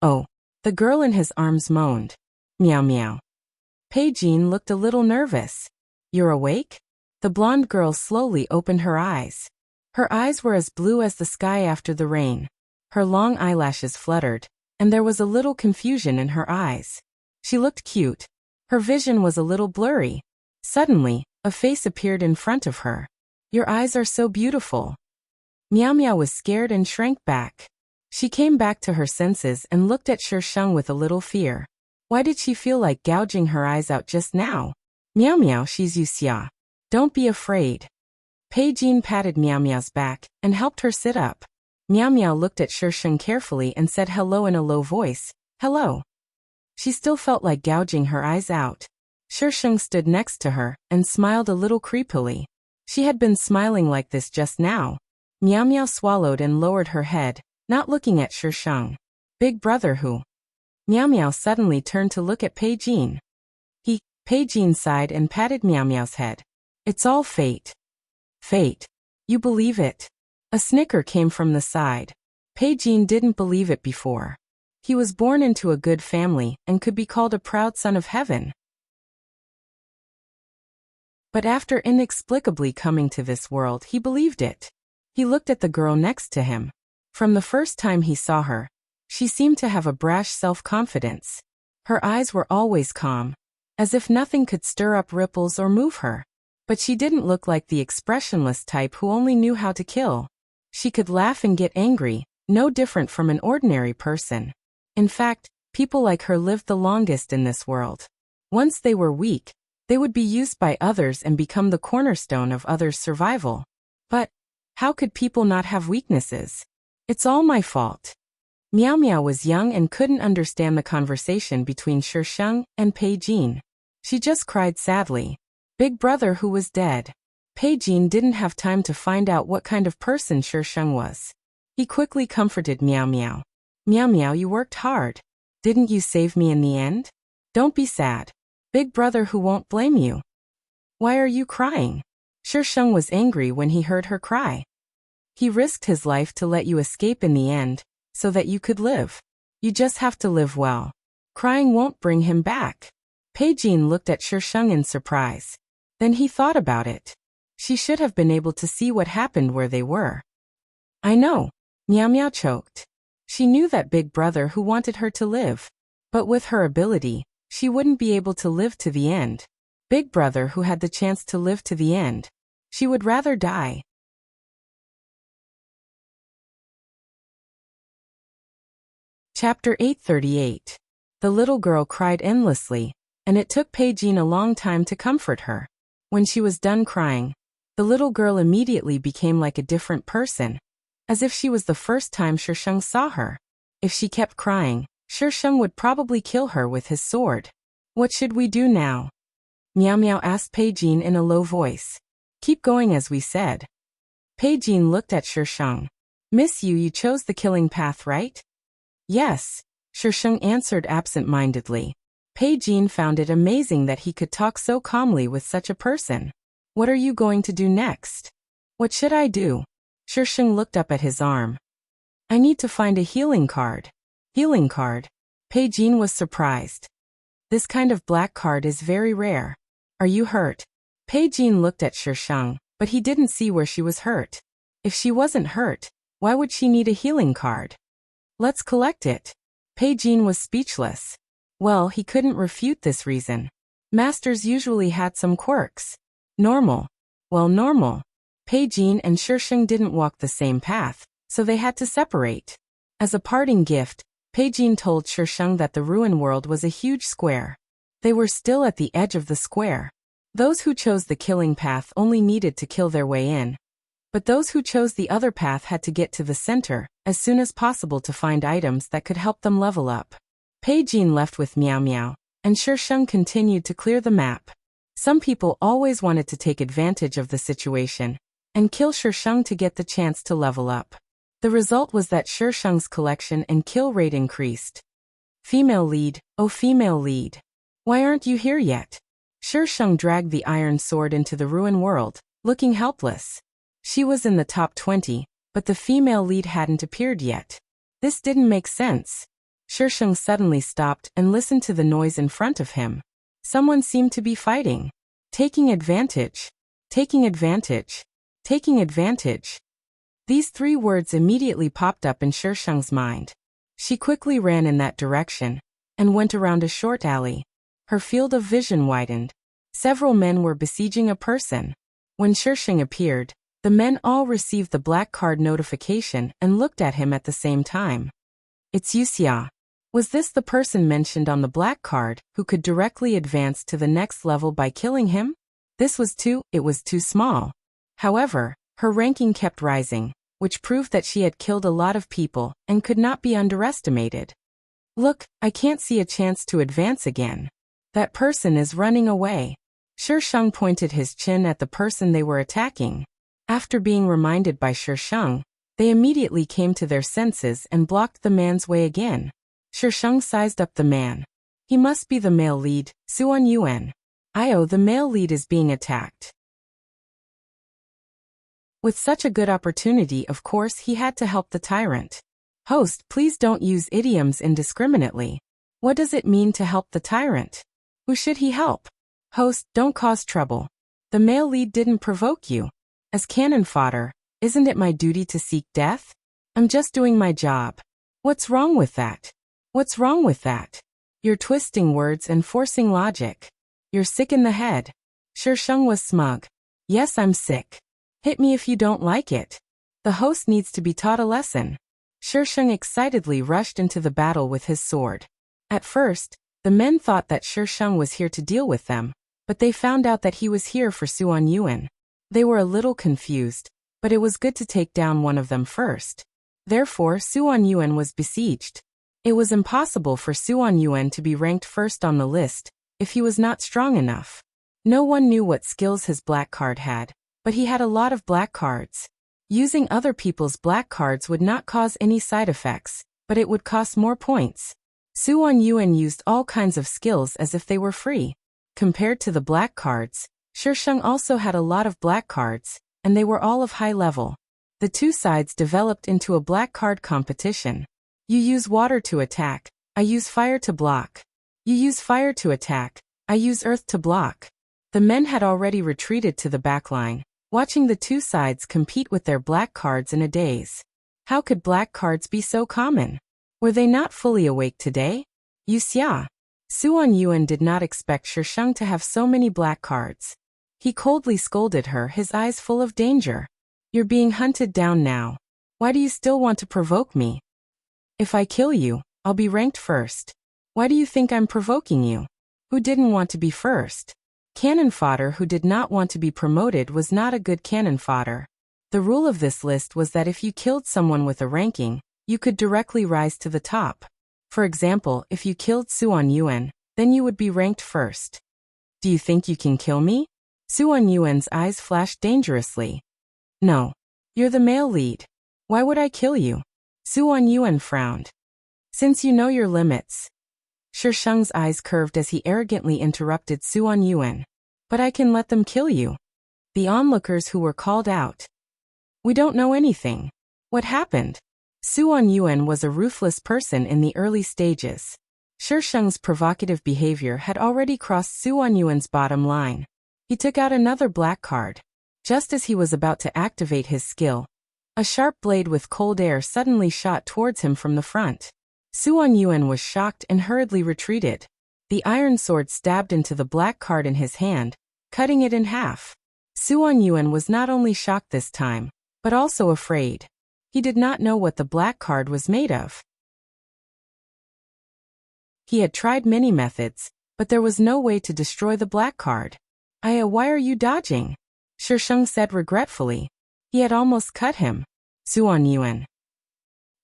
Oh, the girl in his arms moaned. Meow meow. Pei Jin looked a little nervous. You're awake? The blonde girl slowly opened her eyes. Her eyes were as blue as the sky after the rain. Her long eyelashes fluttered, and there was a little confusion in her eyes. She looked cute. Her vision was a little blurry. Suddenly, a face appeared in front of her. Your eyes are so beautiful. Meow Meow was scared and shrank back. She came back to her senses and looked at Sheng with a little fear. Why did she feel like gouging her eyes out just now? Meow Meow, she's Xia. Don't be afraid. Pei Jin patted Meow Meow's back and helped her sit up. Meow Meow looked at Sheng carefully and said hello in a low voice. Hello. She still felt like gouging her eyes out. Sheng stood next to her and smiled a little creepily. She had been smiling like this just now. Meow Meow swallowed and lowered her head, not looking at Sheng. Big brother who? Meow Meow suddenly turned to look at Pei Jin. Pei Jin sighed and patted Meow Meow's head. It's all fate. Fate. You believe it? A snicker came from the side. Pei Jin didn't believe it before. He was born into a good family and could be called a proud son of heaven. But after inexplicably coming to this world, he believed it. He looked at the girl next to him. From the first time he saw her, she seemed to have a brash self-confidence. Her eyes were always calm, as if nothing could stir up ripples or move her. But she didn't look like the expressionless type who only knew how to kill. She could laugh and get angry, no different from an ordinary person. In fact, people like her lived the longest in this world. Once they were weak, they would be used by others and become the cornerstone of others' survival. But how could people not have weaknesses? It's all my fault. Meow Meow was young and couldn't understand the conversation between Sheng and Pei Jin. She just cried sadly. Big brother who was dead. Pei Jin didn't have time to find out what kind of person Sheng was. He quickly comforted Meow Meow. Meow Meow, you worked hard. Didn't you save me in the end? Don't be sad. Big brother who won't blame you. Why are you crying? Sheng was angry when he heard her cry. He risked his life to let you escape in the end, so that you could live. You just have to live well. Crying won't bring him back. Pei Jin looked at Sheng in surprise. Then he thought about it. She should have been able to see what happened where they were. I know. Meow Meow choked. She knew that big brother who wanted her to live. But with her ability, she wouldn't be able to live to the end. Big brother who had the chance to live to the end. She would rather die. Chapter 838. The little girl cried endlessly, and it took Pei Jin a long time to comfort her. When she was done crying, the little girl immediately became like a different person, as if she was the first time Sheng saw her. If she kept crying, Sheng would probably kill her with his sword. What should we do now? Meow Meow asked Pei Jin in a low voice. Keep going as we said. Pei Jin looked at Sheng. Miss you chose the killing path, right? Yes, Sheng answered absent-mindedly. Pei Jin found it amazing that he could talk so calmly with such a person. What are you going to do next? What should I do? Sheng looked up at his arm. I need to find a healing card. Healing card? Pei Jin was surprised. This kind of black card is very rare. Are you hurt? Pei Jin looked at Sheng, but he didn't see where she was hurt. If she wasn't hurt, why would she need a healing card? Let's collect it. Pei Jin was speechless. Well, he couldn't refute this reason. Masters usually had some quirks. Normal. Well, normal. Pei Jin and Sheng didn't walk the same path, so they had to separate. As a parting gift, Pei Jin told Sheng that the ruin world was a huge square. They were still at the edge of the square. Those who chose the killing path only needed to kill their way in. But those who chose the other path had to get to the center as soon as possible to find items that could help them level up. Pei Jin left with Meow Meow, and Sheng continued to clear the map. Some people always wanted to take advantage of the situation and kill Sheng to get the chance to level up. The result was that Sheng's collection and kill rate increased. Female lead, oh female lead. Why aren't you here yet? Sheng dragged the iron sword into the ruin world, looking helpless. She was in the top 20, but the female lead hadn't appeared yet. This didn't make sense. Shisheng suddenly stopped and listened to the noise in front of him. Someone seemed to be fighting. Taking advantage. Taking advantage. Taking advantage. These three words immediately popped up in Shisheng's mind. She quickly ran in that direction and went around a short alley. Her field of vision widened. Several men were besieging a person. When Shisheng appeared, the men all received the black card notification and looked at him at the same time. It's Yuxia. Was this the person mentioned on the black card who could directly advance to the next level by killing him? It was too small. However, her ranking kept rising, which proved that she had killed a lot of people and could not be underestimated. Look, I can't see a chance to advance again. That person is running away. Shisheng pointed his chin at the person they were attacking. After being reminded by Shisheng, they immediately came to their senses and blocked the man's way again. Shisheng sized up the man. He must be the male lead, Suan Yuan. The male lead is being attacked. With such a good opportunity, of course, he had to help the tyrant. Host, please don't use idioms indiscriminately. What does it mean to help the tyrant? Who should he help? Host, don't cause trouble. The male lead didn't provoke you. As cannon fodder, isn't it my duty to seek death? I'm just doing my job. What's wrong with that? What's wrong with that? You're twisting words and forcing logic. You're sick in the head. Shisheng was smug. Yes, I'm sick. Hit me if you don't like it. The host needs to be taught a lesson. Shisheng excitedly rushed into the battle with his sword. At first, the men thought that Shisheng was here to deal with them, but they found out that he was here for Suan Yuan. They were a little confused, but it was good to take down one of them first. Therefore, Suan Yuan was besieged. It was impossible for Suan Yuan to be ranked first on the list if he was not strong enough. No one knew what skills his black card had, but he had a lot of black cards. Using other people's black cards would not cause any side effects, but it would cost more points. Suan Yuan used all kinds of skills as if they were free. Compared to the black cards, Shisheng also had a lot of black cards, and they were all of high level. The two sides developed into a black card competition. You use water to attack, I use fire to block. You use fire to attack, I use earth to block. The men had already retreated to the back line, watching the two sides compete with their black cards in a daze. How could black cards be so common? Were they not fully awake today? Yuxia. Suan Yuan did not expect Shisheng to have so many black cards. He coldly scolded her, his eyes full of danger. You're being hunted down now. Why do you still want to provoke me? If I kill you, I'll be ranked first. Why do you think I'm provoking you? Who didn't want to be first? Cannon fodder who did not want to be promoted was not a good cannon fodder. The rule of this list was that if you killed someone with a ranking, you could directly rise to the top. For example, if you killed Suan Yuan, then you would be ranked first. Do you think you can kill me? Suan Yuan's eyes flashed dangerously. No. You're the male lead. Why would I kill you? Suan Yuan frowned. Since you know your limits. Shisheng's eyes curved as he arrogantly interrupted Suan Yuan. But I can let them kill you. The onlookers who were called out. We don't know anything. What happened? Suan Yuan was a ruthless person in the early stages. Shisheng's provocative behavior had already crossed Suan Yuan's bottom line. He took out another black card. Just as he was about to activate his skill, a sharp blade with cold air suddenly shot towards him from the front. Suan Yuan was shocked and hurriedly retreated. The iron sword stabbed into the black card in his hand, cutting it in half. Suan Yuan was not only shocked this time, but also afraid. He did not know what the black card was made of. He had tried many methods, but there was no way to destroy the black card. Why are you dodging? Shisheng said regretfully. He had almost cut him. Suan Yuan.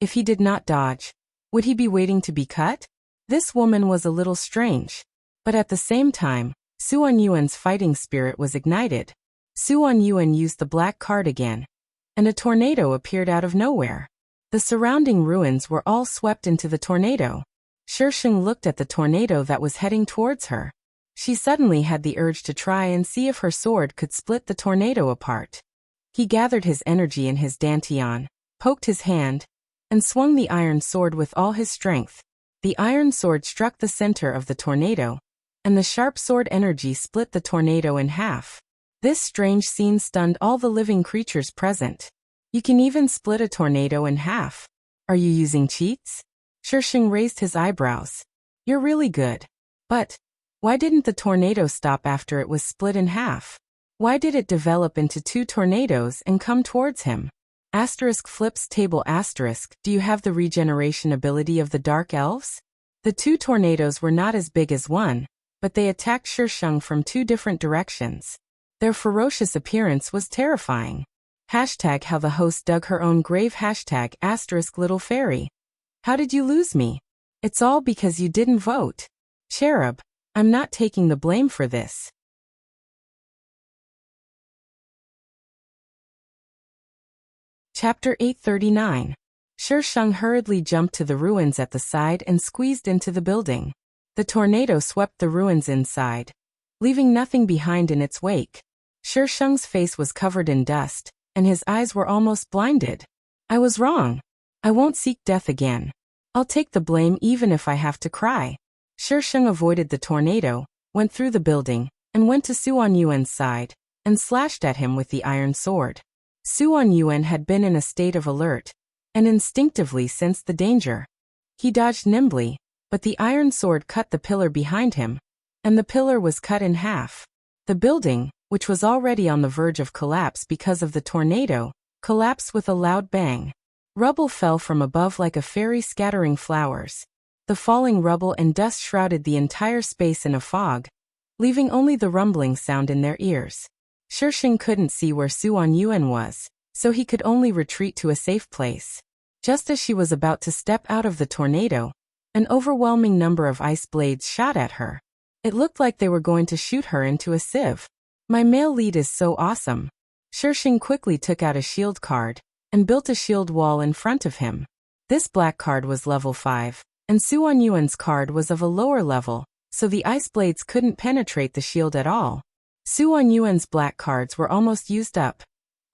If he did not dodge, would he be waiting to be cut? This woman was a little strange. But at the same time, Suan Yuan's fighting spirit was ignited. Suan Yuan used the black card again, and a tornado appeared out of nowhere. The surrounding ruins were all swept into the tornado. Shisheng looked at the tornado that was heading towards her. She suddenly had the urge to try and see if her sword could split the tornado apart. He gathered his energy in his dantian, poked his hand, and swung the iron sword with all his strength. The iron sword struck the center of the tornado, and the sharp sword energy split the tornado in half. This strange scene stunned all the living creatures present. You can even split a tornado in half. Are you using cheats? Shisheng raised his eyebrows. You're really good. But why didn't the tornado stop after it was split in half? Why did it develop into 2 tornadoes and come towards him? Asterisk flips table asterisk. Do you have the regeneration ability of the Dark Elves? The 2 tornadoes were not as big as one, but they attacked Shisheng from 2 different directions. Their ferocious appearance was terrifying. Hashtag how the host dug her own grave. Hashtag asterisk little fairy. How did you lose me? It's all because you didn't vote. Cherub, I'm not taking the blame for this. Chapter 839. Shisheng hurriedly jumped to the ruins at the side and squeezed into the building. The tornado swept the ruins inside, leaving nothing behind in its wake. Shisheng's face was covered in dust, and his eyes were almost blinded. I was wrong. I won't seek death again. I'll take the blame even if I have to cry. Shisheng avoided the tornado, went through the building, and went to Suan Yuan's side, and slashed at him with the iron sword. Suan Yuan had been in a state of alert, and instinctively sensed the danger. He dodged nimbly, but the iron sword cut the pillar behind him, and the pillar was cut in half. The building, which was already on the verge of collapse because of the tornado, collapsed with a loud bang. Rubble fell from above like a fairy scattering flowers. The falling rubble and dust shrouded the entire space in a fog, leaving only the rumbling sound in their ears. Shisheng couldn't see where Suan Yuan was, so he could only retreat to a safe place. Just as she was about to step out of the tornado, an overwhelming number of ice blades shot at her. It looked like they were going to shoot her into a sieve. My male lead is so awesome. Shisheng quickly took out a shield card and built a shield wall in front of him. This black card was level 5, and Suan Yuan's card was of a lower level, so the ice blades couldn't penetrate the shield at all. Suan Yuan's black cards were almost used up,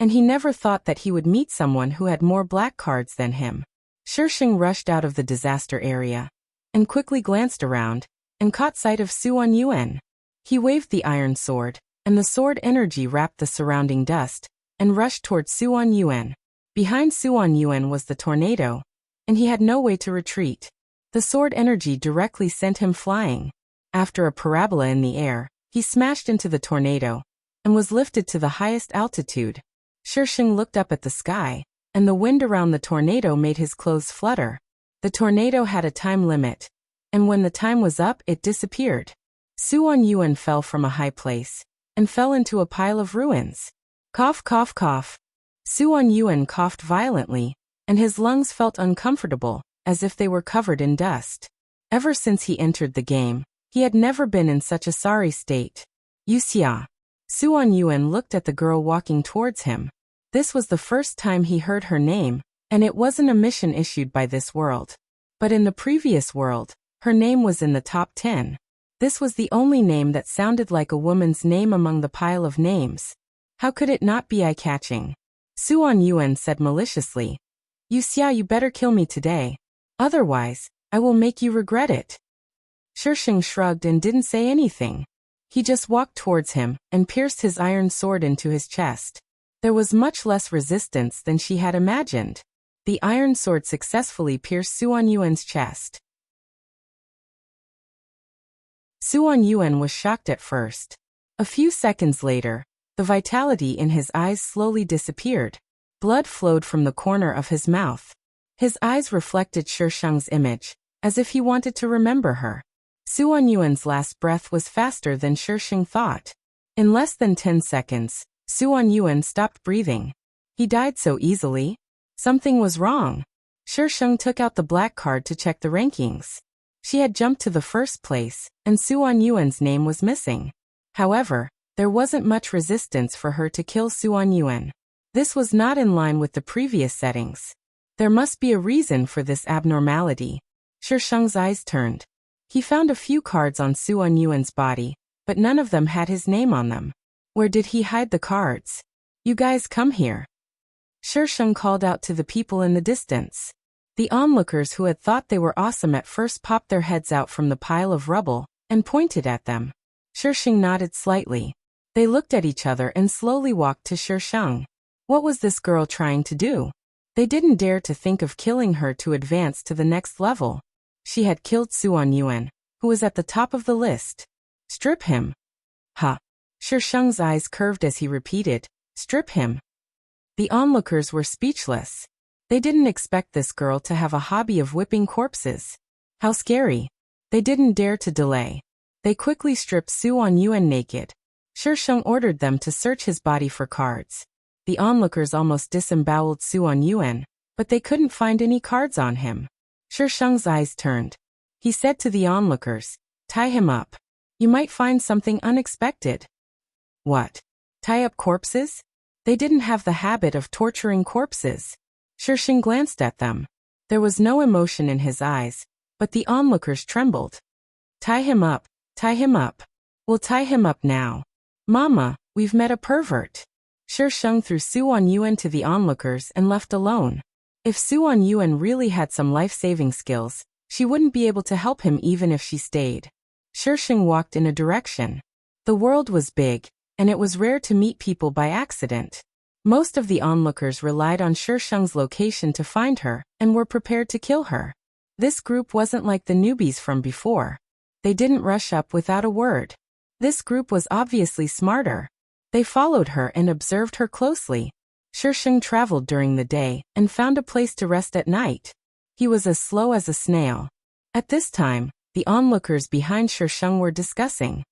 and he never thought that he would meet someone who had more black cards than him. Shisheng rushed out of the disaster area, and quickly glanced around, and caught sight of Suan Yuan. He waved the iron sword, and the sword energy wrapped the surrounding dust, and rushed towards Suan Yuan. Behind Suan Yuan was the tornado, and he had no way to retreat. The sword energy directly sent him flying. After a parabola in the air, he smashed into the tornado, and was lifted to the highest altitude. Shisheng looked up at the sky, and the wind around the tornado made his clothes flutter. The tornado had a time limit, and when the time was up, it disappeared. Suan Yuan fell from a high place, and fell into a pile of ruins. Cough, cough, cough. Suan Yuan coughed violently, and his lungs felt uncomfortable, as if they were covered in dust. Ever since he entered the game, he had never been in such a sorry state. Yuxia. Suan Yuan looked at the girl walking towards him. This was the first time he heard her name, and it wasn't a mission issued by this world. But in the previous world, her name was in the top 10. This was the only name that sounded like a woman's name among the pile of names. How could it not be eye-catching? Suan Yuan said maliciously, Yuxia, you better kill me today. Otherwise, I will make you regret it. Shisheng shrugged and didn't say anything. He just walked towards him and pierced his iron sword into his chest. There was much less resistance than she had imagined. The iron sword successfully pierced Suan Yuan's chest. Suan Yuan was shocked at first. A few seconds later, the vitality in his eyes slowly disappeared. Blood flowed from the corner of his mouth. His eyes reflected Shisheng's image, as if he wanted to remember her. Suan Yuan's last breath was faster than Shisheng thought. In less than 10 seconds, Suan Yuan stopped breathing. He died so easily. Something was wrong. Shisheng took out the black card to check the rankings. She had jumped to the first place, and Suan Yuan's name was missing. However, there wasn't much resistance for her to kill Suan Yuan. This was not in line with the previous settings. There must be a reason for this abnormality. Shisheng's eyes turned. He found a few cards on Suan Yuan's body, but none of them had his name on them. Where did he hide the cards? You guys come here. Shisheng called out to the people in the distance. The onlookers who had thought they were awesome at first popped their heads out from the pile of rubble and pointed at them. Shisheng nodded slightly. They looked at each other and slowly walked to Shisheng. What was this girl trying to do? They didn't dare to think of killing her to advance to the next level. She had killed Suan Yuan, who was at the top of the list. Strip him. Ha! Shisheng's eyes curved as he repeated, strip him. The onlookers were speechless. They didn't expect this girl to have a hobby of whipping corpses. How scary. They didn't dare to delay. They quickly stripped Suan Yuan naked. Shisheng ordered them to search his body for cards. The onlookers almost disemboweled Suan Yuan, but they couldn't find any cards on him. Shisheng's eyes turned. He said to the onlookers, tie him up. You might find something unexpected. What? Tie up corpses? They didn't have the habit of torturing corpses. Shisheng glanced at them. There was no emotion in his eyes, but the onlookers trembled. Tie him up, tie him up. We'll tie him up now. Mama, we've met a pervert. Shisheng threw Suan Yuan to the onlookers and left alone. If Suan Yuan really had some life-saving skills, she wouldn't be able to help him even if she stayed. Shisheng walked in a direction. The world was big, and it was rare to meet people by accident. Most of the onlookers relied on Shisheng's location to find her, and were prepared to kill her. This group wasn't like the newbies from before. They didn't rush up without a word. This group was obviously smarter. They followed her and observed her closely. Shisheng traveled during the day and found a place to rest at night. He was as slow as a snail. At this time, the onlookers behind Shisheng were discussing.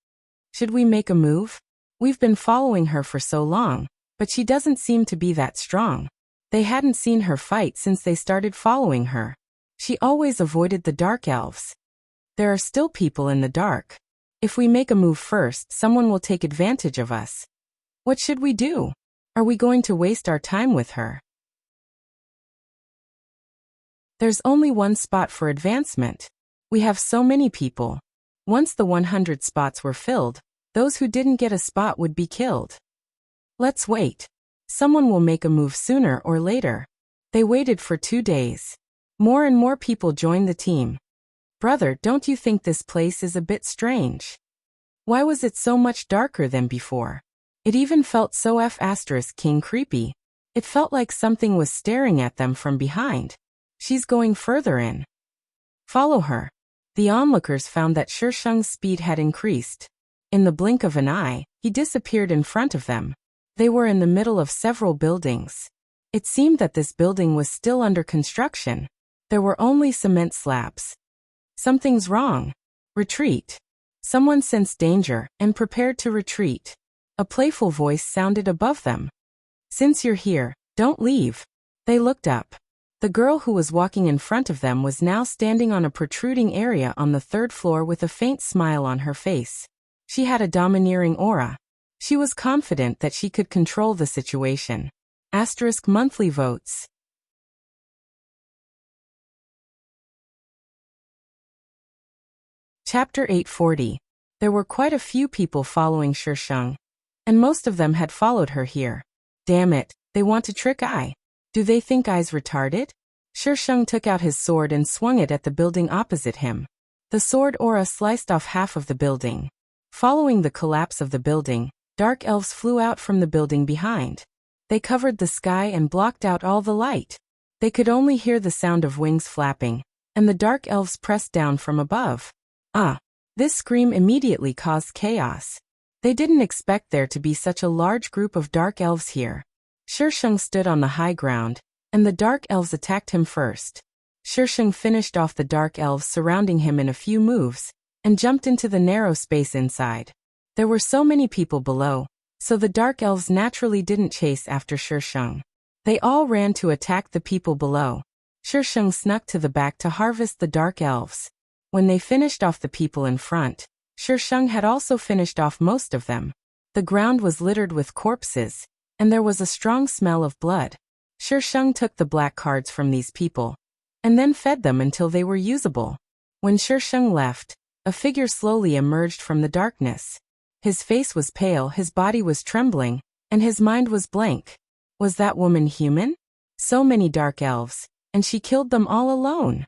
Should we make a move? We've been following her for so long, but she doesn't seem to be that strong. They hadn't seen her fight since they started following her. She always avoided the dark elves. There are still people in the dark. If we make a move first, someone will take advantage of us. What should we do? Are we going to waste our time with her? There's only one spot for advancement. We have so many people. Once the 100 spots were filled, those who didn't get a spot would be killed. Let's wait. Someone will make a move sooner or later. They waited for 2 days. More and more people joined the team. Brother, don't you think this place is a bit strange? Why was it so much darker than before? It even felt so F***king creepy. It felt like something was staring at them from behind. She's going further in. Follow her. The onlookers found that Shisheng's speed had increased. In the blink of an eye, he disappeared in front of them. They were in the middle of several buildings. It seemed that this building was still under construction. There were only cement slabs. Something's wrong. Retreat. Someone sensed danger and prepared to retreat. A playful voice sounded above them. Since you're here, don't leave. They looked up. The girl who was walking in front of them was now standing on a protruding area on the 3rd floor with a faint smile on her face. She had a domineering aura. She was confident that she could control the situation. * monthly votes. Chapter 840. There were quite a few people following Shisheng, and most of them had followed her here. Damn it, they want to trick I. Do they think I's retarded? Shisheng took out his sword and swung it at the building opposite him. The sword aura sliced off half of the building. Following the collapse of the building, dark elves flew out from the building behind. They covered the sky and blocked out all the light. They could only hear the sound of wings flapping, and the dark elves pressed down from above. This scream immediately caused chaos. They didn't expect there to be such a large group of dark elves here. Shisheng stood on the high ground, and the dark elves attacked him first. Shisheng finished off the dark elves surrounding him in a few moves, and jumped into the narrow space inside. There were so many people below, so the dark elves naturally didn't chase after Shisheng. They all ran to attack the people below. Shisheng snuck to the back to harvest the dark elves. When they finished off the people in front, Shisheng had also finished off most of them. The ground was littered with corpses, and there was a strong smell of blood. Shisheng took the black cards from these people, and then fed them until they were usable. When Shisheng left, a figure slowly emerged from the darkness. His face was pale, his body was trembling, and his mind was blank. Was that woman human? So many dark elves. and she killed them all alone.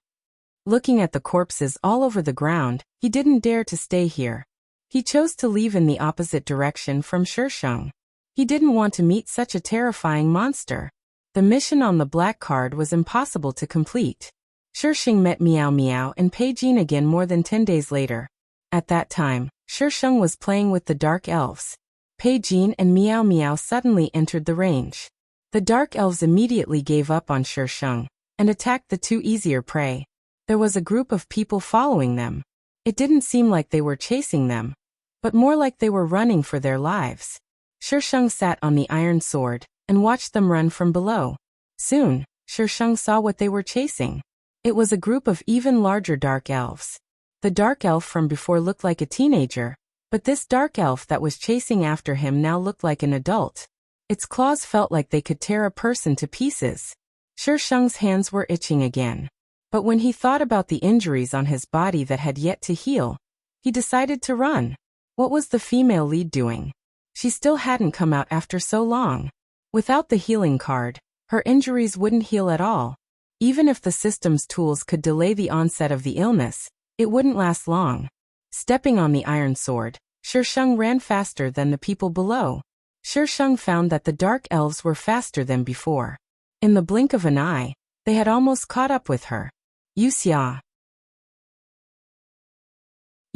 Looking at the corpses all over the ground, he didn't dare to stay here. He chose to leave in the opposite direction from Shisheng. He didn't want to meet such a terrifying monster. The mission on the black card was impossible to complete. Shisheng met Meow Meow and Pei Jin again more than 10 days later. At that time, Shisheng was playing with the dark elves. Pei Jin and Meow Meow suddenly entered the range. The dark elves immediately gave up on Shisheng and attacked the two easier prey. There was a group of people following them. It didn't seem like they were chasing them, but more like they were running for their lives. Shisheng sat on the iron sword and watched them run from below. Soon, Shisheng saw what they were chasing. It was a group of even larger dark elves. The dark elf from before looked like a teenager, but this dark elf that was chasing after him now looked like an adult. Its claws felt like they could tear a person to pieces. Shisheng's hands were itching again. But when he thought about the injuries on his body that had yet to heal, he decided to run. What was the female lead doing? She still hadn't come out after so long. Without the healing card, her injuries wouldn't heal at all. Even if the system's tools could delay the onset of the illness, it wouldn't last long. Stepping on the iron sword, Shisheng ran faster than the people below. Shisheng found that the dark elves were faster than before. In the blink of an eye, they had almost caught up with her. Yuxia.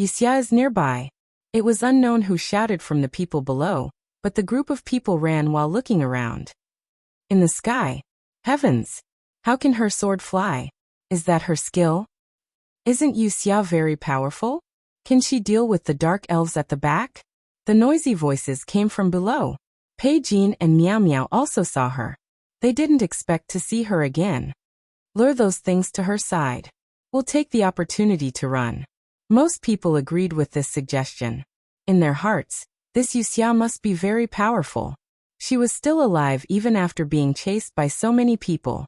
Yuxia is nearby. It was unknown who shouted from the people below, but the group of people ran while looking around. In the sky. Heavens! How can her sword fly? Is that her skill? Isn't Yuxia very powerful? Can she deal with the dark elves at the back? The noisy voices came from below. Pei Jin and Meow Meow also saw her. They didn't expect to see her again. Lure those things to her side. We'll take the opportunity to run. Most people agreed with this suggestion. In their hearts, this Yuxia must be very powerful. She was still alive even after being chased by so many people.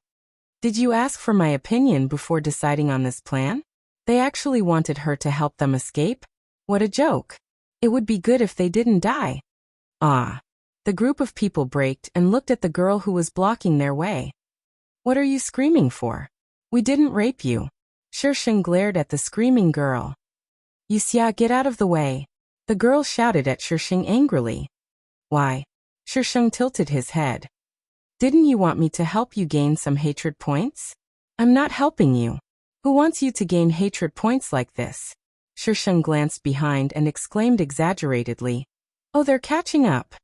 Did you ask for my opinion before deciding on this plan? They actually wanted her to help them escape? What a joke. It would be good if they didn't die. Ah. The group of people braked and looked at the girl who was blocking their way. What are you screaming for? We didn't rape you. Shisheng glared at the screaming girl. Yuxia, get out of the way. The girl shouted at Shisheng angrily. Why? Shisheng tilted his head. Didn't you want me to help you gain some hatred points? I'm not helping you. Who wants you to gain hatred points like this? Shisheng glanced behind and exclaimed exaggeratedly. Oh, they're catching up.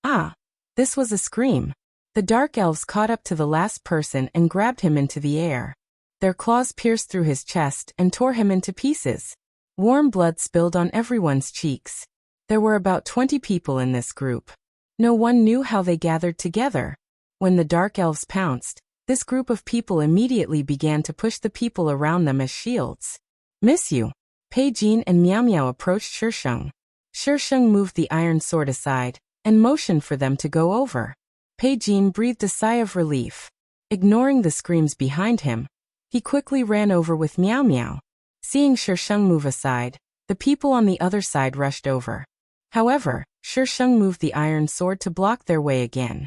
Ah. This was a scream. The dark elves caught up to the last person and grabbed him into the air. Their claws pierced through his chest and tore him into pieces. Warm blood spilled on everyone's cheeks. There were about 20 people in this group. No one knew how they gathered together. When the dark elves pounced, this group of people immediately began to push the people around them as shields. Miss you. Pei Jin and Meow Meow approached Shisheng. Shisheng moved the iron sword aside and motioned for them to go over. Pei Jin breathed a sigh of relief. Ignoring the screams behind him, he quickly ran over with Meow Meow. Seeing Shisheng move aside, the people on the other side rushed over. However, Shisheng moved the iron sword to block their way again.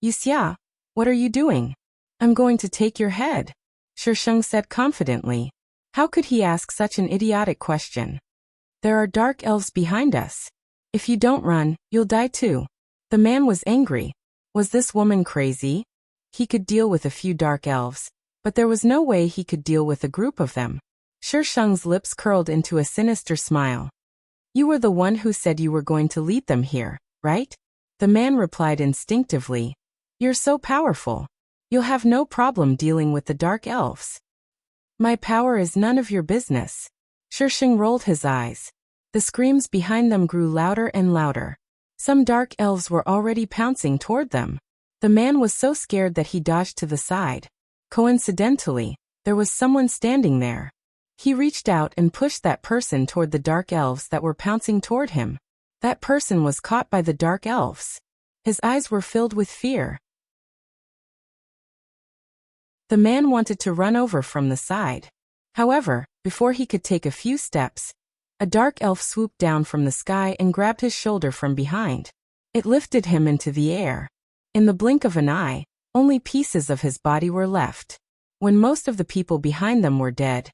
Yuxia, what are you doing? I'm going to take your head, Shisheng said confidently. How could he ask such an idiotic question? There are dark elves behind us. If you don't run, you'll die too. The man was angry. Was this woman crazy? He could deal with a few dark elves, but there was no way he could deal with a group of them. Shisheng's lips curled into a sinister smile. You were the one who said you were going to lead them here, right? The man replied instinctively. You're so powerful. You'll have no problem dealing with the dark elves. My power is none of your business. Shisheng rolled his eyes. The screams behind them grew louder and louder. Some dark elves were already pouncing toward them. The man was so scared that he dodged to the side. Coincidentally, there was someone standing there. He reached out and pushed that person toward the dark elves that were pouncing toward him. That person was caught by the dark elves. His eyes were filled with fear. The man wanted to run over from the side. However, before he could take a few steps, a dark elf swooped down from the sky and grabbed his shoulder from behind. It lifted him into the air. In the blink of an eye, only pieces of his body were left. When most of the people behind them were dead,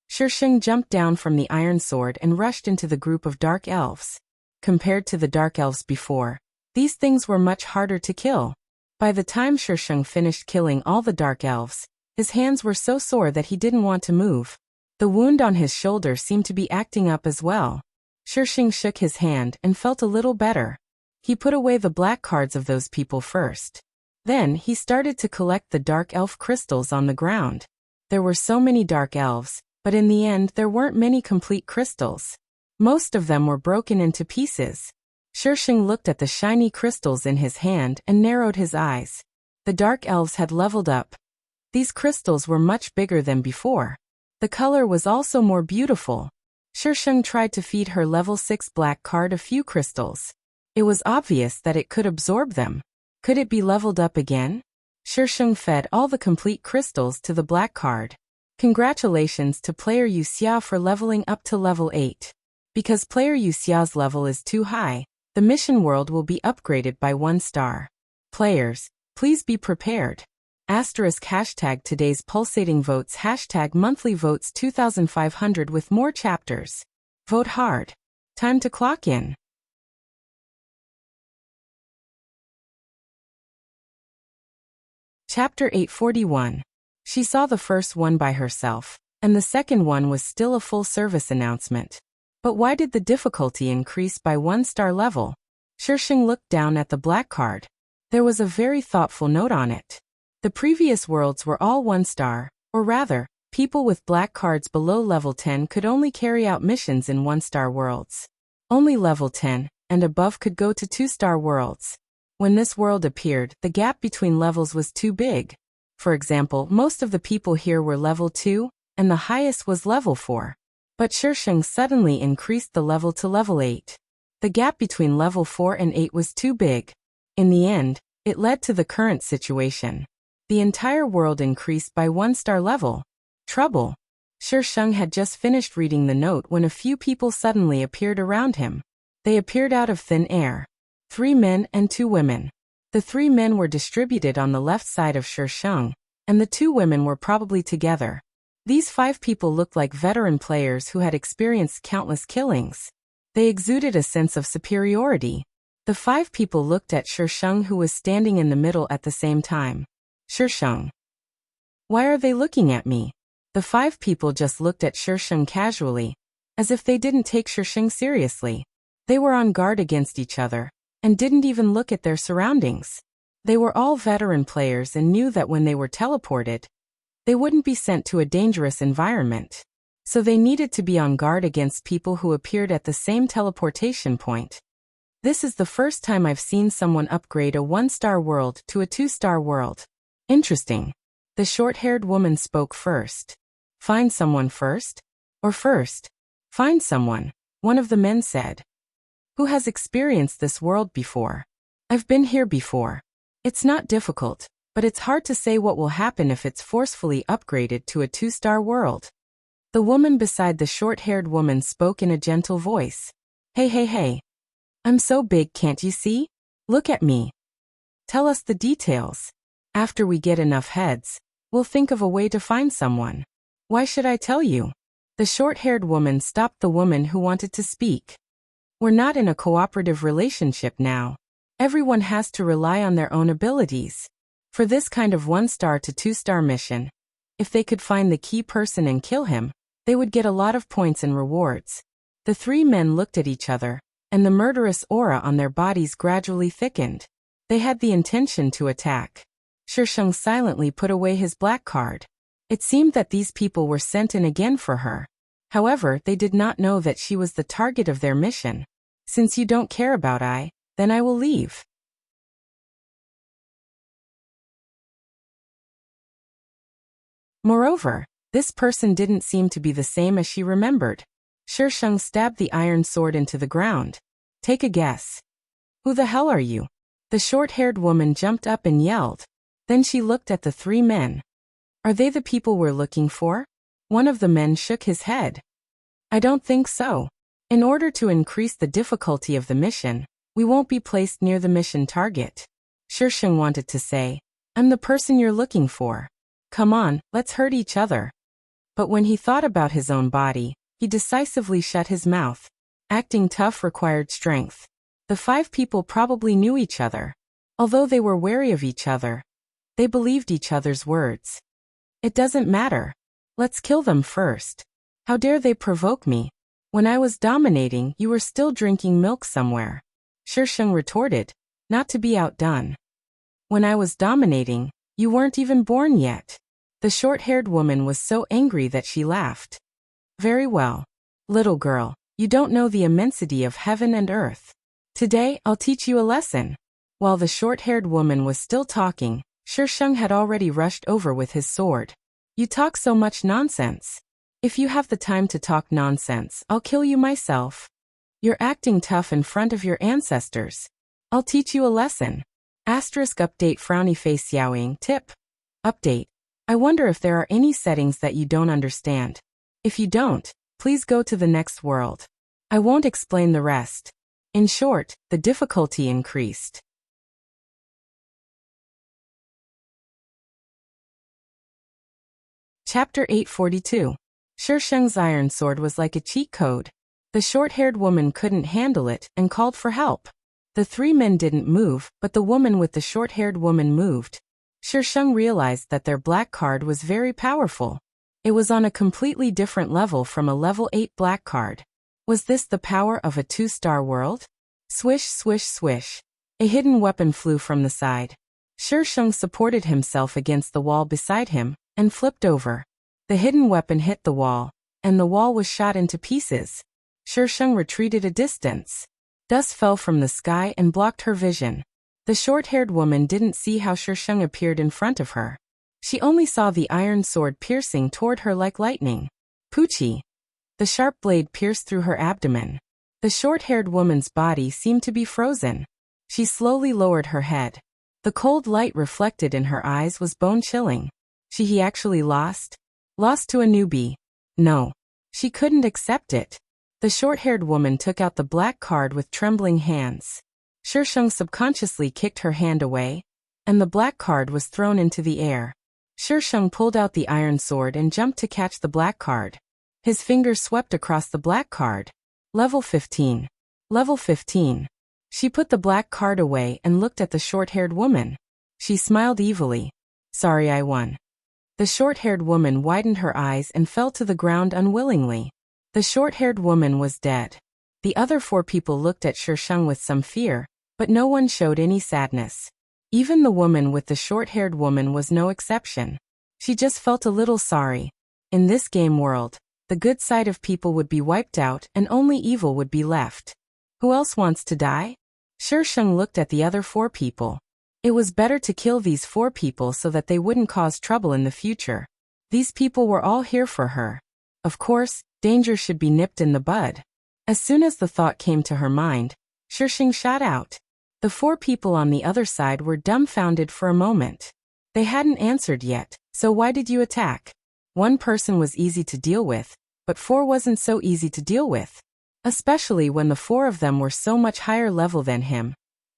Shisheng jumped down from the iron sword and rushed into the group of dark elves. Compared to the dark elves before, these things were much harder to kill. By the time Shisheng finished killing all the dark elves, his hands were so sore that he didn't want to move. The wound on his shoulder seemed to be acting up as well. Shisheng shook his hand and felt a little better. He put away the black cards of those people first. Then he started to collect the dark elf crystals on the ground. There were so many dark elves, but in the end there weren't many complete crystals. Most of them were broken into pieces. Shisheng looked at the shiny crystals in his hand and narrowed his eyes. The dark elves had leveled up. These crystals were much bigger than before. The color was also more beautiful. Shisheng tried to feed her level 6 black card a few crystals. It was obvious that it could absorb them. Could it be leveled up again? Shisheng fed all the complete crystals to the black card. Congratulations to player Yuxia for leveling up to level 8. Because player Yuxia's level is too high, the mission world will be upgraded by 1 star. Players, please be prepared. #hashtag today's pulsating votes #monthly votes 2500 with more chapters. Vote hard. Time to clock in. Chapter 841. She saw the first one by herself, and the second one was still a full-service announcement. But why did the difficulty increase by 1 star level? Shisheng looked down at the black card. There was a very thoughtful note on it. The previous worlds were all 1 star, or rather, people with black cards below level 10 could only carry out missions in 1-star worlds. Only level 10 and above could go to 2-star worlds. When this world appeared, the gap between levels was too big. For example, most of the people here were level 2, and the highest was level 4. But Shisheng suddenly increased the level to level 8. The gap between level 4 and 8 was too big. In the end, it led to the current situation. The entire world increased by 1 star level. Trouble. Shisheng had just finished reading the note when a few people suddenly appeared around him. They appeared out of thin air. 3 men and 2 women. The 3 men were distributed on the left side of Shisheng, and the 2 women were probably together. These 5 people looked like veteran players who had experienced countless killings. They exuded a sense of superiority. The 5 people looked at Shisheng, who was standing in the middle at the same time. Shisheng. Why are they looking at me? The 5 people just looked at Shisheng casually, as if they didn't take Shisheng seriously. They were on guard against each other, and didn't even look at their surroundings. They were all veteran players and knew that when they were teleported, they wouldn't be sent to a dangerous environment. So they needed to be on guard against people who appeared at the same teleportation point. This is the first time I've seen someone upgrade a 1-star world to a 2-star world. Interesting. The short-haired woman spoke first. Find someone first? Or first? Find someone, one of the men said. Who has experienced this world before? I've been here before. It's not difficult, but it's hard to say what will happen if it's forcefully upgraded to a 2-star world. The woman beside the short-haired woman spoke in a gentle voice. Hey. I'm so big, can't you see? Look at me. Tell us the details. After we get enough heads, we'll think of a way to find someone. Why should I tell you? The short-haired woman stopped the woman who wanted to speak. We're not in a cooperative relationship now. Everyone has to rely on their own abilities. For this kind of 1-star to 2-star mission, if they could find the key person and kill him, they would get a lot of points and rewards. The 3 men looked at each other, and the murderous aura on their bodies gradually thickened. They had the intention to attack. Shisheng silently put away his black card. It seemed that these people were sent in again for her. However, they did not know that she was the target of their mission. Since you don't care about then I will leave. Moreover, this person didn't seem to be the same as she remembered. Shisheng stabbed the iron sword into the ground. Take a guess. Who the hell are you? The short-haired woman jumped up and yelled. Then she looked at the 3 men. Are they the people we're looking for? One of the men shook his head. I don't think so. In order to increase the difficulty of the mission, we won't be placed near the mission target. Shisheng wanted to say, I'm the person you're looking for. Come on, let's hurt each other. But when he thought about his own body, he decisively shut his mouth. Acting tough required strength. The 5 people probably knew each other. Although they were wary of each other, they believed each other's words. It doesn't matter. Let's kill them first. How dare they provoke me? When I was dominating, you were still drinking milk somewhere. Shisheng retorted, not to be outdone. When I was dominating, you weren't even born yet. The short-haired woman was so angry that she laughed. Very well. Little girl, you don't know the immensity of heaven and earth. Today, I'll teach you a lesson. While the short-haired woman was still talking, Shisheng had already rushed over with his sword. You talk so much nonsense. If you have the time to talk nonsense, I'll kill you myself. You're acting tough in front of your ancestors. I'll teach you a lesson. Asterisk update frowny face Xiaoying tip. Update. I wonder if there are any settings that you don't understand. If you don't, please go to the next world. I won't explain the rest. In short, the difficulty increased. Chapter 842. Shisheng's iron sword was like a cheat code. The short-haired woman couldn't handle it and called for help. The 3 men didn't move, but the woman with the short-haired woman moved. Shisheng realized that their black card was very powerful. It was on a completely different level from a level 8 black card. Was this the power of a 2-star world? Swish, swish, swish. A hidden weapon flew from the side. Shisheng supported himself against the wall beside him and flipped over. The hidden weapon hit the wall, and the wall was shot into pieces. Shisheng retreated a distance. Dust fell from the sky and blocked her vision. The short-haired woman didn't see how Shisheng appeared in front of her. She only saw the iron sword piercing toward her like lightning. Poochie. The sharp blade pierced through her abdomen. The short-haired woman's body seemed to be frozen. She slowly lowered her head. The cold light reflected in her eyes was bone-chilling. He actually lost? Lost to a newbie. No. She couldn't accept it. The short-haired woman took out the black card with trembling hands. Shisheng subconsciously kicked her hand away, and the black card was thrown into the air. Shisheng pulled out the iron sword and jumped to catch the black card. His fingers swept across the black card. Level 15. Level 15. She put the black card away and looked at the short-haired woman. She smiled evilly. Sorry, I won. The short-haired woman widened her eyes and fell to the ground unwillingly. The short-haired woman was dead. The other 4 people looked at Shisheng with some fear, but no one showed any sadness. Even the woman with the short-haired woman was no exception. She just felt a little sorry. In this game world, the good side of people would be wiped out and only evil would be left. Who else wants to die? Shisheng looked at the other 4 people. It was better to kill these 4 people so that they wouldn't cause trouble in the future. These people were all here for her. Of course, danger should be nipped in the bud. As soon as the thought came to her mind, Shisheng shot out. The 4 people on the other side were dumbfounded for a moment. They hadn't answered yet, so why did you attack? 1 person was easy to deal with, but 4 wasn't so easy to deal with. Especially when the 4 of them were so much higher level than him.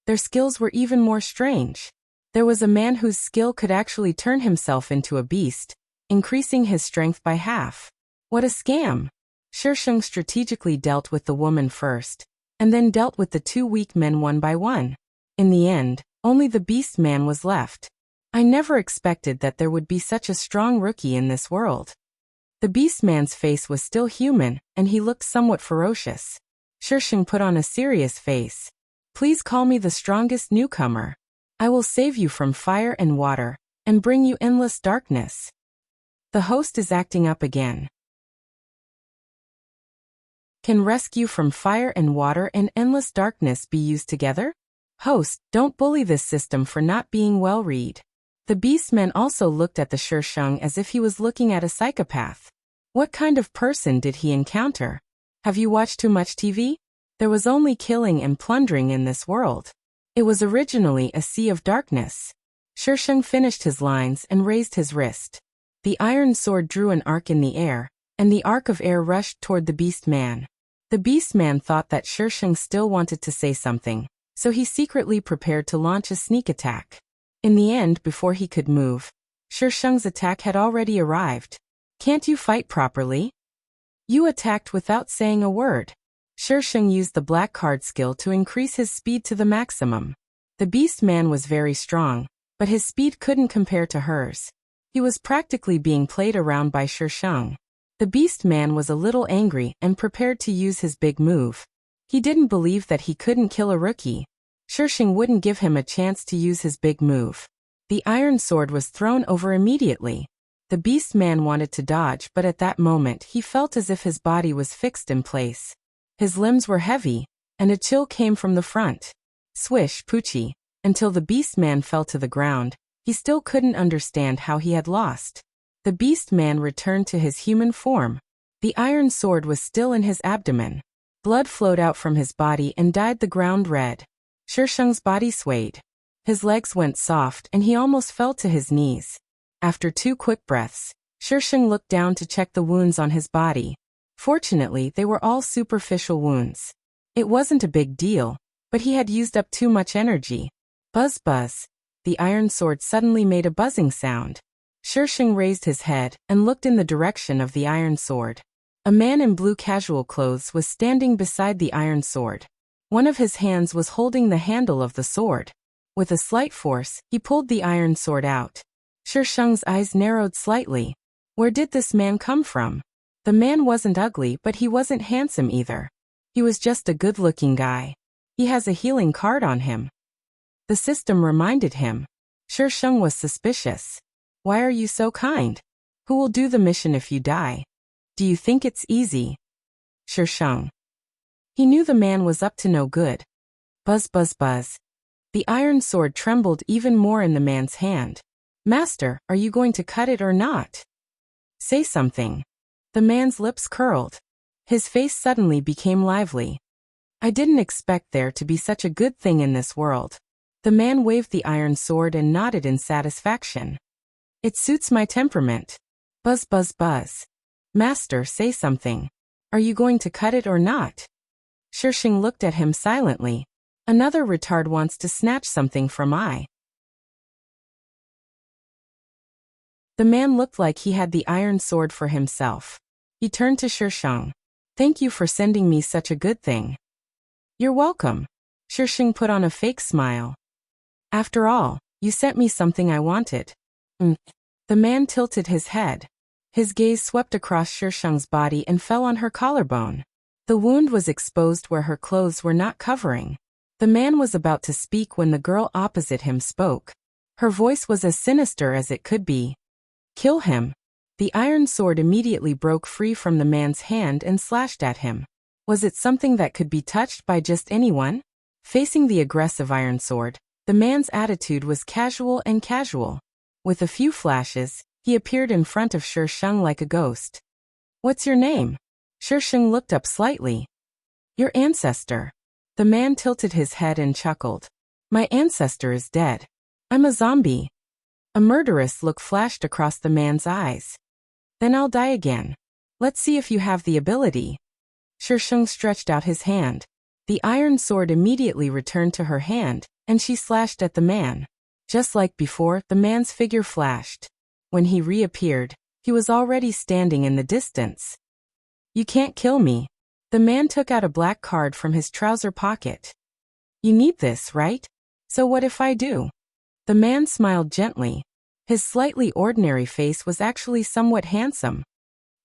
Their skills were even more strange. There was a man whose skill could actually turn himself into a beast, increasing his strength by half. What a scam! Shisheng strategically dealt with the woman first, and then dealt with the 2 weak men one by one. In the end, only the beast man was left. I never expected that there would be such a strong rookie in this world. The beast man's face was still human, and he looked somewhat ferocious. Shisheng put on a serious face. Please call me the strongest newcomer. I will save you from fire and water, and bring you endless darkness. The host is acting up again. Can rescue from fire and water and endless darkness be used together? Host, don't bully this system for not being well read. The beastman also looked at the Shisheng as if he was looking at a psychopath. What kind of person did he encounter? Have you watched too much TV? There was only killing and plundering in this world. It was originally a sea of darkness. Shisheng finished his lines and raised his wrist. The iron sword drew an arc in the air, and the arc of air rushed toward the beast man. The beast man thought that Shisheng still wanted to say something, so he secretly prepared to launch a sneak attack. In the end, before he could move, Shisheng's attack had already arrived. Can't you fight properly? You attacked without saying a word. Shisheng used the black card skill to increase his speed to the maximum. The beast man was very strong, but his speed couldn't compare to hers. He was practically being played around by Shisheng. The beast man was a little angry and prepared to use his big move. He didn't believe that he couldn't kill a rookie. Shisheng wouldn't give him a chance to use his big move. The iron sword was thrown over immediately. The beast man wanted to dodge, but at that moment he felt as if his body was fixed in place. His limbs were heavy, and a chill came from the front. Swish, poochie, until the beast man fell to the ground. He still couldn't understand how he had lost. The beast man returned to his human form. The iron sword was still in his abdomen. Blood flowed out from his body and dyed the ground red. Shisheng's body swayed. His legs went soft and he almost fell to his knees. After 2 quick breaths, Shisheng looked down to check the wounds on his body. Fortunately, they were all superficial wounds. It wasn't a big deal, but he had used up too much energy. Buzz buzz. The iron sword suddenly made a buzzing sound. Shisheng raised his head and looked in the direction of the iron sword. A man in blue casual clothes was standing beside the iron sword. One of his hands was holding the handle of the sword. With a slight force, he pulled the iron sword out. Shisheng's eyes narrowed slightly. Where did this man come from? The man wasn't ugly, but he wasn't handsome either. He was just a good-looking guy. He has a healing card on him. The system reminded him. Shisheng was suspicious. Why are you so kind? Who will do the mission if you die? Do you think it's easy? Shisheng. He knew the man was up to no good. Buzz buzz buzz. The iron sword trembled even more in the man's hand. Master, are you going to cut it or not? Say something. The man's lips curled. His face suddenly became lively. I didn't expect there to be such a good thing in this world. The man waved the iron sword and nodded in satisfaction. It suits my temperament. Buzz buzz buzz. Master, say something. Are you going to cut it or not? Shisheng looked at him silently. Another retard wants to snatch something from I. The man looked like he had the iron sword for himself. He turned to Shisheng. Thank you for sending me such a good thing. You're welcome. Shisheng put on a fake smile. After all, you sent me something I wanted. The man tilted his head. His gaze swept across Shisheng's body and fell on her collarbone. The wound was exposed where her clothes were not covering. The man was about to speak when the girl opposite him spoke. Her voice was as sinister as it could be. Kill him. The iron sword immediately broke free from the man's hand and slashed at him. Was it something that could be touched by just anyone? Facing the aggressive iron sword, the man's attitude was casual and casual. With a few flashes, he appeared in front of Shisheng like a ghost. What's your name? Shisheng looked up slightly. Your ancestor. The man tilted his head and chuckled. My ancestor is dead. I'm a zombie. A murderous look flashed across the man's eyes. Then I'll die again. Let's see if you have the ability. Shisheng stretched out his hand. The iron sword immediately returned to her hand, and she slashed at the man. Just like before, the man's figure flashed. When he reappeared, he was already standing in the distance. You can't kill me. The man took out a black card from his trouser pocket. You need this, right? So what if I do? The man smiled gently. His slightly ordinary face was actually somewhat handsome.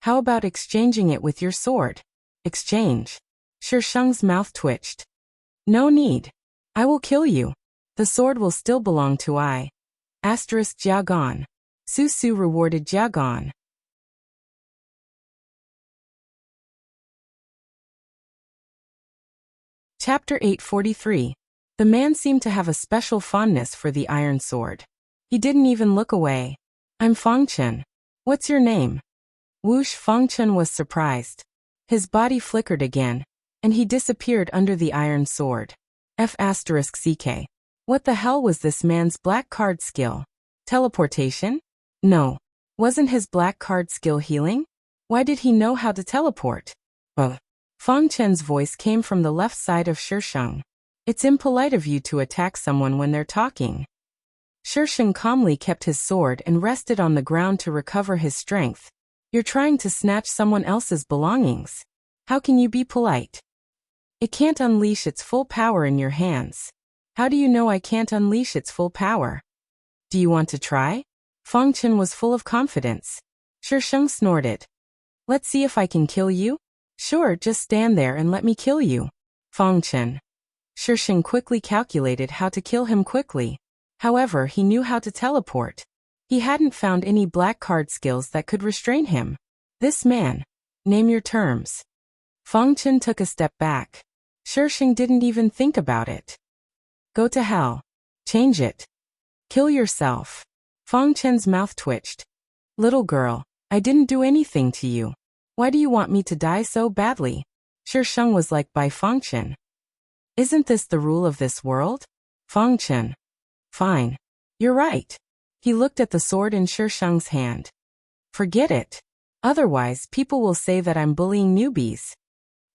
How about exchanging it with your sword? Exchange. Shisheng's mouth twitched. No need. I will kill you. The sword will still belong to I. Jiagan. Su rewarded Jiagan. Chapter 843. The man seemed to have a special fondness for the iron sword. He didn't even look away. I'm Fangchen. What's your name? Whoosh. Fangchen was surprised. His body flickered again, and he disappeared under the iron sword. F***ck. What the hell was this man's black card skill? Teleportation? No. Wasn't his black card skill healing? Why did he know how to teleport? Fangchen's voice came from the left side of Shisheng. It's impolite of you to attack someone when they're talking. Shisheng calmly kept his sword and rested on the ground to recover his strength. You're trying to snatch someone else's belongings. How can you be polite? It can't unleash its full power in your hands. How do you know I can't unleash its full power? Do you want to try? Feng Chen was full of confidence. Shisheng snorted. Let's see if I can kill you? Sure, just stand there and let me kill you. Feng Chen. Shisheng quickly calculated how to kill him quickly. However, he knew how to teleport. He hadn't found any black card skills that could restrain him. This man. Name your terms. Feng Chen took a step back. Shisheng didn't even think about it. Go to hell. Change it. Kill yourself. Feng Chen's mouth twitched. Little girl, I didn't do anything to you. Why do you want me to die so badly? Shisheng was like by Feng Chen. Isn't this the rule of this world? Feng Chen. Fine. You're right. He looked at the sword in Shisheng's hand. Forget it. Otherwise, people will say that I'm bullying newbies.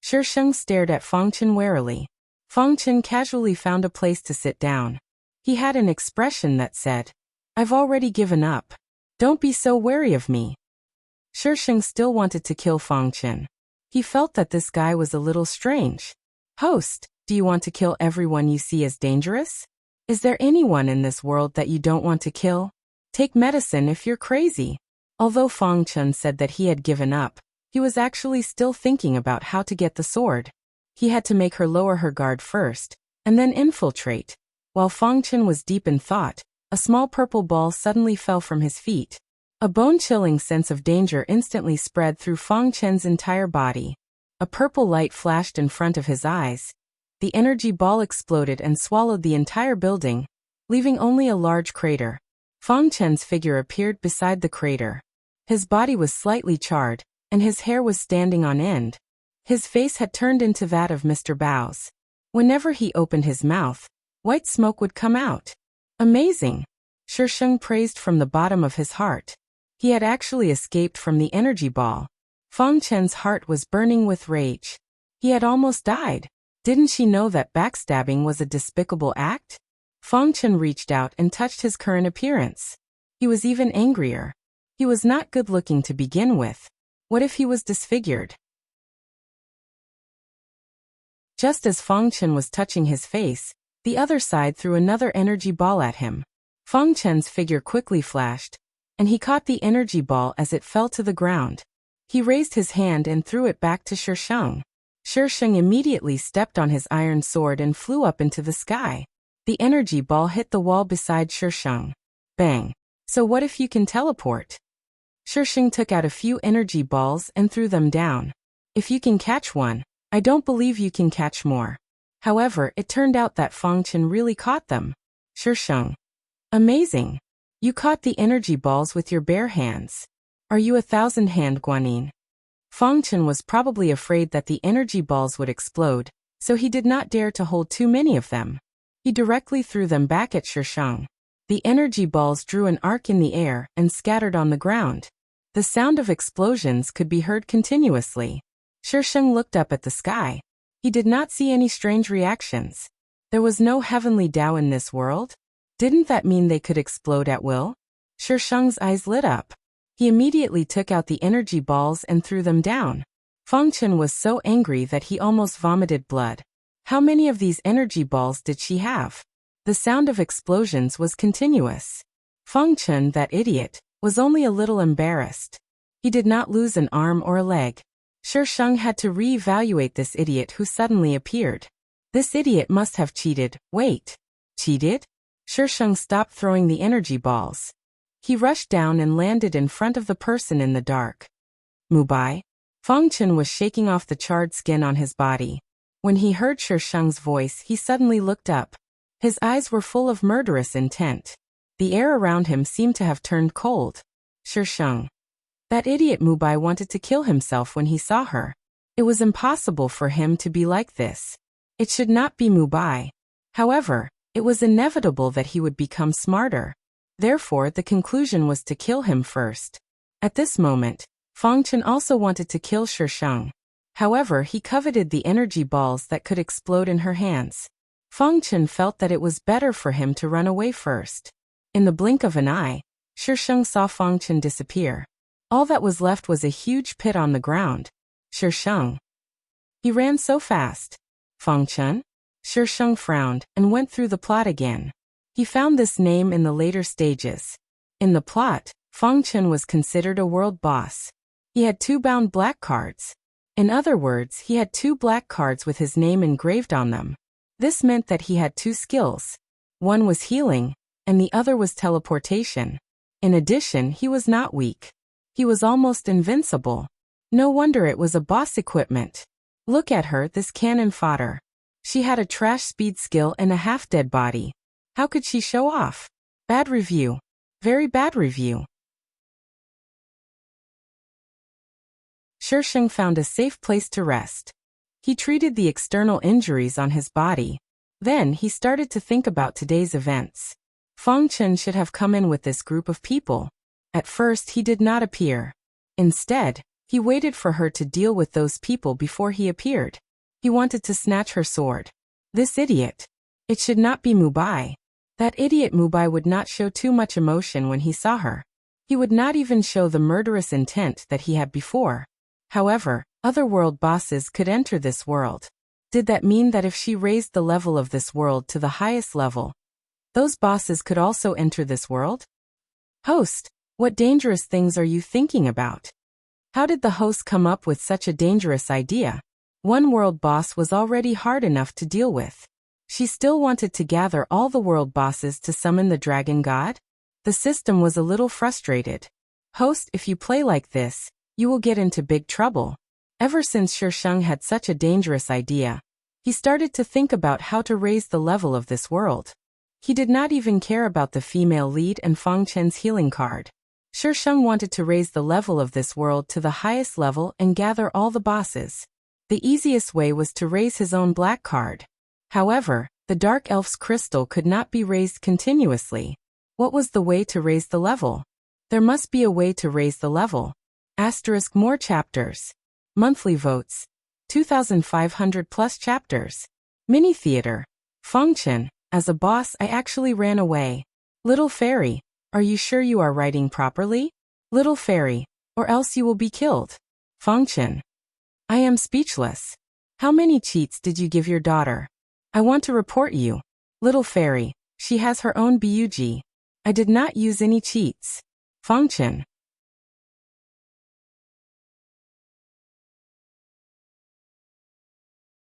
Shisheng stared at Feng Chen warily. Feng Chen casually found a place to sit down. He had an expression that said, I've already given up. Don't be so wary of me. Shisheng still wanted to kill Feng Chen. He felt that this guy was a little strange. Host, do you want to kill everyone you see as dangerous? Is there anyone in this world that you don't want to kill? Take medicine if you're crazy. Although Feng Chen said that he had given up, he was actually still thinking about how to get the sword. He had to make her lower her guard first, and then infiltrate. While Feng Chen was deep in thought, a small purple ball suddenly fell from his feet. A bone-chilling sense of danger instantly spread through Feng Chen's entire body. A purple light flashed in front of his eyes. The energy ball exploded and swallowed the entire building, leaving only a large crater. Feng Chen's figure appeared beside the crater. His body was slightly charred, and his hair was standing on end. His face had turned into that of Mr. Bao's. Whenever he opened his mouth, white smoke would come out. Amazing! Shisheng praised from the bottom of his heart. He had actually escaped from the energy ball. Feng Chen's heart was burning with rage. He had almost died. Didn't she know that backstabbing was a despicable act? Feng Chen reached out and touched his current appearance. He was even angrier. He was not good-looking to begin with. What if he was disfigured? Just as Feng Chen was touching his face, the other side threw another energy ball at him. Feng Chen's figure quickly flashed, and he caught the energy ball as it fell to the ground. He raised his hand and threw it back to Shisheng. Shisheng immediately stepped on his iron sword and flew up into the sky. The energy ball hit the wall beside Shisheng. Bang! So what if you can teleport? Shisheng took out a few energy balls and threw them down. If you can catch one, I don't believe you can catch more. However, it turned out that Feng Chen really caught them. Shisheng. Amazing! You caught the energy balls with your bare hands. Are you a thousand-hand Guanyin? Feng Chen was probably afraid that the energy balls would explode, so he did not dare to hold too many of them. He directly threw them back at Shisheng. The energy balls drew an arc in the air and scattered on the ground. The sound of explosions could be heard continuously. Shisheng looked up at the sky. He did not see any strange reactions. There was no heavenly Tao in this world? Didn't that mean they could explode at will? Shisheng's eyes lit up. He immediately took out the energy balls and threw them down. Feng Chen was so angry that he almost vomited blood. How many of these energy balls did she have? The sound of explosions was continuous. Feng Chen, that idiot, was only a little embarrassed. He did not lose an arm or a leg. Shisheng had to re-evaluate this idiot who suddenly appeared. This idiot must have cheated. Wait. Cheated? Shisheng stopped throwing the energy balls. He rushed down and landed in front of the person in the dark. Mubai? Feng Chen was shaking off the charred skin on his body. When he heard Shisheng's voice, he suddenly looked up. His eyes were full of murderous intent. The air around him seemed to have turned cold. Shisheng. That idiot Mubai wanted to kill himself when he saw her. It was impossible for him to be like this. It should not be Mubai. However, it was inevitable that he would become smarter. Therefore, the conclusion was to kill him first. At this moment, Feng Chen also wanted to kill Shisheng. However, he coveted the energy balls that could explode in her hands. Feng Chen felt that it was better for him to run away first. In the blink of an eye, Shisheng saw Fangchen disappear. All that was left was a huge pit on the ground. Shisheng. He ran so fast. Fangchen? Shisheng frowned and went through the plot again. He found this name in the later stages. In the plot, Fangchen was considered a world boss. He had 2 bound black cards. In other words, he had 2 black cards with his name engraved on them. This meant that he had 2 skills. One was healing, and the other was teleportation. In addition, he was not weak. He was almost invincible. No wonder it was a boss equipment. Look at her, this cannon fodder. She had a trash speed skill and a half-dead body. How could she show off? Bad review. Very bad review. Shisheng found a safe place to rest. He treated the external injuries on his body. Then he started to think about today's events. Fangchen should have come in with this group of people. At first he did not appear. Instead, he waited for her to deal with those people before he appeared. He wanted to snatch her sword. This idiot. It should not be Mubai. That idiot Mubai would not show too much emotion when he saw her. He would not even show the murderous intent that he had before. However, other world bosses could enter this world. Did that mean that if she raised the level of this world to the highest level, those bosses could also enter this world? Host, what dangerous things are you thinking about? How did the host come up with such a dangerous idea? One world boss was already hard enough to deal with. She still wanted to gather all the world bosses to summon the dragon god? The system was a little frustrated. Host, if you play like this, you will get into big trouble. Ever since Shisheng had such a dangerous idea, he started to think about how to raise the level of this world. He did not even care about the female lead and Fangchen's healing card. Shisheng wanted to raise the level of this world to the highest level and gather all the bosses. The easiest way was to raise his own black card. However, the Dark Elf's crystal could not be raised continuously. What was the way to raise the level? There must be a way to raise the level. * more chapters. Monthly votes. 2,500 plus chapters. Mini theater. Fangchen, as a boss I actually ran away. Little fairy, are you sure you are writing properly? Little fairy, or else you will be killed. Fangchen. I am speechless. How many cheats did you give your daughter? I want to report you. Little fairy, she has her own BUG. I did not use any cheats. Fangchen.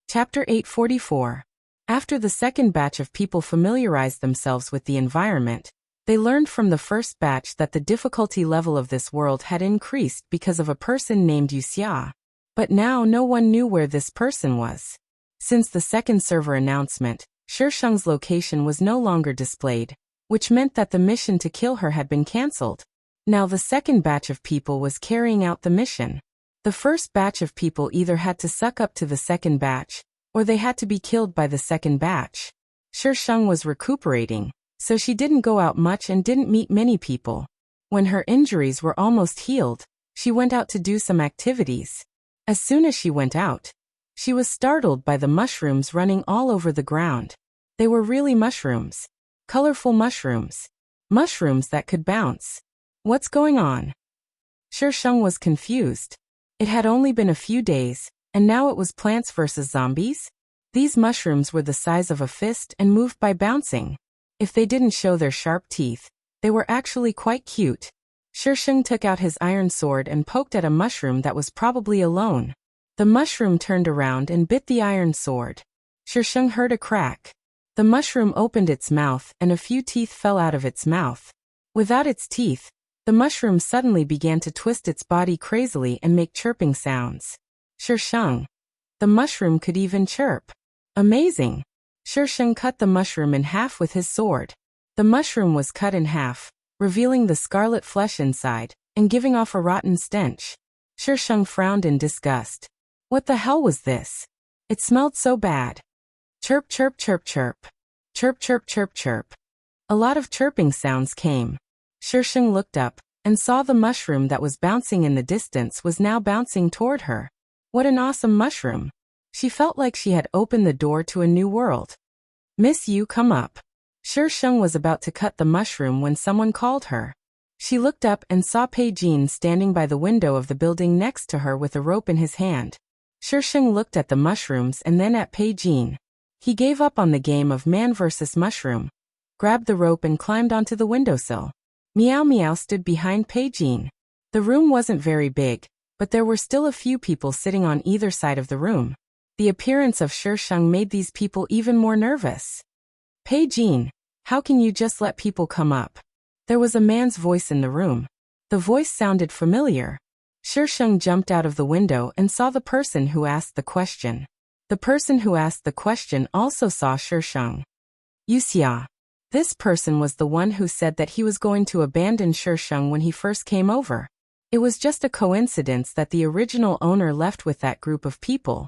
Chapter 844. After the second batch of people familiarized themselves with the environment, they learned from the first batch that the difficulty level of this world had increased because of a person named Yuxia. But now no one knew where this person was. Since the second server announcement, Shisheng's location was no longer displayed, which meant that the mission to kill her had been cancelled. Now the second batch of people was carrying out the mission. The first batch of people either had to suck up to the second batch, or they had to be killed by the second batch. Shisheng was recuperating, so she didn't go out much and didn't meet many people. When her injuries were almost healed, she went out to do some activities. As soon as she went out, she was startled by the mushrooms running all over the ground. They were really mushrooms. Colorful mushrooms. Mushrooms that could bounce. What's going on? Shisheng was confused. It had only been a few days, and now it was Plants vs. Zombies? These mushrooms were the size of a fist and moved by bouncing. If they didn't show their sharp teeth, they were actually quite cute. Shisheng took out his iron sword and poked at a mushroom that was probably alone. The mushroom turned around and bit the iron sword. Shisheng heard a crack. The mushroom opened its mouth and a few teeth fell out of its mouth. Without its teeth, the mushroom suddenly began to twist its body crazily and make chirping sounds. Shisheng. The mushroom could even chirp. Amazing. Shisheng cut the mushroom in half with his sword. The mushroom was cut in half, revealing the scarlet flesh inside, and giving off a rotten stench. Shisheng frowned in disgust. What the hell was this? It smelled so bad. Chirp chirp chirp chirp. Chirp chirp chirp chirp. A lot of chirping sounds came. Shisheng looked up, and saw the mushroom that was bouncing in the distance was now bouncing toward her. What an awesome mushroom. She felt like she had opened the door to a new world. Miss Yu, come up. Sheng was about to cut the mushroom when someone called her. She looked up and saw Pei Jin standing by the window of the building next to her with a rope in his hand. Sheng looked at the mushrooms and then at Pei Jin. He gave up on the game of man versus mushroom, grabbed the rope and climbed onto the windowsill. Meow Meow stood behind Pei Jin. The room wasn't very big, but there were still a few people sitting on either side of the room. The appearance of Sheng made these people even more nervous. Pei Jin, how can you just let people come up? There was a man's voice in the room. The voice sounded familiar. Sheng jumped out of the window and saw the person who asked the question. The person who asked the question also saw Sheng. Yuxia. This person was the one who said that he was going to abandon Sheng when he first came over. It was just a coincidence that the original owner left with that group of people.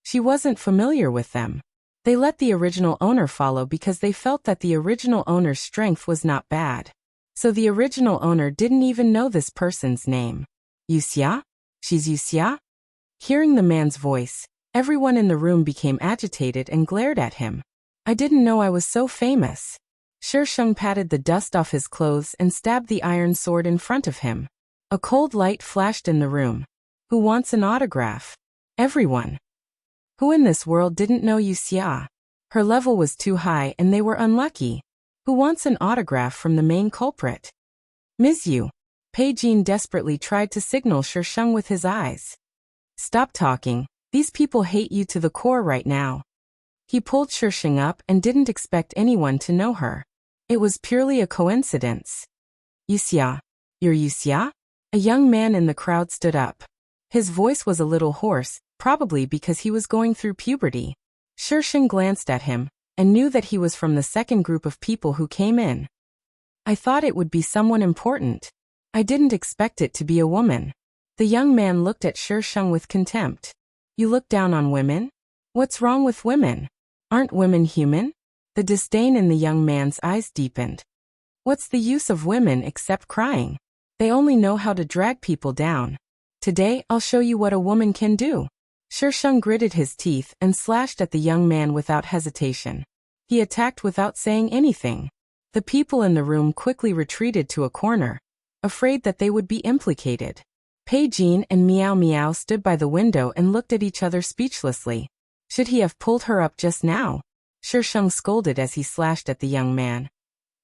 She wasn't familiar with them. They let the original owner follow because they felt that the original owner's strength was not bad. So the original owner didn't even know this person's name. Yuxia? She's Yuxia? Hearing the man's voice, everyone in the room became agitated and glared at him. I didn't know I was so famous. Sheng patted the dust off his clothes and stabbed the iron sword in front of him. A cold light flashed in the room. Who wants an autograph? Everyone. Who in this world didn't know Yuxia? Her level was too high and they were unlucky. Who wants an autograph from the main culprit? Ms. Yu. Pei Jin desperately tried to signal Sheng with his eyes. Stop talking. These people hate you to the core right now. He pulled Sheng up and didn't expect anyone to know her. It was purely a coincidence. Yuxia. You're Yuxia? A young man in the crowd stood up. His voice was a little hoarse, probably because he was going through puberty. Sheng glanced at him and knew that he was from the second group of people who came in. I thought it would be someone important. I didn't expect it to be a woman. The young man looked at Sheng with contempt. You look down on women? What's wrong with women? Aren't women human? The disdain in the young man's eyes deepened. What's the use of women except crying? They only know how to drag people down. Today I'll show you what a woman can do. Sheng gritted his teeth and slashed at the young man without hesitation. He attacked without saying anything. The people in the room quickly retreated to a corner, afraid that they would be implicated. Pei Jin and Meow Meow stood by the window and looked at each other speechlessly. Should he have pulled her up just now? Sheng scolded as he slashed at the young man.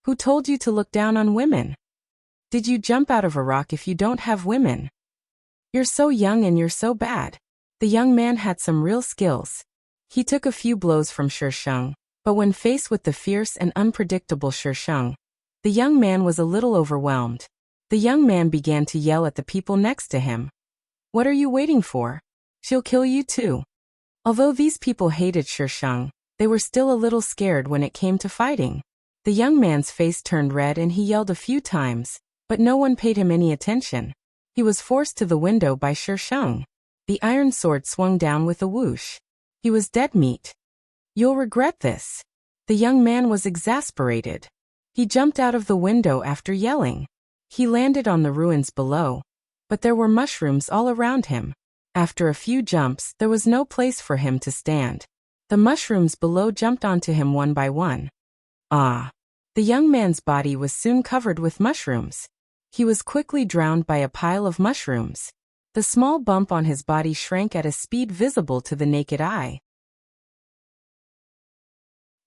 Who told you to look down on women? Did you jump out of a rock if you don't have women? You're so young and you're so bad. The young man had some real skills. He took a few blows from Sheng, but when faced with the fierce and unpredictable Sheng, the young man was a little overwhelmed. The young man began to yell at the people next to him. What are you waiting for? She'll kill you too. Although these people hated Sheng, they were still a little scared when it came to fighting. The young man's face turned red and he yelled a few times, but no one paid him any attention. He was forced to the window by Sheng. The iron sword swung down with a whoosh. He was dead meat. You'll regret this. The young man was exasperated. He jumped out of the window after yelling. He landed on the ruins below, but there were mushrooms all around him. After a few jumps, there was no place for him to stand. The mushrooms below jumped onto him one by one. Ah! The young man's body was soon covered with mushrooms. He was quickly drowned by a pile of mushrooms. The small bump on his body shrank at a speed visible to the naked eye.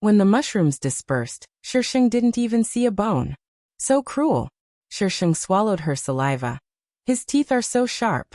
When the mushrooms dispersed, Sheng didn't even see a bone. So cruel. Sheng swallowed her saliva. His teeth are so sharp.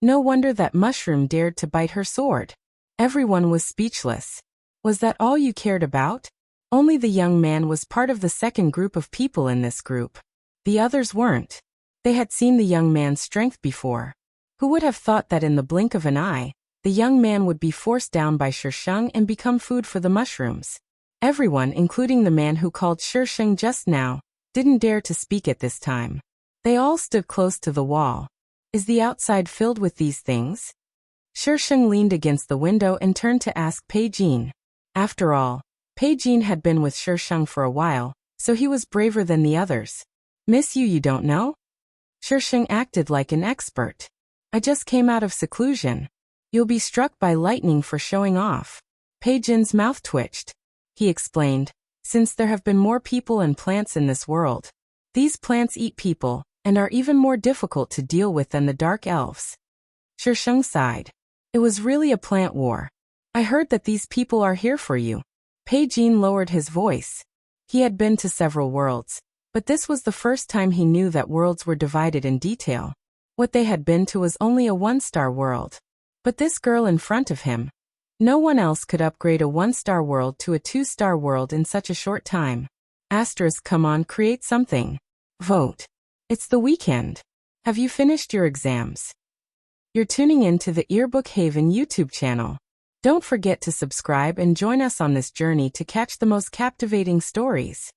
No wonder that mushroom dared to bite her sword. Everyone was speechless. Was that all you cared about? Only the young man was part of the second group of people in this group. The others weren't. They had seen the young man's strength before. Who would have thought that in the blink of an eye, the young man would be forced down by Sheng and become food for the mushrooms? Everyone, including the man who called Sheng just now, didn't dare to speak at this time. They all stood close to the wall. Is the outside filled with these things? Sheng leaned against the window and turned to ask Pei Jin. After all, Pei Jin had been with Sheng for a while, so he was braver than the others. Miss you don't know? Sheng acted like an expert. I just came out of seclusion. You'll be struck by lightning for showing off. Pei Jin's mouth twitched. He explained, since there have been more people and plants in this world, these plants eat people, and are even more difficult to deal with than the dark elves. Shisheng sighed. It was really a plant war. I heard that these people are here for you. Pei Jin lowered his voice. He had been to several worlds, but this was the first time he knew that worlds were divided in detail. What they had been to was only a one-star world. But this girl in front of him, no one else could upgrade a one-star world to a two-star world in such a short time. Asterisk, come on, create something. Vote. It's the weekend. Have you finished your exams? You're tuning in to the Earbook Haven YouTube channel. Don't forget to subscribe and join us on this journey to catch the most captivating stories.